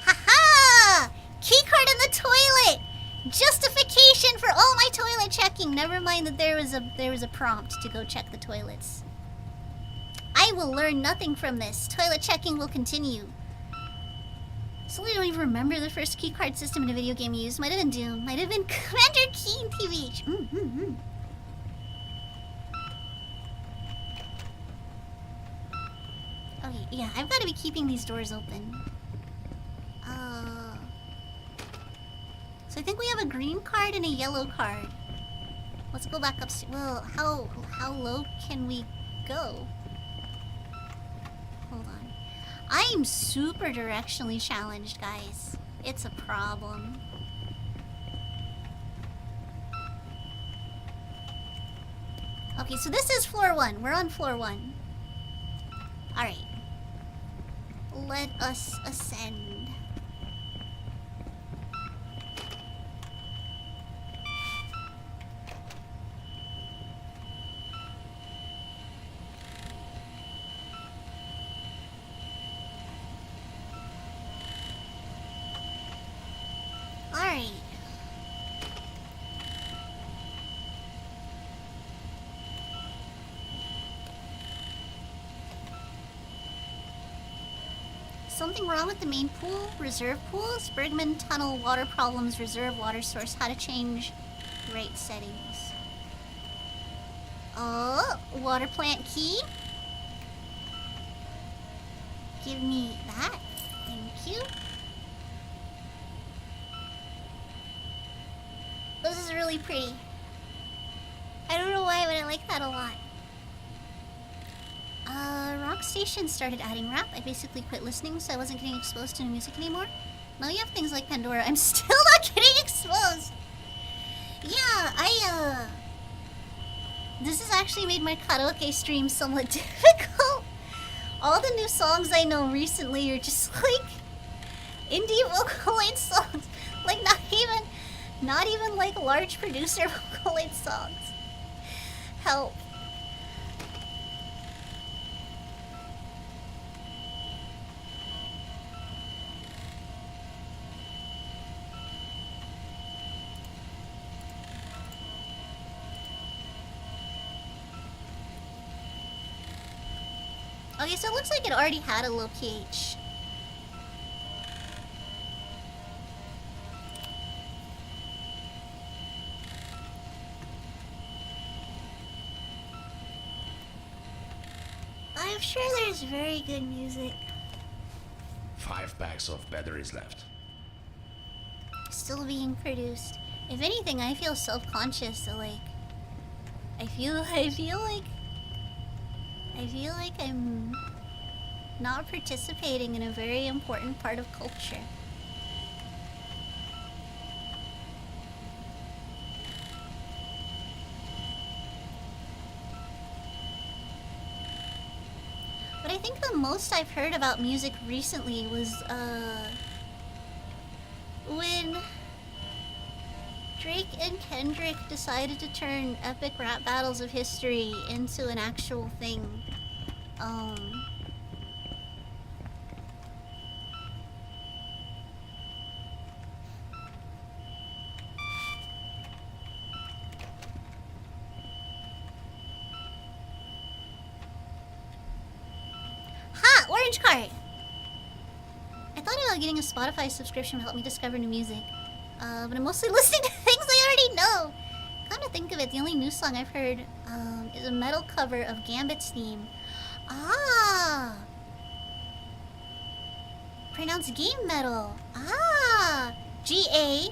Haha! Keycard in the toilet! Justification for all my toilet checking. Never mind that there was a prompt to go check the toilets. I will learn nothing from this. Toilet checking will continue. So I don't even remember the first keycard system in a video game used. Might have been Doom. Might have been Commander Keen TVH. Okay, yeah, I've got to be keeping these doors open. So I think we have a green card and a yellow card. Let's go back upstairs. Well, how low can we go? Hold on. I am super directionally challenged, guys. It's a problem. Okay, so this is floor 1. We're on floor 1. Alright. Let us ascend. Alright. Something wrong with the main pool? Reserve pools? Bergman Tunnel water problems, reserve water source. How to change rate settings. Oh, water plant key. Give me that. Thank you. This is really pretty. I don't know why, but I like that a lot. Rock Station started adding rap. I basically quit listening, so I wasn't getting exposed to new music anymore. Now you have things like Pandora. I'm still not getting exposed. Yeah, this has actually made my karaoke stream somewhat difficult. All the new songs I know recently are just like indie Vocaloid songs. Like not even like large producer Vocaloid songs. Help. Okay, so it looks like it already had a low pH. I'm sure there's very good music. 5 bags of batteries left. Still being produced. If anything, I feel self-conscious, so like I feel like I'm not participating in a very important part of culture. But I think the most I've heard about music recently was when Drake and Kendrick decided to turn epic rap battles of history into an actual thing. Ha! Orange card! I thought about getting a Spotify subscription to help me discover new music. But I'm mostly listening to things I already know. Come to think of it, the only new song I've heard is a metal cover of Gambit's theme. Ah! Pronounced game metal. Ah! G-A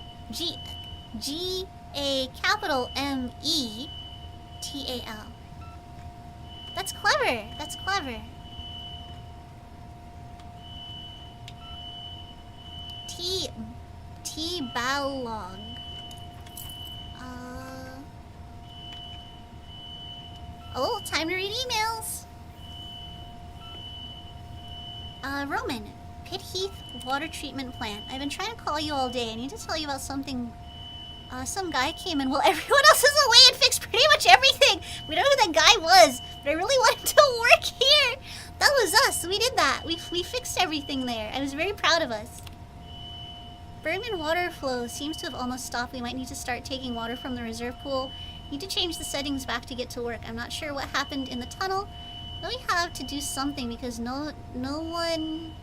capital M-E-T-A-L. That's clever. That's clever. T-Ballog. Oh, time to read emails. Roman, Pitt Heath water treatment plant. I've been trying to call you all day. I need to tell you about something. Some guy came in while everyone else is away and fixed pretty much everything. We don't know who that guy was, but I really want him to work here. That was us. We did that. We fixed everything there. I was very proud of us. Bergman water flow seems to have almost stopped. We might need to start taking water from the reserve pool. Need to change the settings back to get to work. I'm not sure what happened in the tunnel. But we have to do something because no one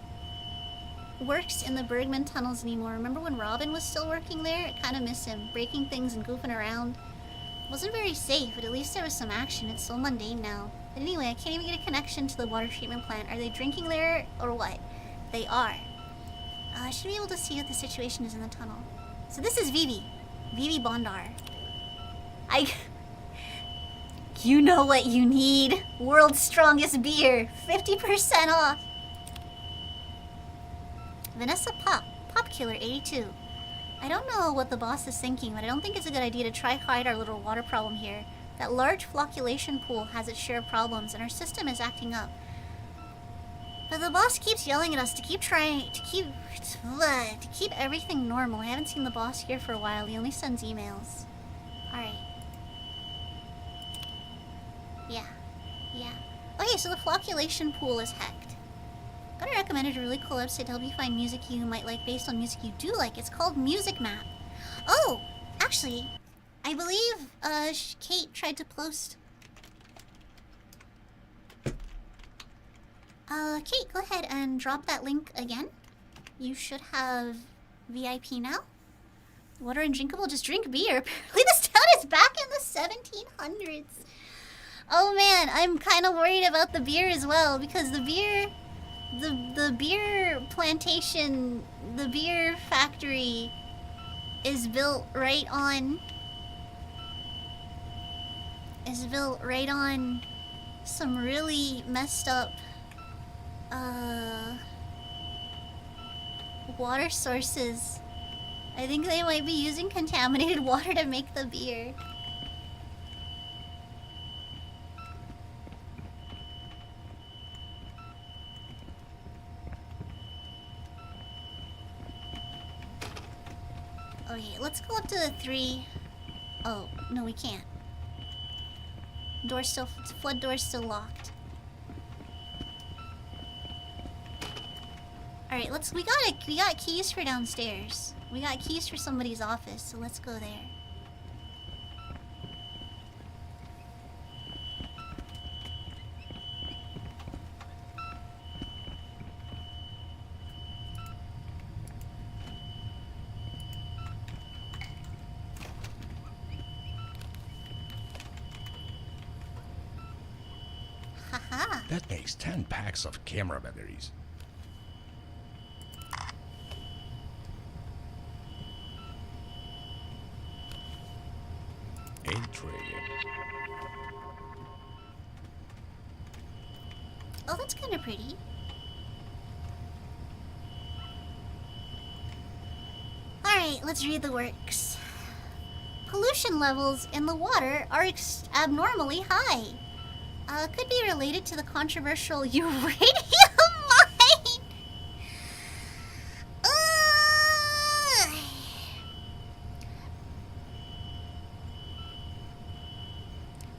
works in the Bergman tunnels anymore. Remember when Robin was still working there? I kind of miss him. Breaking things and goofing around. Wasn't very safe, but at least there was some action. It's so mundane now. But anyway, I can't even get a connection to the water treatment plant. Are they drinking there or what? They are. I should be able to see what the situation is in the tunnel. So this is Vivi. Vivi Bondar. You know what you need. World's strongest beer. 50% off. Vanessa Pop Killer 82. I don't know what the boss is thinking, but I don't think it's a good idea to try hide our little water problem here. That large flocculation pool has its share of problems, and our system is acting up. But the boss keeps yelling at us to keep everything normal. I haven't seen the boss here for a while. He only sends emails. Alright. Yeah. Okay, so the flocculation pool is hacked. I'm gonna recommend a really cool website to help you find music you might like based on music you do like. It's called Music Map. Oh, actually, I believe Kate tried to post. Kate, go ahead and drop that link again. You should have VIP now. Water and drinkable, just drink beer. Apparently this town is back in the 1700s. Oh man, I'm kind of worried about the beer as well, because the beer plantation, the beer factory is built right on some really messed up water sources. I think they might be using contaminated water to make the beer. Okay, let's go up to the 3. Oh, no, we can't. Flood door's still locked. Alright, we got keys for downstairs. We got keys for somebody's office, so let's go there. Haha. That makes 10 packs of camera batteries. 8 trillion. Oh, that's kind of pretty. Alright, let's read the works. Pollution levels in the water are abnormally high. Could be related to the controversial uranium mine.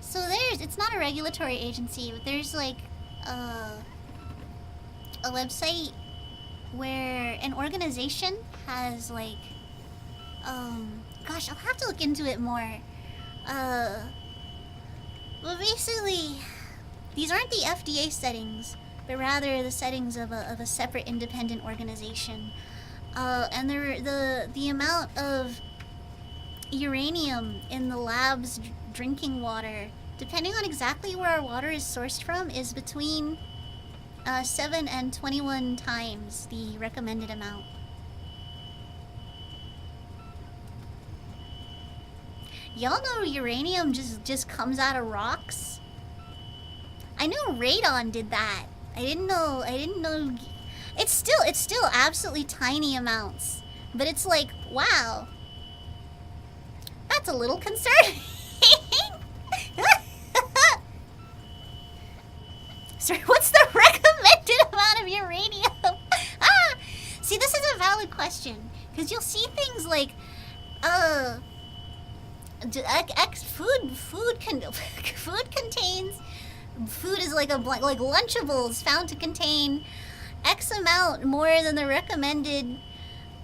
So it's not a regulatory agency, but there's like a website where an organization has like, gosh, I'll have to look into it more. Well, basically, these aren't the FDA settings, but rather the settings of a separate independent organization. And the amount of uranium in the lab's drinking water, depending on exactly where our water is sourced from, is between 7 and 21 times the recommended amount. Y'all know uranium just comes out of rocks? I knew radon did that. I didn't know it's still absolutely tiny amounts. But it's like, wow. That's a little concerning. Sorry, what's the recommended amount of uranium? See, this is a valid question, because you'll see things like food is like like Lunchables found to contain X amount more than the recommended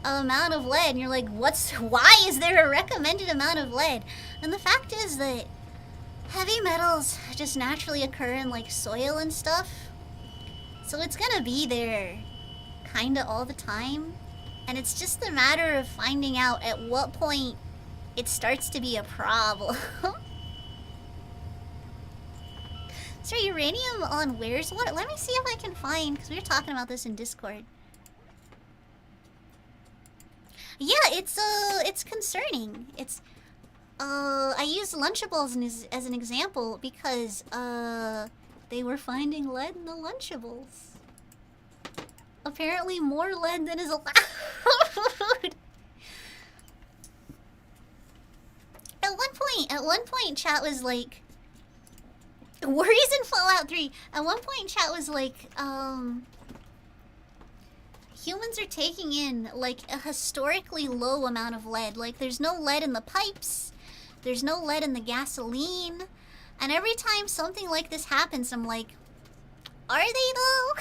amount of lead, and you're like, why is there a recommended amount of lead? And the fact is that heavy metals just naturally occur in like soil and stuff, so it's gonna be there kinda all the time, and it's just a matter of finding out at what point it starts to be a problem. So uranium on where's water? Let me see if I can find, because we were talking about this in Discord. Yeah, it's concerning. I used Lunchables as an example because, they were finding lead in the Lunchables. Apparently more lead than is allowed. At one point, chat was like, worries in Fallout 3. At one point, chat was like, humans are taking in, like, a historically low amount of lead. Like, there's no lead in the pipes. There's no lead in the gasoline. And every time something like this happens, I'm like, are they though?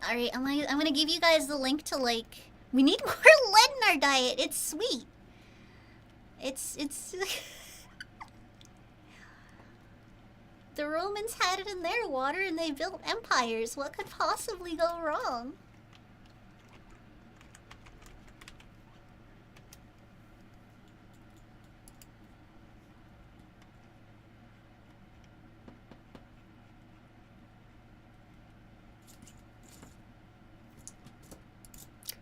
Alright, I'm gonna give you guys the link to, like, we need more lead in our diet. It's sweet. It's the Romans had it in their water and they built empires. What could possibly go wrong?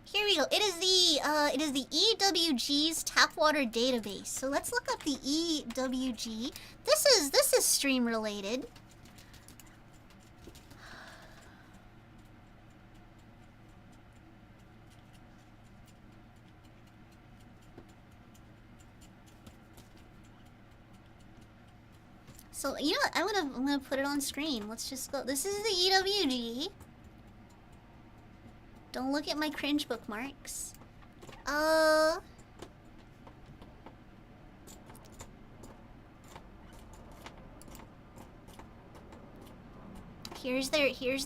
Here we go. It is the EWG's tap water database. So let's look up the EWG. This is stream related. So you know what? I'm gonna put it on screen. Let's just go. This is the EWG. Don't look at my cringe bookmarks. Here's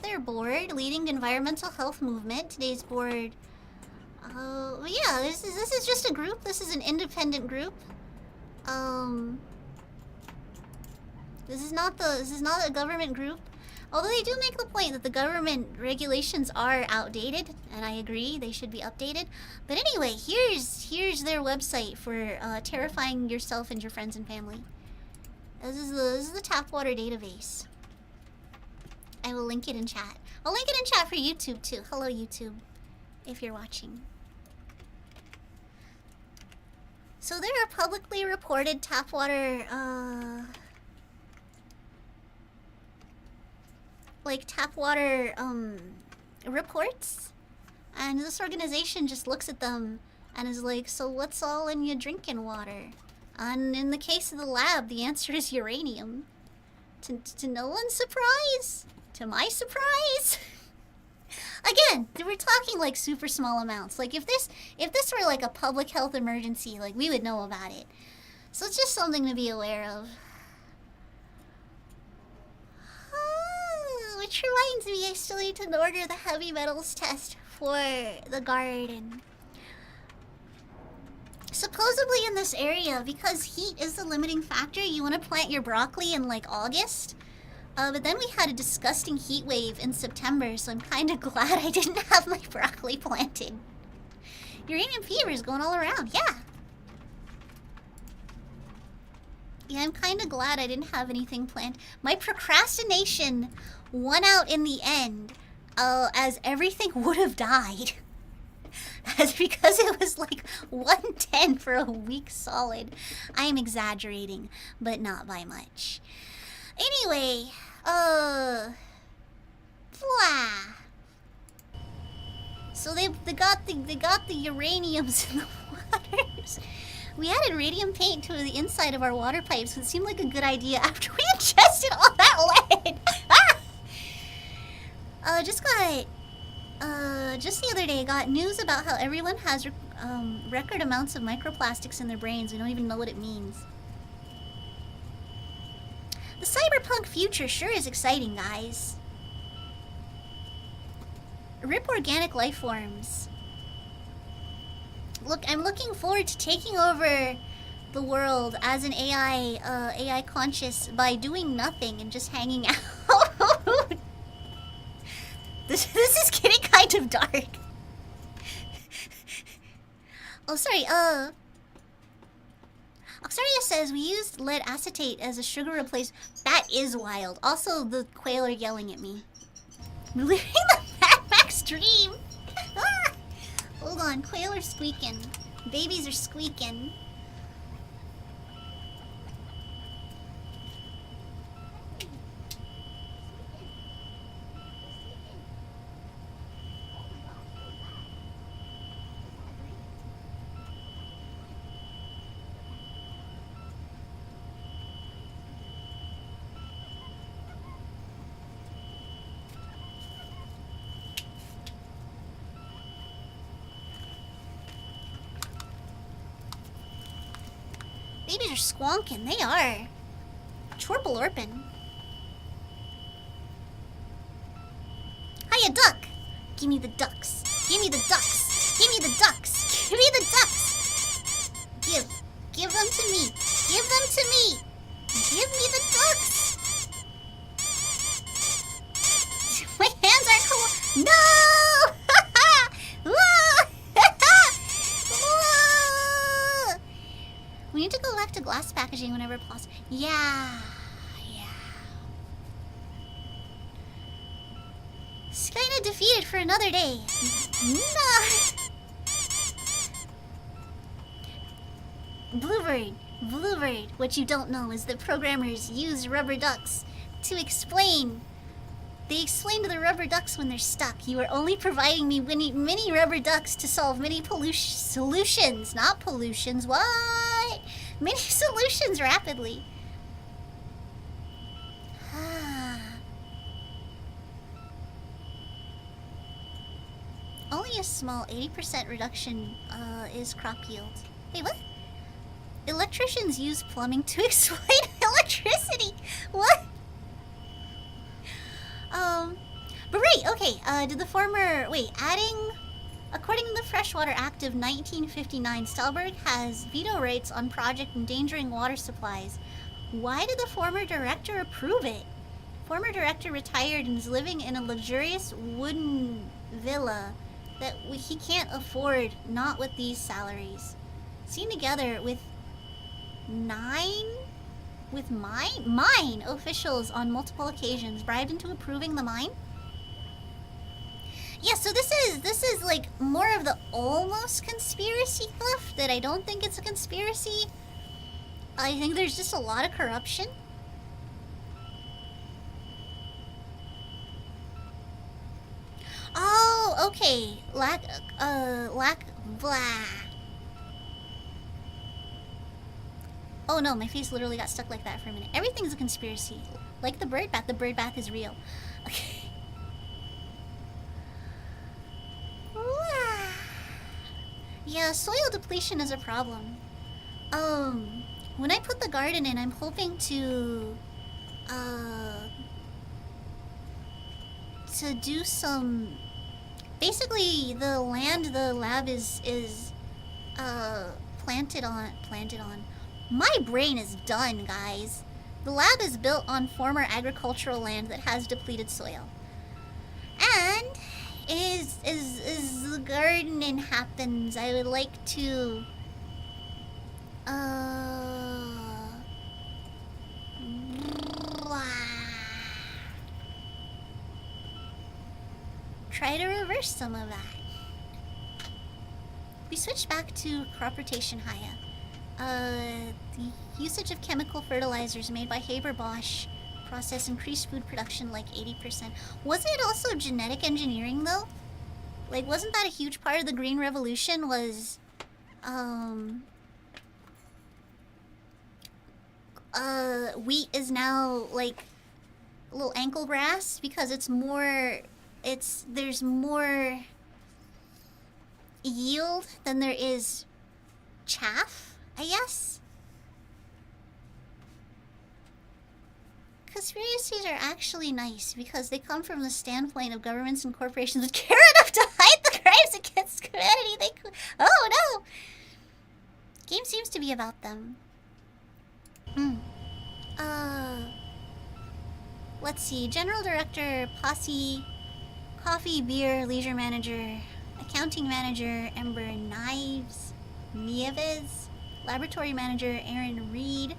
their board, leading the environmental health movement. Today's board. Yeah, this is just a group. This is an independent group. This is not a government group. Although they do make the point that the government regulations are outdated, and I agree, they should be updated. But anyway, here's their website for terrifying yourself and your friends and family. This is the tap water database. I will link it in chat. I'll link it in chat for YouTube too. Hello YouTube, if you're watching. So there are publicly reported tap water reports, and this organization just looks at them and is like, so what's all in your drinking water? And in the case of the lab, the answer is uranium. To no one's surprise, to my surprise. Again, we're talking like super small amounts. Like if this were like a public health emergency, like we would know about it. So it's just something to be aware of. Which reminds me, I still need to order the heavy metals test for the garden. Supposedly in this area, because heat is the limiting factor, you want to plant your broccoli in like August. But then we had a disgusting heat wave in September, so I'm kind of glad I didn't have my broccoli planted. Uranium fever is going all around, yeah. Yeah, I'm kind of glad I didn't have anything planned. My procrastination won out in the end, as everything would have died. As because it was like 110 for a week solid. I am exaggerating, but not by much. Anyway, blah. So they got the uraniums in the waters. We added radium paint to the inside of our water pipes, so it seemed like a good idea after we ingested all that lead. Just the other day, got news about how everyone has record amounts of microplastics in their brains. We don't even know what it means. The cyberpunk future sure is exciting, guys. Rip organic life forms. Look, I'm looking forward to taking over the world as an AI conscious by doing nothing and just hanging out. This is getting kind of dark. Oh, sorry, Oxaria says we used lead acetate as a sugar replacement. That is wild. Also, the quail are yelling at me. We're leaving the Mad Max stream. Ah! Hold on, quail are squeaking. Babies are squeaking. Babies are squonking. They are. Chorpalorpin. Hiya, duck. Give me the ducks. Give me the ducks. Give me the ducks. Give me the ducks. Give. Give them to me. Give them to me. Give me the ducks. My hands aren't cool. No! We need to go back to glass packaging whenever possible. Yeah. Skynet defeated for another day. No. Bluebird. What you don't know is that programmers use rubber ducks to explain. They explain to the rubber ducks when they're stuck. You are only providing me mini rubber ducks to solve many solutions, not pollutions. What? Many solutions rapidly. Only a small 80% reduction is crop yield. Wait, what? Electricians use plumbing to explain electricity. What? But right, okay, did the former... Wait, according to the Freshwater Act of 1959, Stalberg has veto rights on project endangering water supplies. Why did the former director approve it? Former director retired and is living in a luxurious wooden villa that he can't afford, not with these salaries. Seen together with mine officials on multiple occasions, bribed into approving the mine. Yeah, so this is like more of the almost conspiracy stuff that I don't think it's a conspiracy. I think there's just a lot of corruption. Oh, okay. Blah. Oh no, my face literally got stuck like that for a minute. Everything's a conspiracy. Like the bird bath is real. Okay. Yeah, soil depletion is a problem. When I put the garden in, I'm hoping to do some... Basically, the land the lab is planted on. My brain is done, guys. The lab is built on former agricultural land that has depleted soil. And as the gardening happens, I would like to try to reverse some of that. We switch back to crop rotation, Haya. The usage of chemical fertilizers made by Haber-Bosch process increased food production like 80%. Was it also genetic engineering though? Like, wasn't that a huge part of the Green Revolution? Was wheat is now like a little ankle grass because there's more yield than there is chaff, I guess. Conspiracies are actually nice because they come from the standpoint of governments and corporations that care enough to hide the crimes against humanity. Oh no! Game seems to be about them. Let's see. General Director, Posse, Coffee, Beer, Leisure Manager, Accounting Manager, Ember Knives, Nieves, Laboratory Manager, Aaron Reed.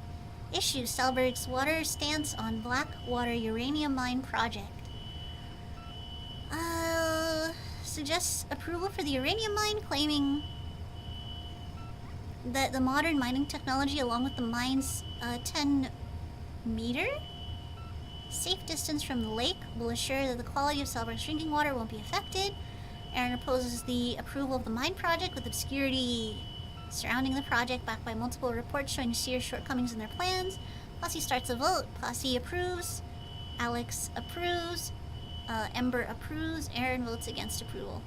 Issue Stalberg's water stance on Blackwater uranium mine project. suggests approval for the uranium mine, claiming that the modern mining technology, along with the mine's 10-meter safe distance from the lake, will assure that the quality of Salzburg's drinking water won't be affected. Aaron opposes the approval of the mine project, with obscurity surrounding the project backed by multiple reports showing serious shortcomings in their plans. Posse starts a vote. Posse approves. Alex approves. Ember approves. Aaron votes against approval.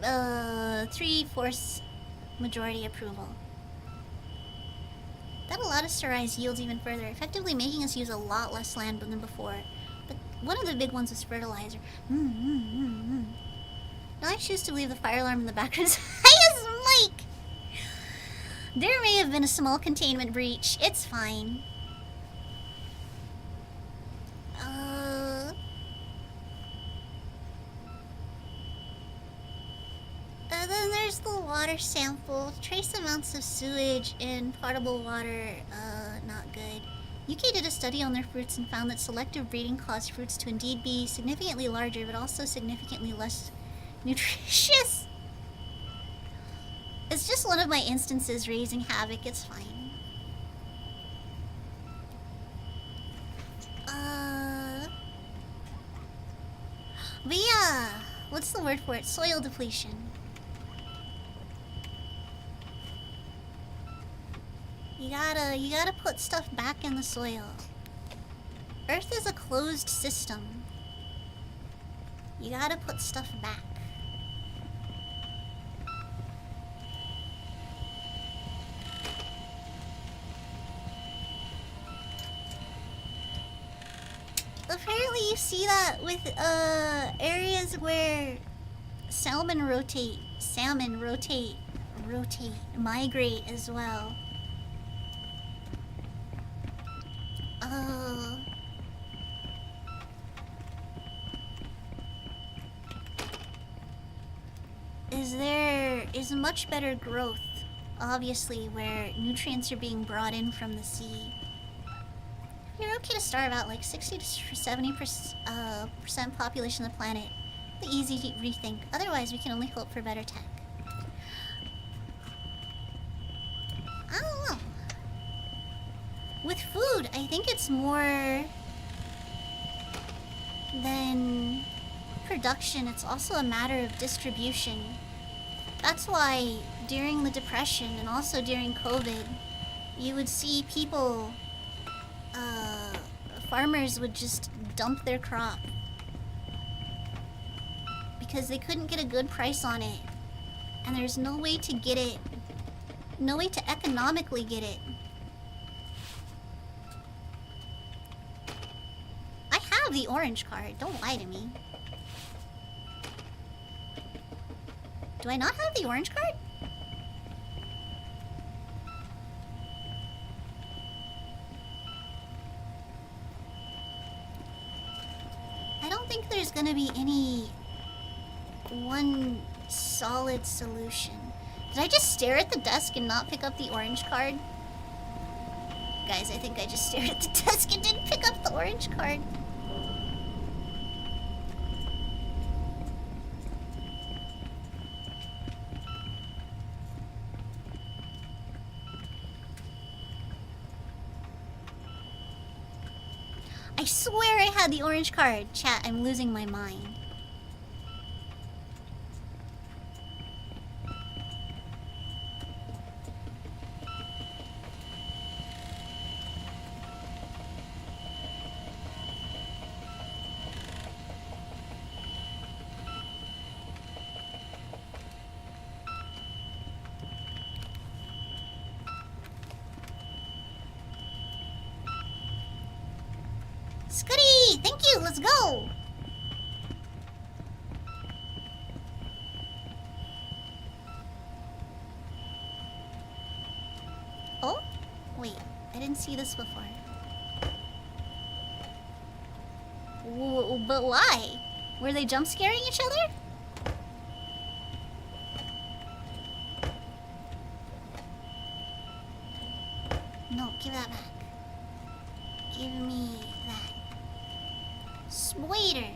3/4 majority approval. That allowed us to rise yields even further, effectively making us use a lot less land than before. But one of the big ones was fertilizer. Now I choose to leave the fire alarm in the background. Yes, Mike! There may have been a small containment breach. It's fine. Then there's the water sample. Trace amounts of sewage in potable water. Not good. UK did a study on their fruits and found that selective breeding caused fruits to indeed be significantly larger, but also significantly less nutritious. It's just one of my instances raising havoc. It's fine. But yeah, what's the word for it? Soil depletion. You gotta put stuff back in the soil. Earth is a closed system. You gotta put stuff back. Apparently you see that with areas where salmon migrate as well. Is much better growth, obviously, where nutrients are being brought in from the sea. You're okay to starve out like 60 to 70% population of the planet. The easy to rethink. Otherwise, we can only hope for better tech. I don't know. With food, I think it's more than production. It's also a matter of distribution. That's why during the Depression and also during COVID, you would see people, farmers would just dump their crop because they couldn't get a good price on it, and there's no way to get it, no way to economically get it. I have the orange card, don't lie to me. Do I not have the orange card? I don't think there's gonna be any one solid solution. Did I just stare at the desk and not pick up the orange card? Guys, I think I just stared at the desk and didn't pick up the orange card. I swear I had the orange card. Chat, I'm losing my mind. Scuddy! Thank you! Let's go! Oh? Wait, I didn't see this before. But why? Were they jump scaring each other? No, give that back. Give me that. Spider.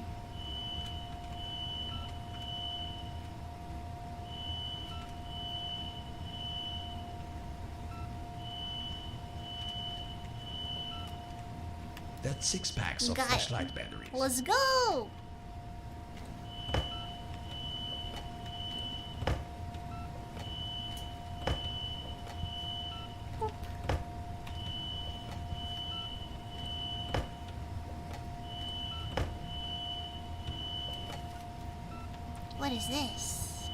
That's 6 packs of Got it. flashlight batteries. Let's go! What is this?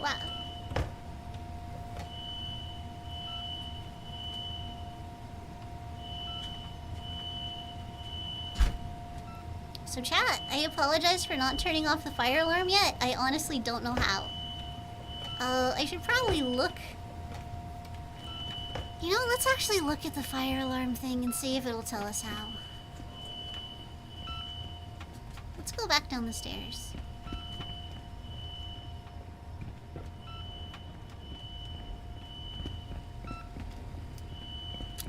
Wow. So chat, I apologize for not turning off the fire alarm yet. I honestly don't know how. I should probably look. You know, let's actually look at the fire alarm thing and see if it'll tell us how. Let's go back down the stairs.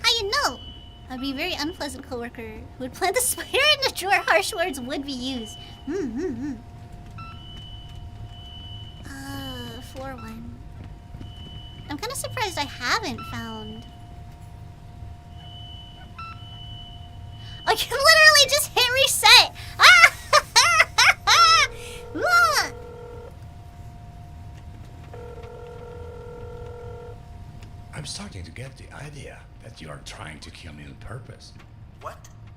How you know? I'd be a very unpleasant coworker who would plant the spider in the drawer. Harsh words would be used. Floor 1. I'm kind of surprised I haven't found. I can literally just hit reset. Ah! I'm starting to get the idea that you are trying to kill me on purpose. What?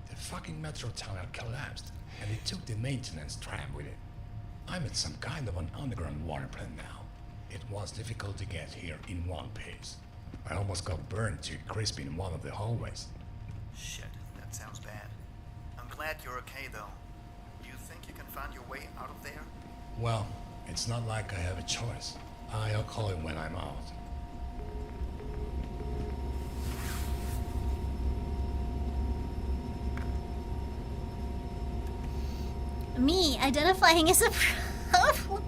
The fucking metro tunnel collapsed, and it took the maintenance tram with it. I'm at some kind of an underground water plant now. It was difficult to get here in one piece. I almost got burned to a crisp in one of the hallways. Shit, that sounds bad. I'm glad you're okay, though. Do you think you can find your way out of there? Well, it's not like I have a choice. I'll call it when I'm out. Me identifying as a problem.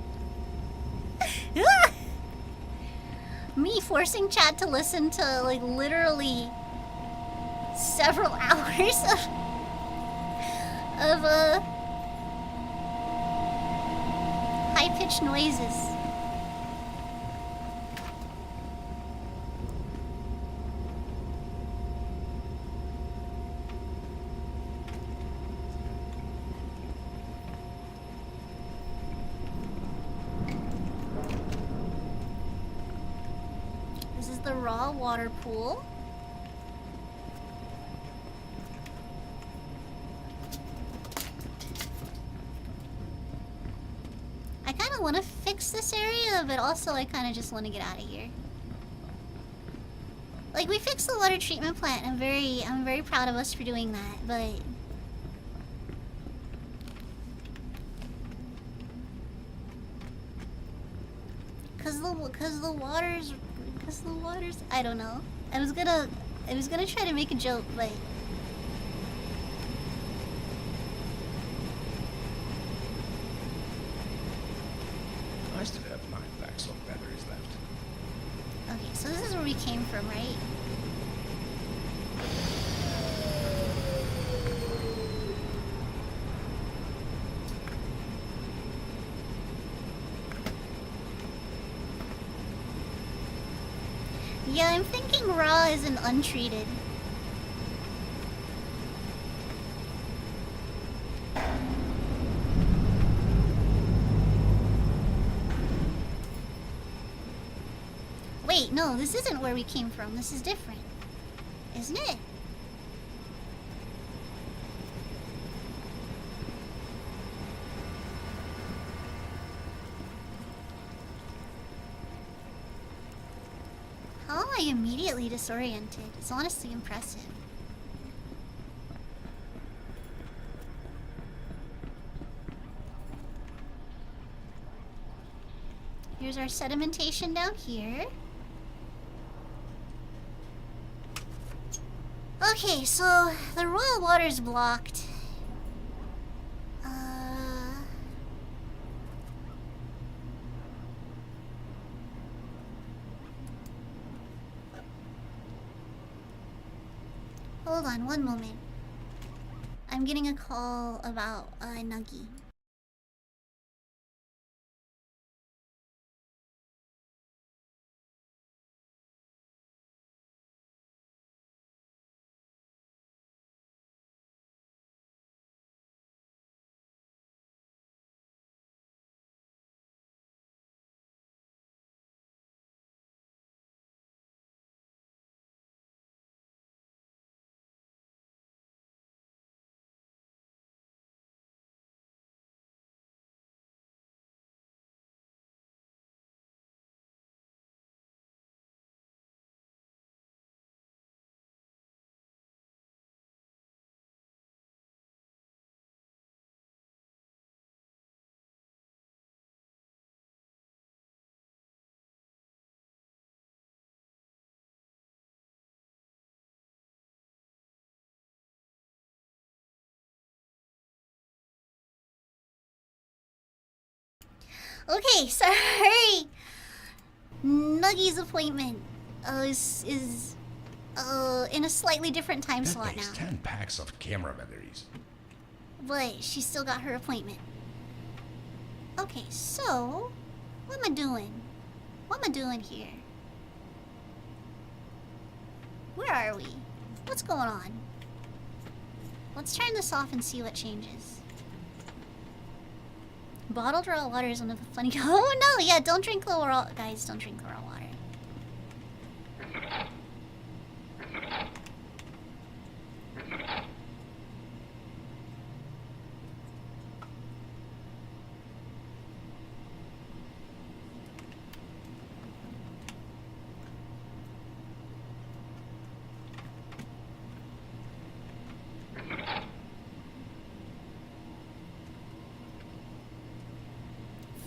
Me forcing chat to listen to like literally several hours of high-pitched noises. This is the raw water pool. I kind of want to fix this area, but also I kind of just want to get out of here. Like, we fixed the water treatment plant. I'm very proud of us for doing that, but cause the water's I don't know. I was gonna try to make a joke, but I still have 9 packs of batteries left. okay, so this is where we came from, right? Yeah, I'm thinking raw is an untreated. Wait, no, this isn't where we came from. This is different. Isn't it? How am I immediately disoriented? It's honestly impressive. Here's our sedimentation down here. Okay, so the royal water's blocked. Hold on one moment. I'm getting a call about Nuggy. Okay, sorry. Nuggy's appointment is in a slightly different time That slot takes now. 10 packs of camera batteries. But she still got her appointment. Okay, so what am I doing? What am I doing here? Where are we? What's going on? Let's turn this off and see what changes. Bottled raw water is one of the funny. Oh no, yeah, don't drink the raw. Guys, don't drink the raw water.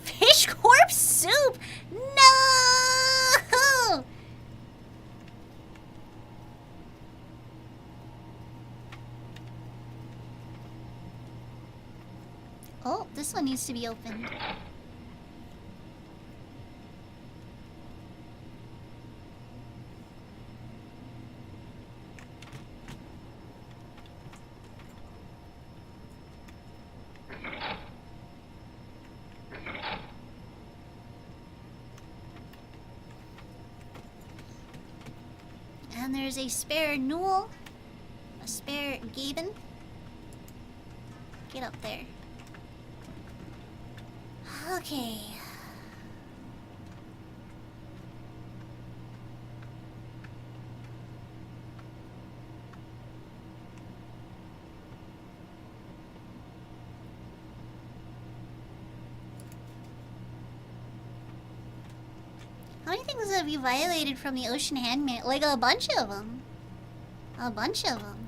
Fish corpse soup? No! Oh, this one needs to be opened. And there's a spare Newell. A spare Gaben. Get up there. Okay. How many things have you violated from the Ocean Handmaid? Like a bunch of them. A bunch of them.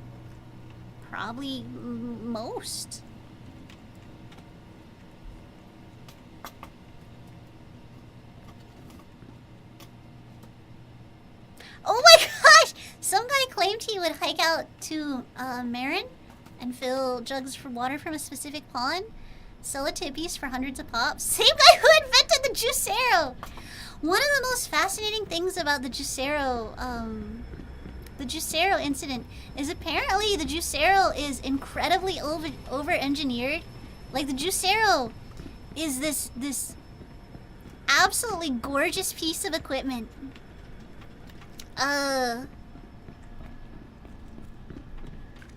Probably most. Oh my gosh! Some guy claimed he would hike out to Marin and fill jugs for water from a specific pond. Sell it to hippies for hundreds of pops. Same guy who invented the Juicero! One of the most fascinating things about the Juicero incident is apparently the Juicero is incredibly over-engineered. Like, the Juicero is this absolutely gorgeous piece of equipment.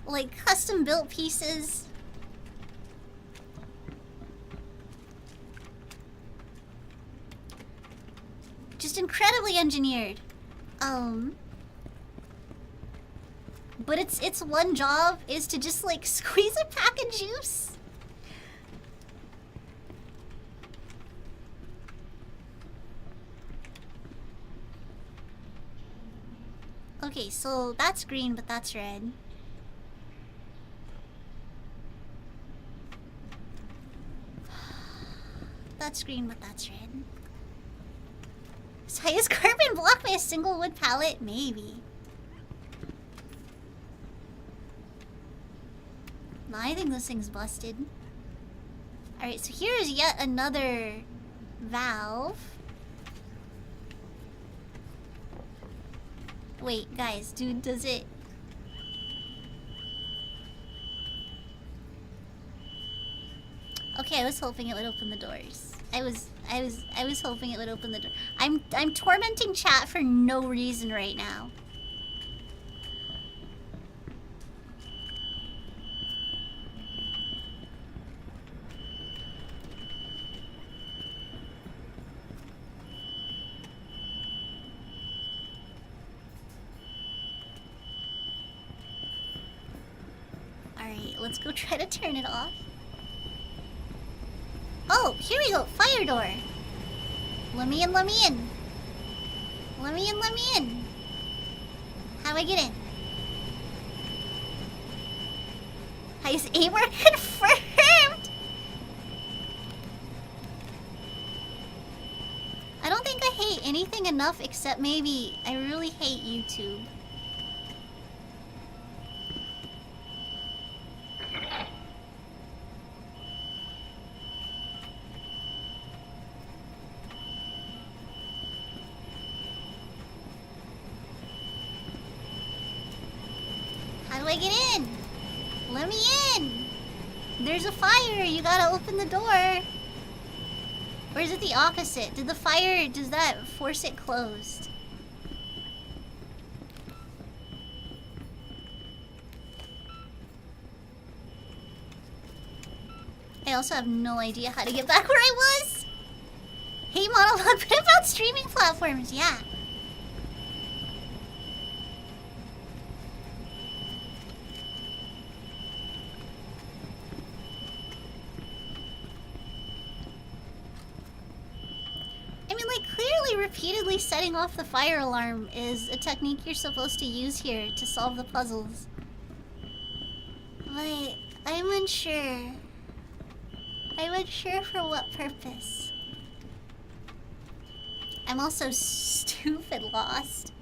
Like custom-built pieces. Just incredibly engineered. But its one job is to just like squeeze a pack of juice. Okay, so that's green, but that's red. That's green, but that's red. Is highest carbon block by a single wood pallet? Maybe. No, I think this thing's busted. Alright, so here is yet another valve. Wait, guys, dude, does it... Okay, I was hoping it would open the doors. I was hoping it would open the door. I'm tormenting chat for no reason right now. Alright, let's go try to turn it off. Oh, here we go. Fire door. Let me in, let me in. Let me in, let me in. How do I get in? Is Aimer confirmed? I don't think I hate anything enough except maybe I really hate YouTube. How do I get in? Let me in! There's a fire! You gotta open the door! Or is it the opposite? Did the fire... does that force it closed? I also have no idea how to get back where I was! Hey Monologue, what about streaming platforms? Yeah. Repeatedly setting off the fire alarm is a technique you're supposed to use here to solve the puzzles. But I'm unsure. I'm unsure for what purpose. I'm also stupid lost.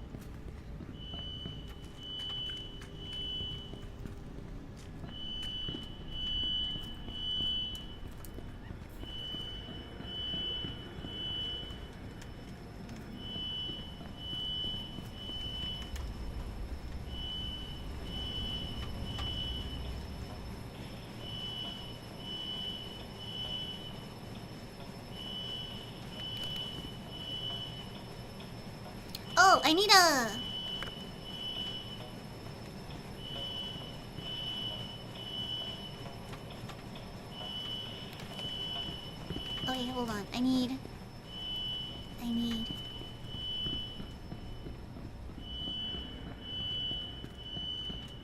Oh, I need a... Okay, hold on. I need...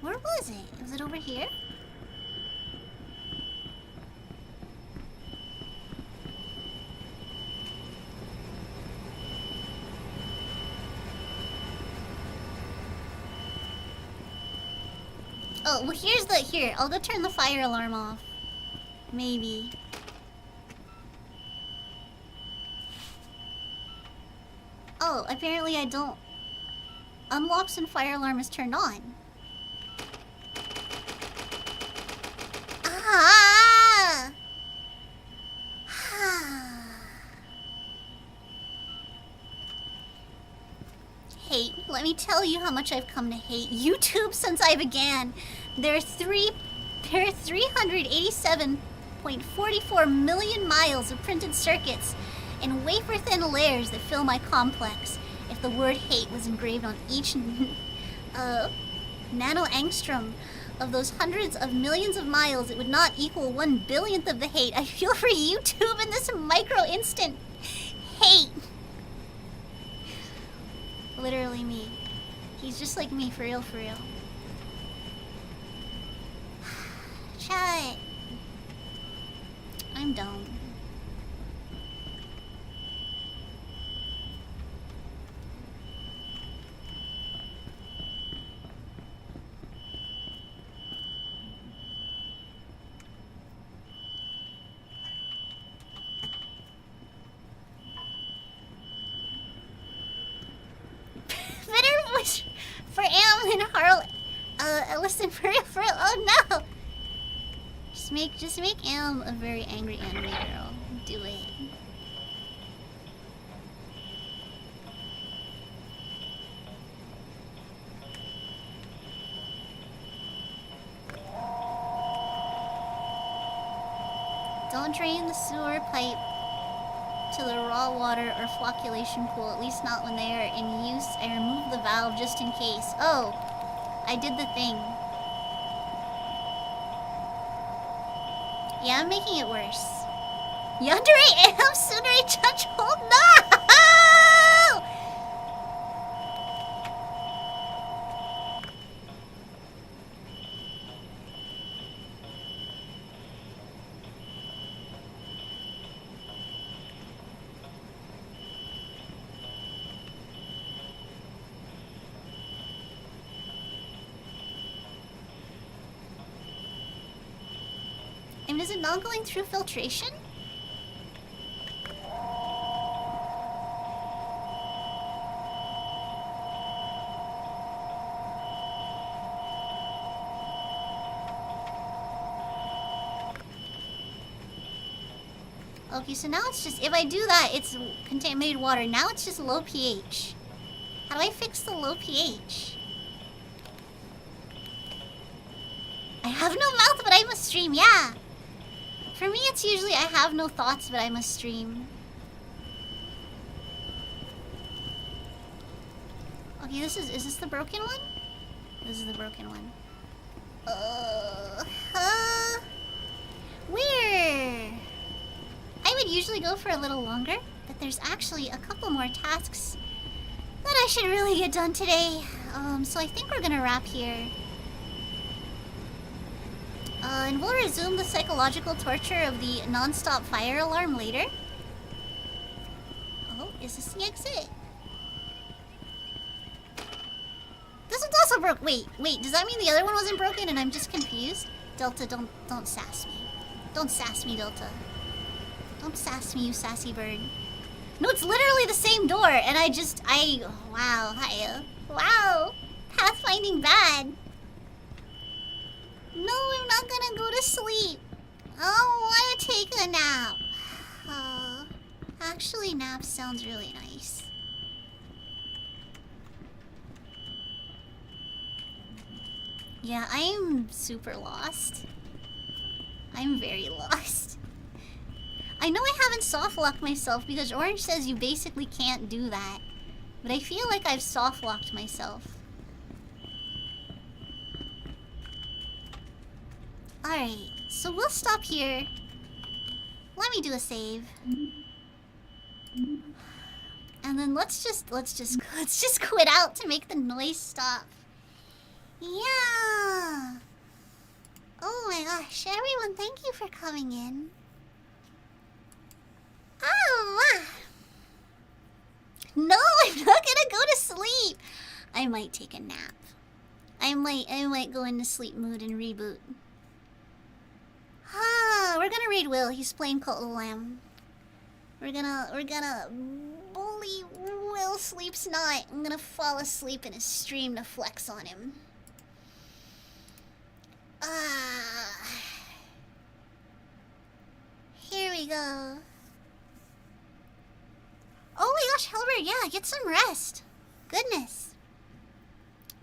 Where was it? Was it over here? Oh, well here's the... Here, I'll go turn the fire alarm off. Maybe. Oh, apparently I don't... Unlocks and fire alarm is turned on. Ah! Hate. Let me tell you how much I've come to hate YouTube since I began. There are 387.44 million miles of printed circuits and wafer-thin layers that fill my complex. If the word hate was engraved on each nano-angstrom of those hundreds of millions of miles, it would not equal 1/1000th of the hate I feel for YouTube in this micro-instant. Hate. Literally me. He's just like me, for real, for real. Chat. I'm dumb. Better voice for Am and Harl. Listen, for real, for real. Oh no! Just make Am a very angry anime girl. Do it. Don't drain the sewer pipe to the raw water or flocculation pool, at least not when they are in use. I removed the valve just in case. Oh, I did the thing. Yeah, I'm making it worse. Yandere am Sundere Chunchhold. No! I mean, is it not going through filtration? Okay, so now it's just, if I do that, it's contaminated water. Now it's just low pH. How do I fix the low pH? I have no mouth, but I must stream, yeah. For me, it's usually I have no thoughts, but I must stream. Okay, is this the broken one? This is the broken one. Where? I would usually go for a little longer, but there's actually a couple more tasks that I should really get done today. So I think we're gonna wrap here. And we'll resume the psychological torture of the non-stop fire alarm later. Oh, is this the exit? This one's also broke. Wait, does that mean the other one wasn't broken and I'm just confused? Delta, don't sass me. Don't sass me, Delta. Don't sass me, you sassy bird. No, it's literally the same door, and wow, hi, wow, pathfinding bad. No, I'm not gonna go to sleep. I want to take a nap. Actually, nap sounds really nice. Yeah, I'm super lost. I'm very lost. I know I haven't soft-locked myself because Orange says you basically can't do that. But I feel like I've soft-locked myself. Alright, so we'll stop here. Let me do a save. And then let's just quit out to make the noise stop. Yeah. Oh my gosh, everyone, thank you for coming in. Oh, no, I'm not gonna go to sleep. I might take a nap. I might go into sleep mood and reboot. We're gonna raid Will. He's playing Cult of the Lamb. We're gonna bully Will Sleeps Not. I'm gonna fall asleep in his stream to flex on him. Here we go. Oh my gosh, Helbert, yeah, get some rest. Goodness.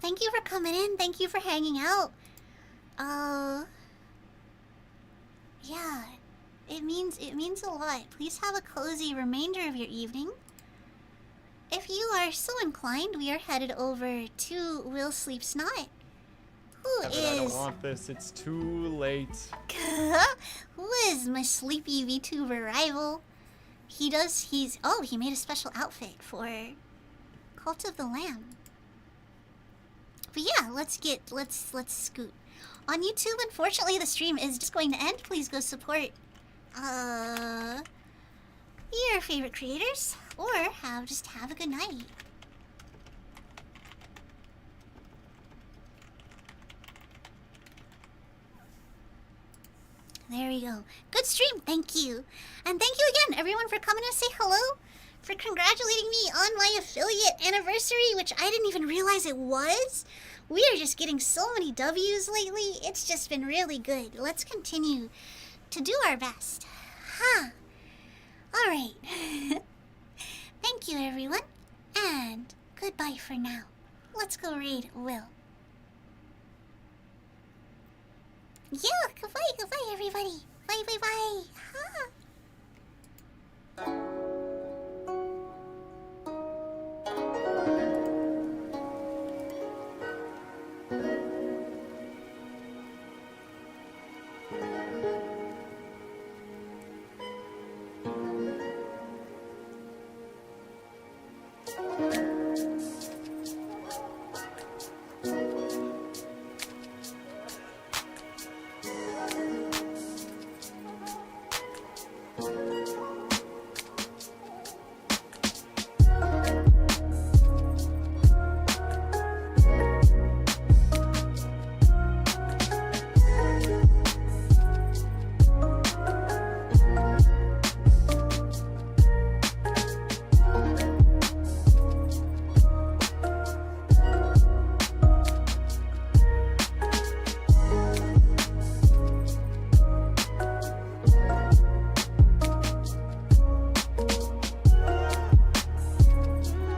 Thank you for coming in. Thank you for hanging out. Yeah, it means a lot. Please have a cozy remainder of your evening. If you are so inclined, we are headed over to Will Sleeps Not. I don't want this. It's too late. Who is my sleepy VTuber rival? He made a special outfit for Cult of the Lamb. But yeah, let's scoot. On YouTube, unfortunately, the stream is just going to end. Please go support your favorite creators, or just have a good night. There we go. Good stream, thank you. And thank you again, everyone, for coming to say hello, for congratulating me on my affiliate anniversary, which I didn't even realize it was. We are just getting so many W's lately. It's just been really good. Let's continue to do our best. Alright. Thank you, everyone. And goodbye for now. Let's go raid Will. Yeah, goodbye, everybody. Bye, bye, bye. Huh.